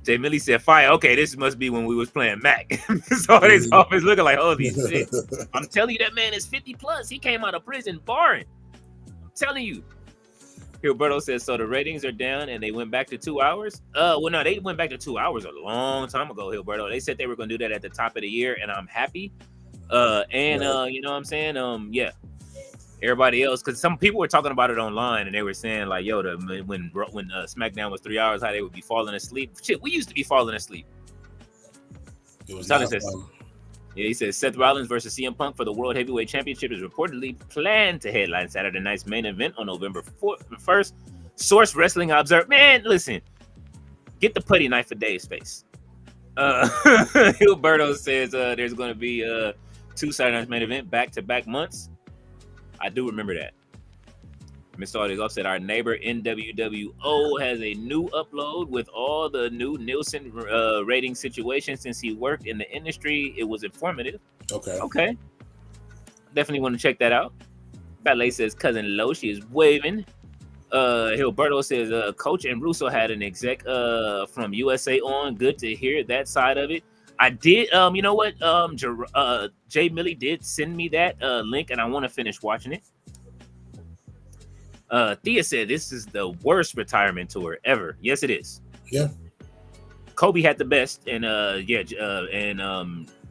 J Millie said, fire. Okay, this must be when we was playing Mac. Mr. Audience off is looking like, holy shit. I'm telling you, that man is 50 plus. He came out of prison barring. I'm telling you. Hilberto says, so the ratings are down and they went back to 2 hours? Well, no, they went back to 2 hours a long time ago, Hilberto. They said they were going to do that at the top of the year, and I'm happy. You know what I'm saying? Yeah. Everybody else, because some people were talking about it online, and they were saying, like, yo, when SmackDown was 3 hours, how they would be falling asleep. Shit, we used to be falling asleep. It was Yeah, he says Seth Rollins versus CM Punk for the World Heavyweight Championship is reportedly planned to headline Saturday night's main event on November 1st. Source Wrestling Observer. Man, listen, get the putty knife for Dave's face. Hilberto says there's going to be 2 Saturday night's main event back-to-back months. I do remember that. Mr. Audience offset, our neighbor NWWO has a new upload with all the new Nielsen rating situations since he worked in the industry. It was informative. Okay. Definitely want to check that out. Ballet says, cousin Lo, she is waving. Hilberto says, Coach and Russo had an exec from USA on. Good to hear that side of it. I did, you know what? Jay Millie did send me that link, and I want to finish watching it. Thea said this is the worst retirement tour ever. Yes, it is. Yeah. Kobe had the best, and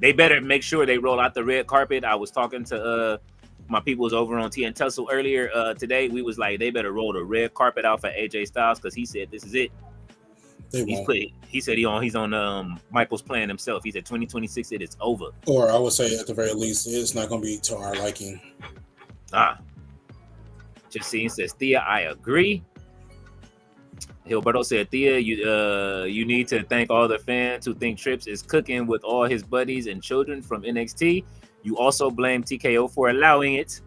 they better make sure they roll out the red carpet. I was talking to my peoples over on TN Tussle earlier today. We was like, they better roll the red carpet out for AJ Styles because he said this is it. He said he's on Michael's plan himself. He said 2026 it is over. Or I would say at the very least, it's not going to be to our liking. Justine says, Thea, I agree. Hilberto said, Thea, you need to thank all the fans who think Trips is cooking with all his buddies and children from NXT. You also blame TKO for allowing it.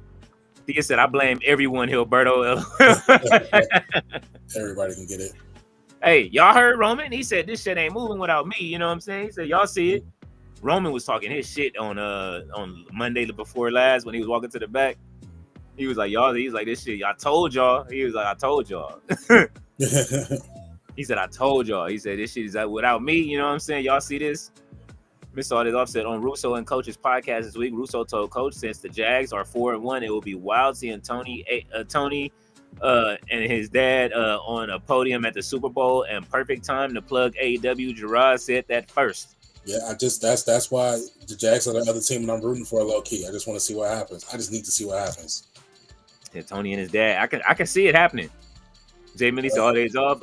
Thea said, I blame everyone, Hilberto. Everybody can get it. Hey, y'all heard Roman? He said, this shit ain't moving without me. You know what I'm saying? He said, y'all see it. Roman was talking his shit on Monday before last when he was walking to the back. He was like, y'all, he's like, this shit, I told y'all. He was like, I told y'all. He said, I told y'all. He said, this shit is without me. You know what I'm saying? Y'all see this? Miss all this offset on Russo and Coach's podcast this week. Russo told Coach, since the Jags are 4-1, it will be wild seeing Tony and his dad on a podium at the Super Bowl, and perfect time to plug AEW. Gerard said that first. Yeah, that's why the Jags are the other team and I'm rooting for low key. I just want to see what happens. I just need to see what happens. Yeah, Tony and his dad. I can see it happening. Jay Millie said all days off.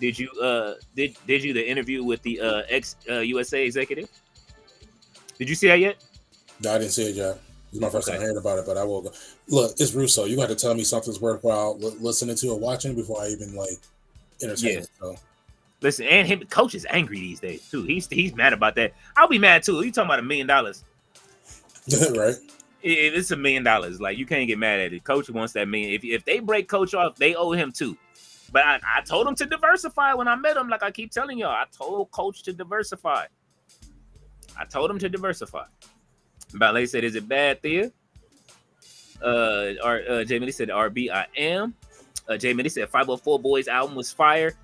Did you the interview with the ex USA executive? Did you see that yet? No, I didn't see it yet. It's my first time hearing about it, but I will go. Look, it's Russo. You got to tell me something's worthwhile listening to or watching before I even entertain it. So. Listen, and him, Coach is angry these days too. He's mad about that. I'll be mad too. You talking about $1 million? Right. It's $1 million. Like, you can't get mad at it. Coach wants that million. If they break Coach off, they owe him too. But I told him to diversify when I met him. Like I keep telling y'all, I told Coach to diversify. I told him to diversify. Ballet said, "Is it bad, Thea?" Jay Millie said, "RB, I am." Jay Millie said, 504 Boys album was fire.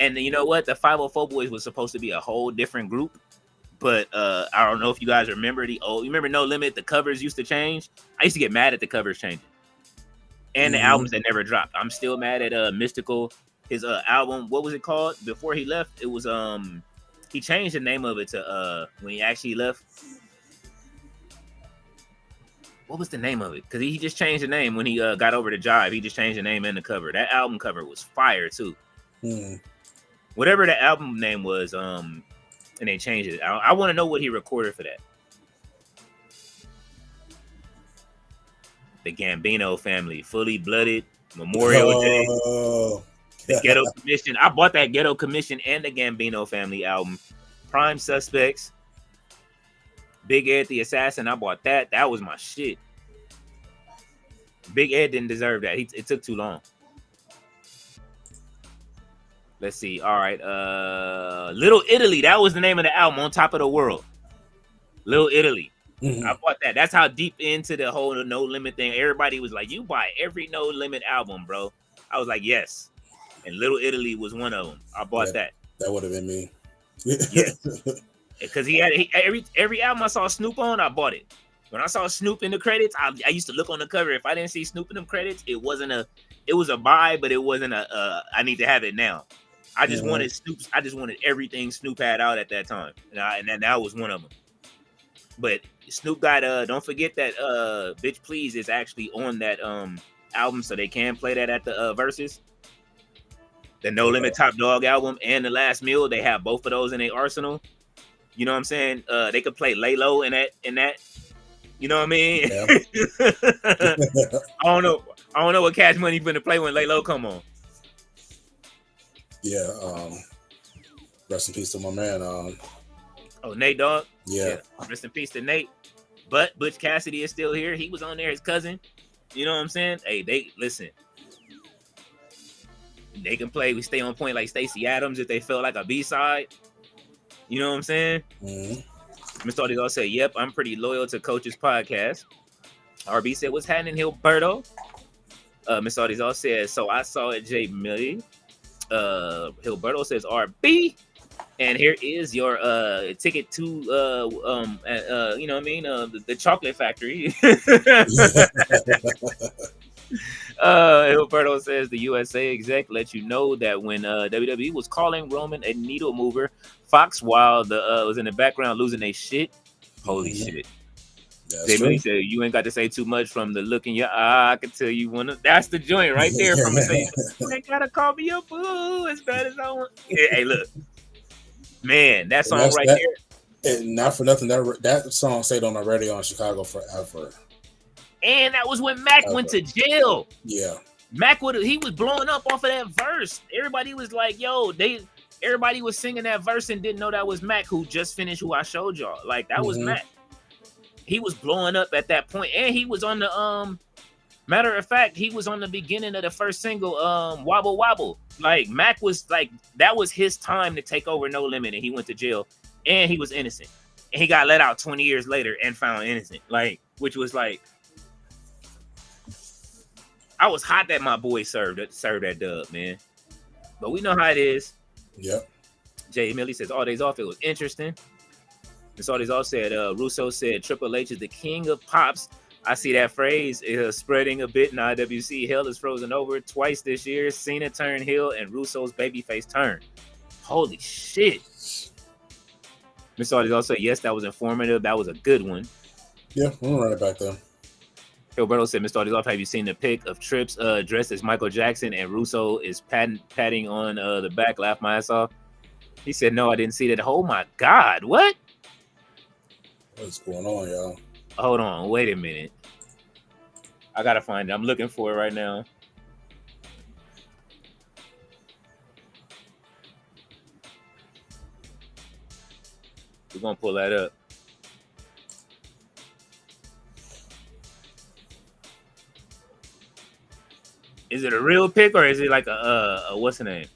And you know what? The 504 Boys was supposed to be a whole different group. But I don't know if you guys remember you remember No Limit, the covers used to change? I used to get mad at the covers changing. And the albums that never dropped. I'm still mad at Mystical. His album, what was it called? Before he left, it was he changed the name of it to when he actually left. What was the name of it? Because he just changed the name when he got over to Jive. He just changed the name and the cover. That album cover was fire too. Whatever the album name was, and they changed it. I want to know what he recorded for that. The Gambino Family, Fully Blooded, Memorial Day, Oh, The Ghetto Commission. I bought that Ghetto Commission and the Gambino Family album. Prime Suspects, Big Ed the Assassin. I bought that. That was my shit. Big Ed didn't deserve that. It took too long. Let's see. All right. Little Italy. That was the name of the album, On Top of the World. Little Italy. mhm. I bought that. That's how deep into the whole No Limit thing. Everybody was like, you buy every No Limit album, bro. I was like, yes. And Little Italy was one of them. I bought that. That would have been me. Yes. Because every album I saw Snoop on, I bought it. When I saw Snoop in the credits, I used to look on the cover. If I didn't see Snoop in them credits, it was a buy, but it wasn't I need to have it now. I just wanted Snoop's. I just wanted everything Snoop had out at that time, and that was one of them. But Snoop got don't forget that Bitch Please is actually on that album, so they can play that at the verses. The No Limit Top Dog album and The Last Meal, they have both of those in their arsenal. You know what I'm saying? They could play Lay Low in that. You know what I mean? Yeah. I don't know what Cash Money finna play when Lay Low come on. Yeah. Rest in peace to my man. Nate Dogg. Yeah. Rest in peace to Nate. But Butch Cassidy is still here. He was on there, his cousin. You know what I'm saying? Hey, they listen. They can play. We stay on point like Stacey Adams if they felt like a B-side. You know what I'm saying? Mm-hmm. Mr. Artigo said, "Yep, I'm pretty loyal to Coach's podcast." RB said, "What's happening, Hilberto?" Mr. Artigo said, "So I saw it, J Millie." Hilberto says, "RB." And here is your ticket to you know what I mean, the chocolate factory. Hilberto says the USA exec let you know that when WWE was calling Roman a needle mover, Fox while was in the background losing their shit. Holy shit. Jamie said you ain't got to say too much from the look in your eye. I can tell you that's the joint right there from the say you ain't gotta call me a boo as bad as I want. Hey, look. Man, that song right there. And not for nothing, that song stayed on the radio in Chicago forever. And that was when Mac went to jail. Yeah. Mac he was blowing up off of that verse. Everybody was like, yo, everybody was singing that verse and didn't know that was Mac who just finished Who I Showed Y'all. Like that was Mac. He was blowing up at that point. And he was on the matter of fact, he was on the beginning of the first single, Wobble Wobble. Like Mac was like, that was his time to take over No Limit, and he went to jail and he was innocent. And he got let out 20 years later and found innocent. Like, which was like, I was hot that my boy served that dub, man. But we know how it is. Yep. Jay Millie says, all days off, it was interesting. And all days off said, Russo said, Triple H is the king of pops. I see that phrase is spreading a bit in IWC. Hell is frozen over twice this year. Cena turned heel and Russo's babyface turned. Holy shit. Mr. Artis also, yes, that was informative. That was a good one. Yeah, we'll run it back there. Gilberto said, Mr. Artis, have you seen the pic of Trips dressed as Michael Jackson and Russo is patting on the back? Laugh my ass off. He said, no, I didn't see that. Oh my God, what? What's going on, y'all? Hold on, wait a minute. I gotta find it. I'm looking for it right now. We're gonna pull that up. Is it a real pic or is it like a what's the name?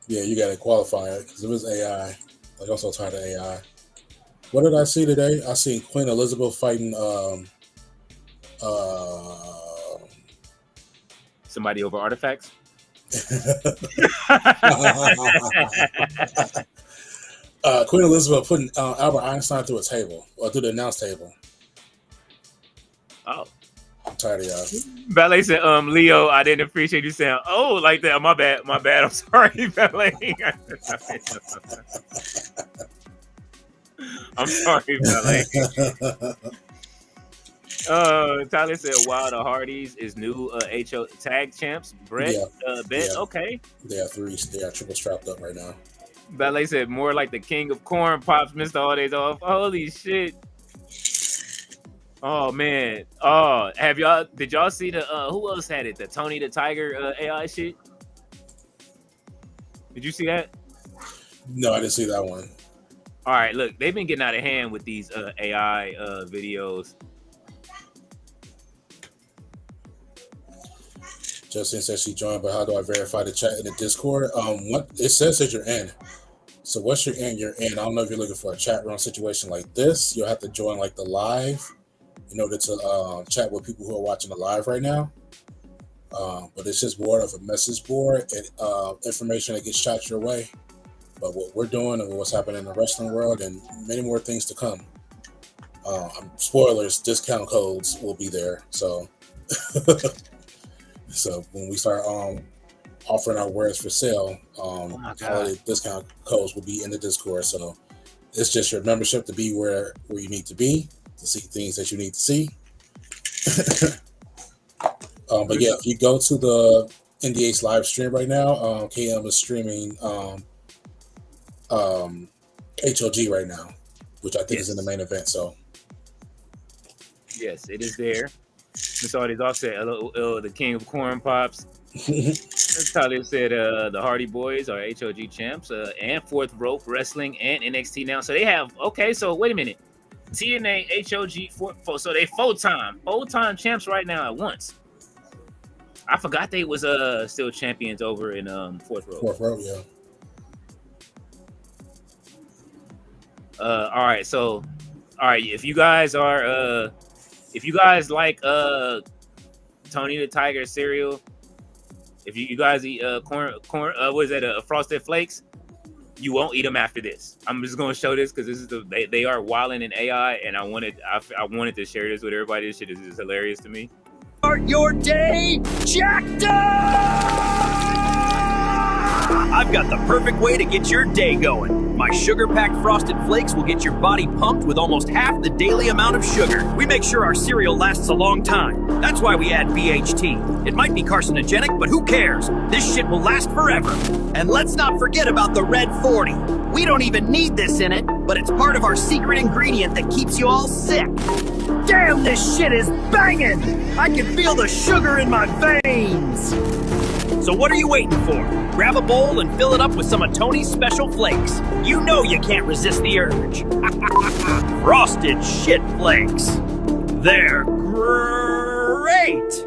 Yeah, you gotta qualify it because it was AI. I also tired of AI. What did I see today? I seen Queen Elizabeth fighting somebody over artifacts. Queen Elizabeth putting Albert Einstein through a table or through the announce table. Oh, I'm tired of y'all. Ballet said, Leo, I didn't appreciate you saying, oh, like that. My bad. I'm sorry, Ballet. I'm sorry, Ballet. Tyler said, wow, the Hardys is new HO tag champs. Brett, Bet, okay. They are triple strapped up right now. Ballet said, more like the king of corn pops, Mr. All Days Off. Holy shit. Oh man. Oh, did y'all see the who else had it? The Tony the Tiger AI shit? Did you see that? No, I didn't see that one. All right, look, they've been getting out of hand with these AI videos. Justin says she joined, but how do I verify the chat in the Discord? What it says that you're in. So once you're in, you're in. I don't know if you're looking for a chat room situation like this. You'll have to join like the live in order to chat with people who are watching the live right now. But it's just more of a message board and information that gets shot your way. But what we're doing and what's happening in the wrestling world and many more things to come. Spoilers, discount codes will be there. So so when we start offering our wares for sale, holiday discount codes will be in the Discord. So it's just your membership to be where you need to be to see things that you need to see. But yeah, if you go to the NDA's live stream right now, KM is streaming HOG right now, which I think is in the main event. So yes, it is there. Miss Artie's offset, the king of corn pops. Tyler said the Hardy Boys are HOG champs and Fourth Rope Wrestling and NXT now. So they have, okay, so wait a minute. TNA, HOG, so they full-time champs right now at once. I forgot they was still champions over in Fourth Rope. Fourth Rope, yeah. All right, so if you guys like Tony the Tiger cereal, if you guys eat corn, what is that? Frosted Flakes, you won't eat them after this. I'm just gonna show this because this is they are wilding in AI, and I wanted to share this with everybody. This shit is just hilarious to me. Start your day jacked up! I've got the perfect way to get your day going. My sugar-packed Frosted Flakes will get your body pumped with almost half the daily amount of sugar. We make sure our cereal lasts a long time. That's why we add BHT. It might be carcinogenic, but who cares? This shit will last forever. And let's not forget about the Red 40. We don't even need this in it, but it's part of our secret ingredient that keeps you all sick. Damn, this shit is banging! I can feel the sugar in my veins! So what are you waiting for? Grab a bowl and fill it up with some of Tony's special flakes. You know you can't resist the urge. Frosted shit flakes. They're great!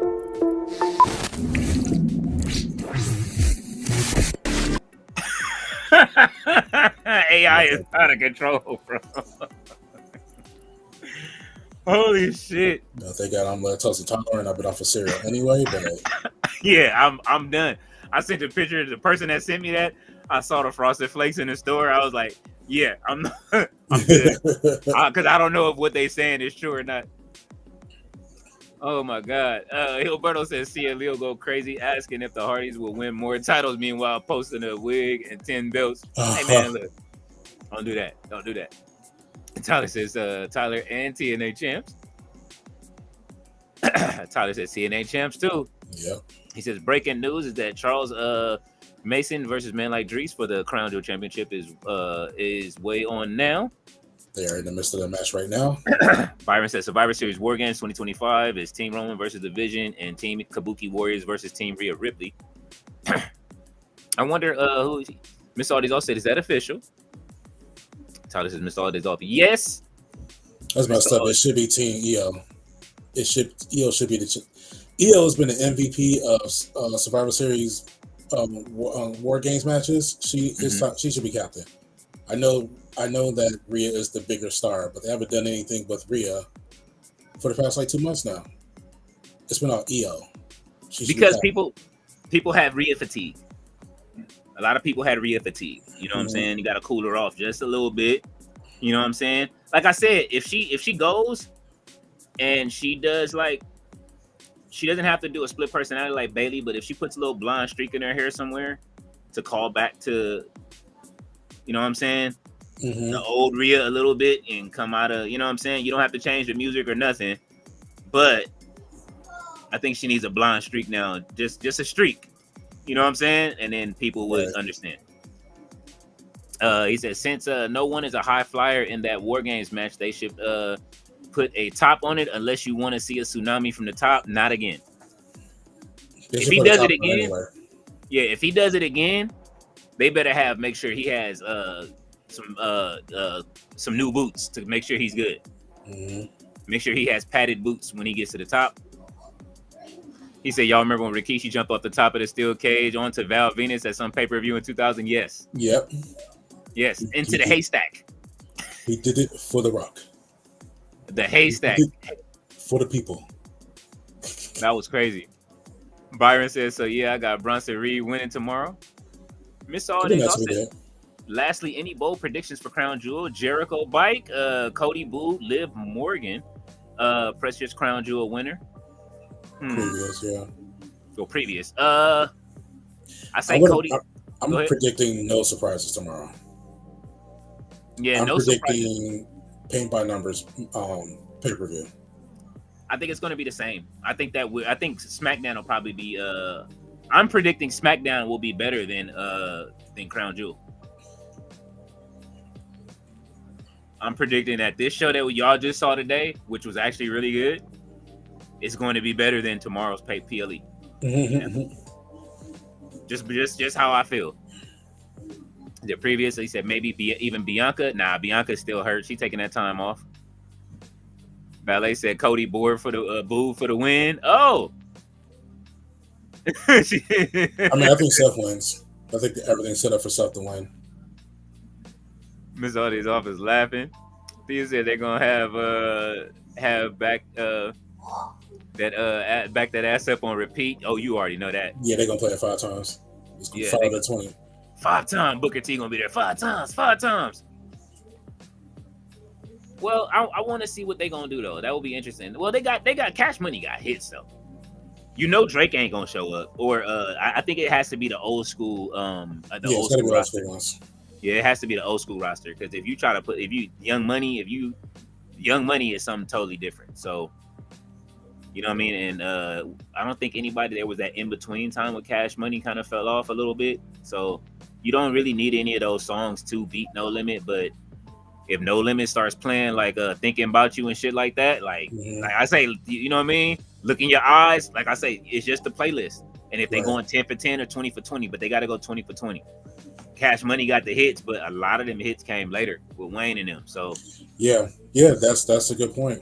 AI is out of control, bro. Holy shit! No, thank God I'm lactose intolerant. I've been off of cereal anyway, but yeah, I'm done. I sent a picture to the person that sent me that. I saw the Frosted Flakes in the store. I was like, yeah, I'm good. Because I don't know if what they saying is true or not. Oh my God. Gilberto says, see Leo go crazy asking if the Hardys will win more titles, meanwhile posting a wig and 10 belts. Hey man, look, don't do that. Don't do that. Tyler says, Tyler and TNA champs. Tyler says TNA champs too. Yep. He says breaking news is that Charles Mason versus Man Like Dries for the Crown Jewel Championship is way on now. They are in the midst of the match right now. Byron says Survivor Series War Games 2025 is Team Roman versus The Vision and Team Kabuki Warriors versus Team Rhea Ripley. I wonder who Miss Aldi's all said, is that official? Tyler says Miss Aldi's off. Yes. That's messed up. It should be Team EO. EO should be the EO has been the MVP of Survivor Series War Games matches. She should be captain. I know that Rhea is the bigger star, but they haven't done anything with Rhea for the past 2 months now. It's been all EO. Because people have Rhea fatigue. A lot of people had Rhea fatigue. You know what I'm saying? You got to cool her off just a little bit. You know what I'm saying? Like I said, if she goes and she does she doesn't have to do a split personality like Bailey, but if she puts a little blonde streak in her hair somewhere to call back to, you know what I'm saying? The old Rhea a little bit and come out of, you know what I'm saying? You don't have to change the music or nothing, but I think she needs a blonde streak now, just a streak. You know what I'm saying? And then people would understand. He said, since no one is a high flyer in that War Games match, they should put a top on it unless you want to see a tsunami from the top. Not again. If he does it again, anyway. Yeah, if he does it again, they better make sure he has some new boots to make sure he's good. Mm-hmm. Make sure he has padded boots when he gets to the top. He said, y'all remember when Rikishi jumped off the top of the steel cage onto Val Venus at some pay-per-view in 2000? Yes. Yep. Yes, into the haystack. He did it for The Rock. The haystack. For the people. That was crazy. Byron says, so yeah, I got Bronson Reed winning tomorrow. Miss all these said, lastly, any bold predictions for Crown Jewel? Jericho Bike, Cody Boo, Liv Morgan, Precious Crown Jewel winner. Previous, yeah. Well, previous. I say Cody. I'm predicting no surprises tomorrow. Yeah, I'm predicting paint by numbers pay-per-view. I think it's going to be the same. I think SmackDown will probably be. I'm predicting SmackDown will be better than Crown Jewel. I'm predicting that this show that y'all just saw today, which was actually really good, is going to be better than tomorrow's PLE. Mm-hmm. Just how I feel. The previous, he said maybe even Bianca. Nah, Bianca's still hurt. She's taking that time off. Ballet said Cody Boo for the win. Oh. I think Seth wins. I think everything's set up for Seth to win. Miss Audie's office laughing. Thea said they're gonna have back that ass up on repeat. Oh, you already know that. Yeah, they're gonna play it 5 times. It's gonna 5 to 20. 5 times. Booker T gonna be there 5 times. Well, I want to see what they gonna do though. That will be interesting. Well, they got Cash Money got hits though. You know Drake ain't gonna show up, or I think it has to be the old school old school roster. Yeah, it has to be the old school roster because if you try to put Young Money is something totally different. So you know what I mean, and I don't think anybody there was that in between time with Cash Money kind of fell off a little bit. So you don't really need any of those songs to beat No Limit, but if No Limit starts playing like Thinking About You and shit like that, like I say, you know what I mean? Look in your eyes, like I say, it's just a playlist. And if they going 10 for 10 or 20 for 20, but they got to go 20 for 20. Cash Money got the hits, but a lot of them hits came later with Wayne and them. So yeah, that's a good point.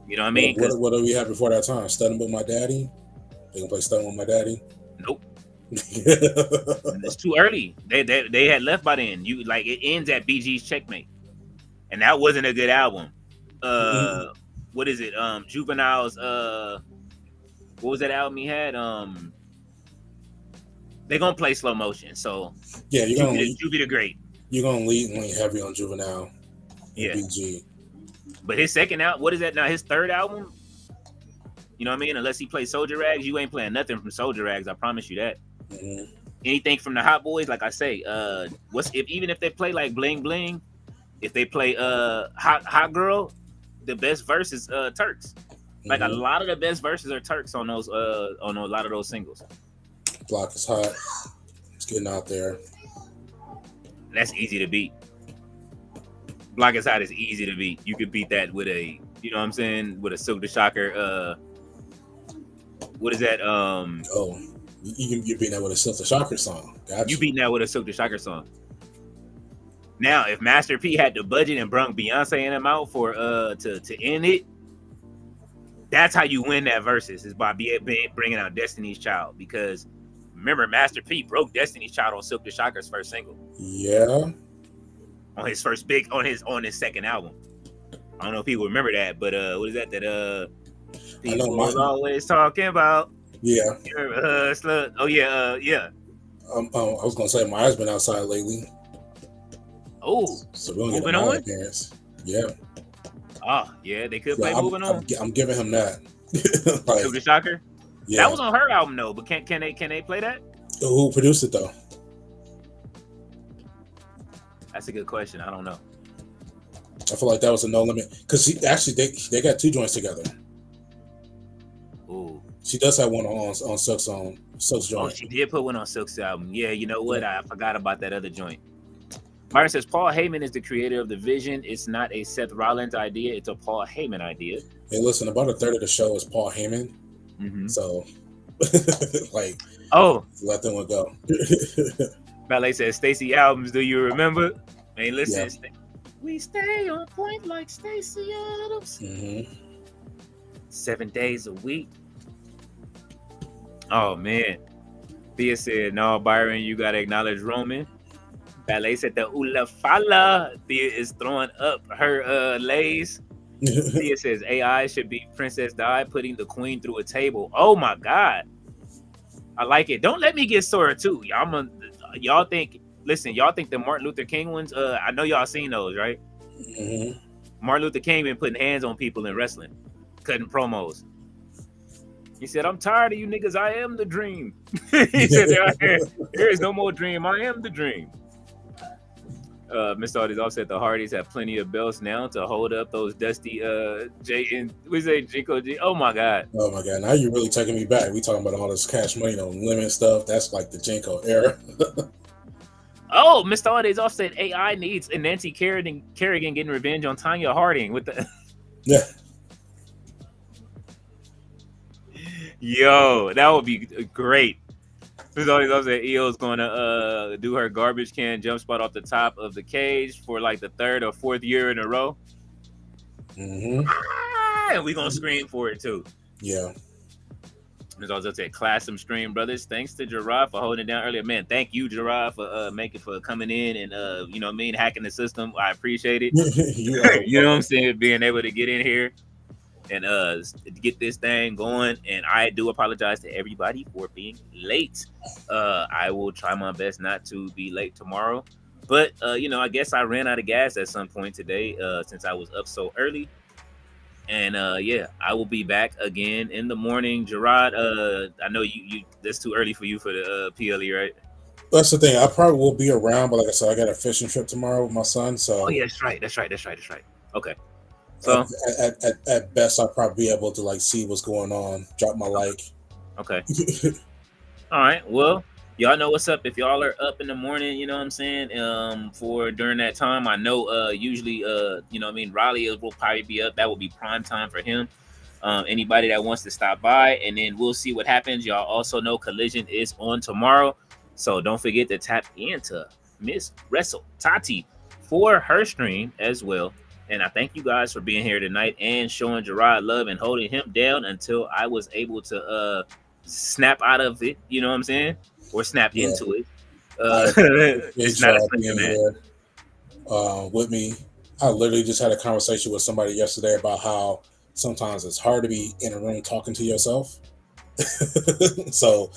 You know what I mean? What do we have before that time? Stunning with My Daddy? They gonna play Stunning with My Daddy? Nope. It's too early. They had left by then. It ends at BG's Checkmate. And that wasn't a good album. What is it? Juvenile's what was that album he had? They're gonna play Slow Motion. So yeah, Juvie the Great. You're gonna lean heavy on Juvenile and BG. But his second album, what is that now? His third album? You know what I mean? Unless he plays Soldier Rags, you ain't playing nothing from Soldier Rags. I promise you that. Mm-hmm. Anything from the Hot Boys, like I say, even if they play like Bling Bling, if they play Hot Girl, the best verse is Turks. Like a lot of the best verses are Turks on those on a lot of those singles. Block is hot. It's getting out there. That's easy to beat. Block is hot is easy to beat. You could beat that with a, you know what I'm saying, with a Silk the Shocker. What is that? You're beating that with a Silk the Shocker song. Gotcha. You beating that with a Silk the Shocker song. Now, if Master P had the budget and brung Beyonce and him out for to end it, that's how you win that versus, is by bringing out Destiny's Child. Because remember, Master P broke Destiny's Child on Silk the Shocker's first single. Yeah. On his first on his second album. I don't know if people remember that, but what is that people was always talking about? Yeah. Oh yeah, yeah. I was gonna say Maya's been outside lately. Oh, so we don't get an appearance. Yeah. Oh, yeah, they could play Moving On. I'm giving him that. Silk the Shocker? Yeah. That was on her album though, but can they play that? Who produced it though? That's a good question. I don't know. I feel like that was a No Limit because they got 2 joints together. Ooh. She does have one on Silk's joint. Oh, she did put one on Silk's album. Yeah, you know what? I forgot about that other joint. Myron says Paul Heyman is the creator of the Vision. It's not a Seth Rollins idea. It's a Paul Heyman idea. Hey, listen, about a third of the show is Paul Heyman. Mm-hmm. So, like, let them go. Ballet says Stacey albums. Do you remember? Hey, listen, we stay on point like Stacey Adams. 7 days a week. Oh man. Thea said, "No, Byron, you gotta acknowledge Roman." Ballet said the Ula Fala. Thea is throwing up her lays. Thea says AI should be Princess Di putting the queen through a table. Oh my god. I like it. Don't let me get sore too. Y'all think the Martin Luther King ones? I know y'all seen those, right? Martin Luther King been putting hands on people in wrestling, cutting promos. He said, "I'm tired of you niggas. I am the dream." He said, "There is no more dream. I am the dream." Mr. Audis offset the Hardys have plenty of belts now to hold up those dusty Jinko G. Oh my god. Oh my god. Now you're really taking me back. We talking about all this Cash Money on Limit stuff. That's like the Jinko era. Oh, Mr. Audis offset AI needs and Nancy Kerrigan getting revenge on Tanya Harding with the Yo, that would be great. Mr. Audis offset EO's going to do her garbage can jump spot off the top of the cage for like the 3rd or 4th year in a row. And we're going to scream for it too. Yeah. Mr. Audis offset class some stream brothers. Thanks to Gerard for holding it down earlier. Man, thank you, Gerard, for coming in and you know what I mean, hacking the system. I appreciate it. You know what I'm saying? Being able to get in here and get this thing going. And I do apologize to everybody for being late. I will try my best not to be late tomorrow. But you know, I guess I ran out of gas at some point today since I was up so early. And yeah, I will be back again in the morning. Gerard, I know you that's too early for you for the PLE, right? That's the thing. I probably will be around, but like I said, I got a fishing trip tomorrow with my son. So yeah, that's right. Okay. So at best, I'll probably be able to like see what's going on, drop my like. Okay. All right. Well, y'all know what's up. If y'all are up in the morning, you know what I'm saying, for during that time, I know usually you know what I mean, Raleigh will probably be up. That will be prime time for him. Anybody that wants to stop by, and then we'll see what happens. Y'all also know Collision is on tomorrow, so don't forget to tap into Miss Wrestle Tati for her stream as well. And I thank you guys for being here tonight and showing Gerard love and holding him down until I was able to snap out of it, you know what I'm saying? Or snap into it. It's not a thing, man. With me. I literally just had a conversation with somebody yesterday about how sometimes it's hard to be in a room talking to yourself. So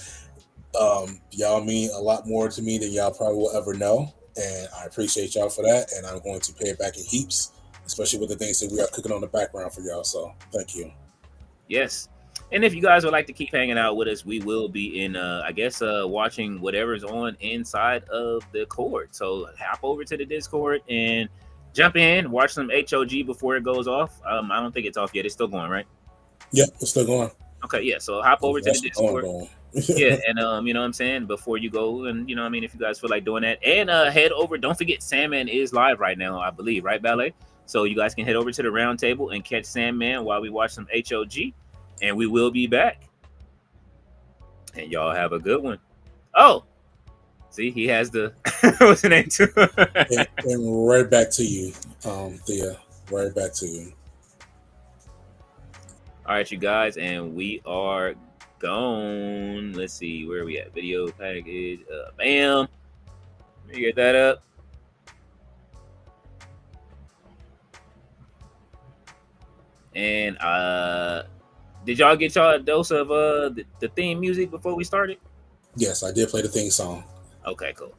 y'all mean a lot more to me than y'all probably will ever know. And I appreciate y'all for that. And I'm going to pay it back in heaps, especially with the things that we are cooking on the background for y'all. So thank you. Yes. And if you guys would like to keep hanging out with us, we will be in, I guess, watching whatever's on inside of the Discord. So hop over to the Discord and jump in, watch some HOG before it goes off. I don't think it's off yet. It's still going, right? Yeah, it's still going. Okay, yeah. So hop over to the Discord. Yeah, and you know what I'm saying, before you go, and you know what I mean, if you guys feel like doing that, and head over. Don't forget, Sandman is live right now, I believe, right, Ballet? So you guys can head over to the round table and catch Sandman while we watch some HOG, and we will be back. And y'all have a good one. Oh, see, he has the what's the name too? and right back to you, Thea. Right back to you. All right, you guys, and we are gone. Let's see, where are we at? Video package. Bam. Let me get that up. And did y'all get y'all a dose of the theme music before we started? Yes, I did play the theme song. Okay, cool.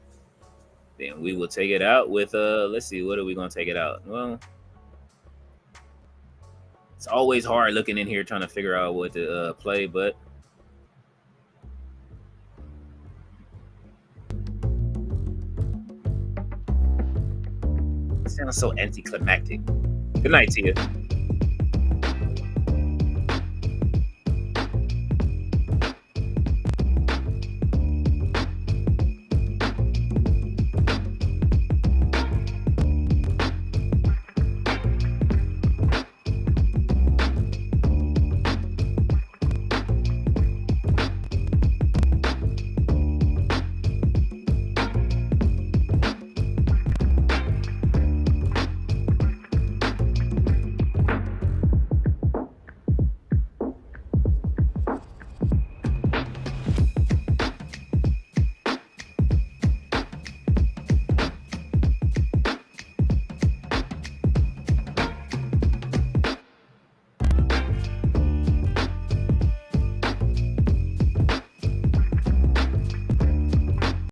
Then we will take it out with let's see, what are we gonna take it out? Well, it's always hard looking in here trying to figure out what to play, but it sounds so anticlimactic. Good night to you.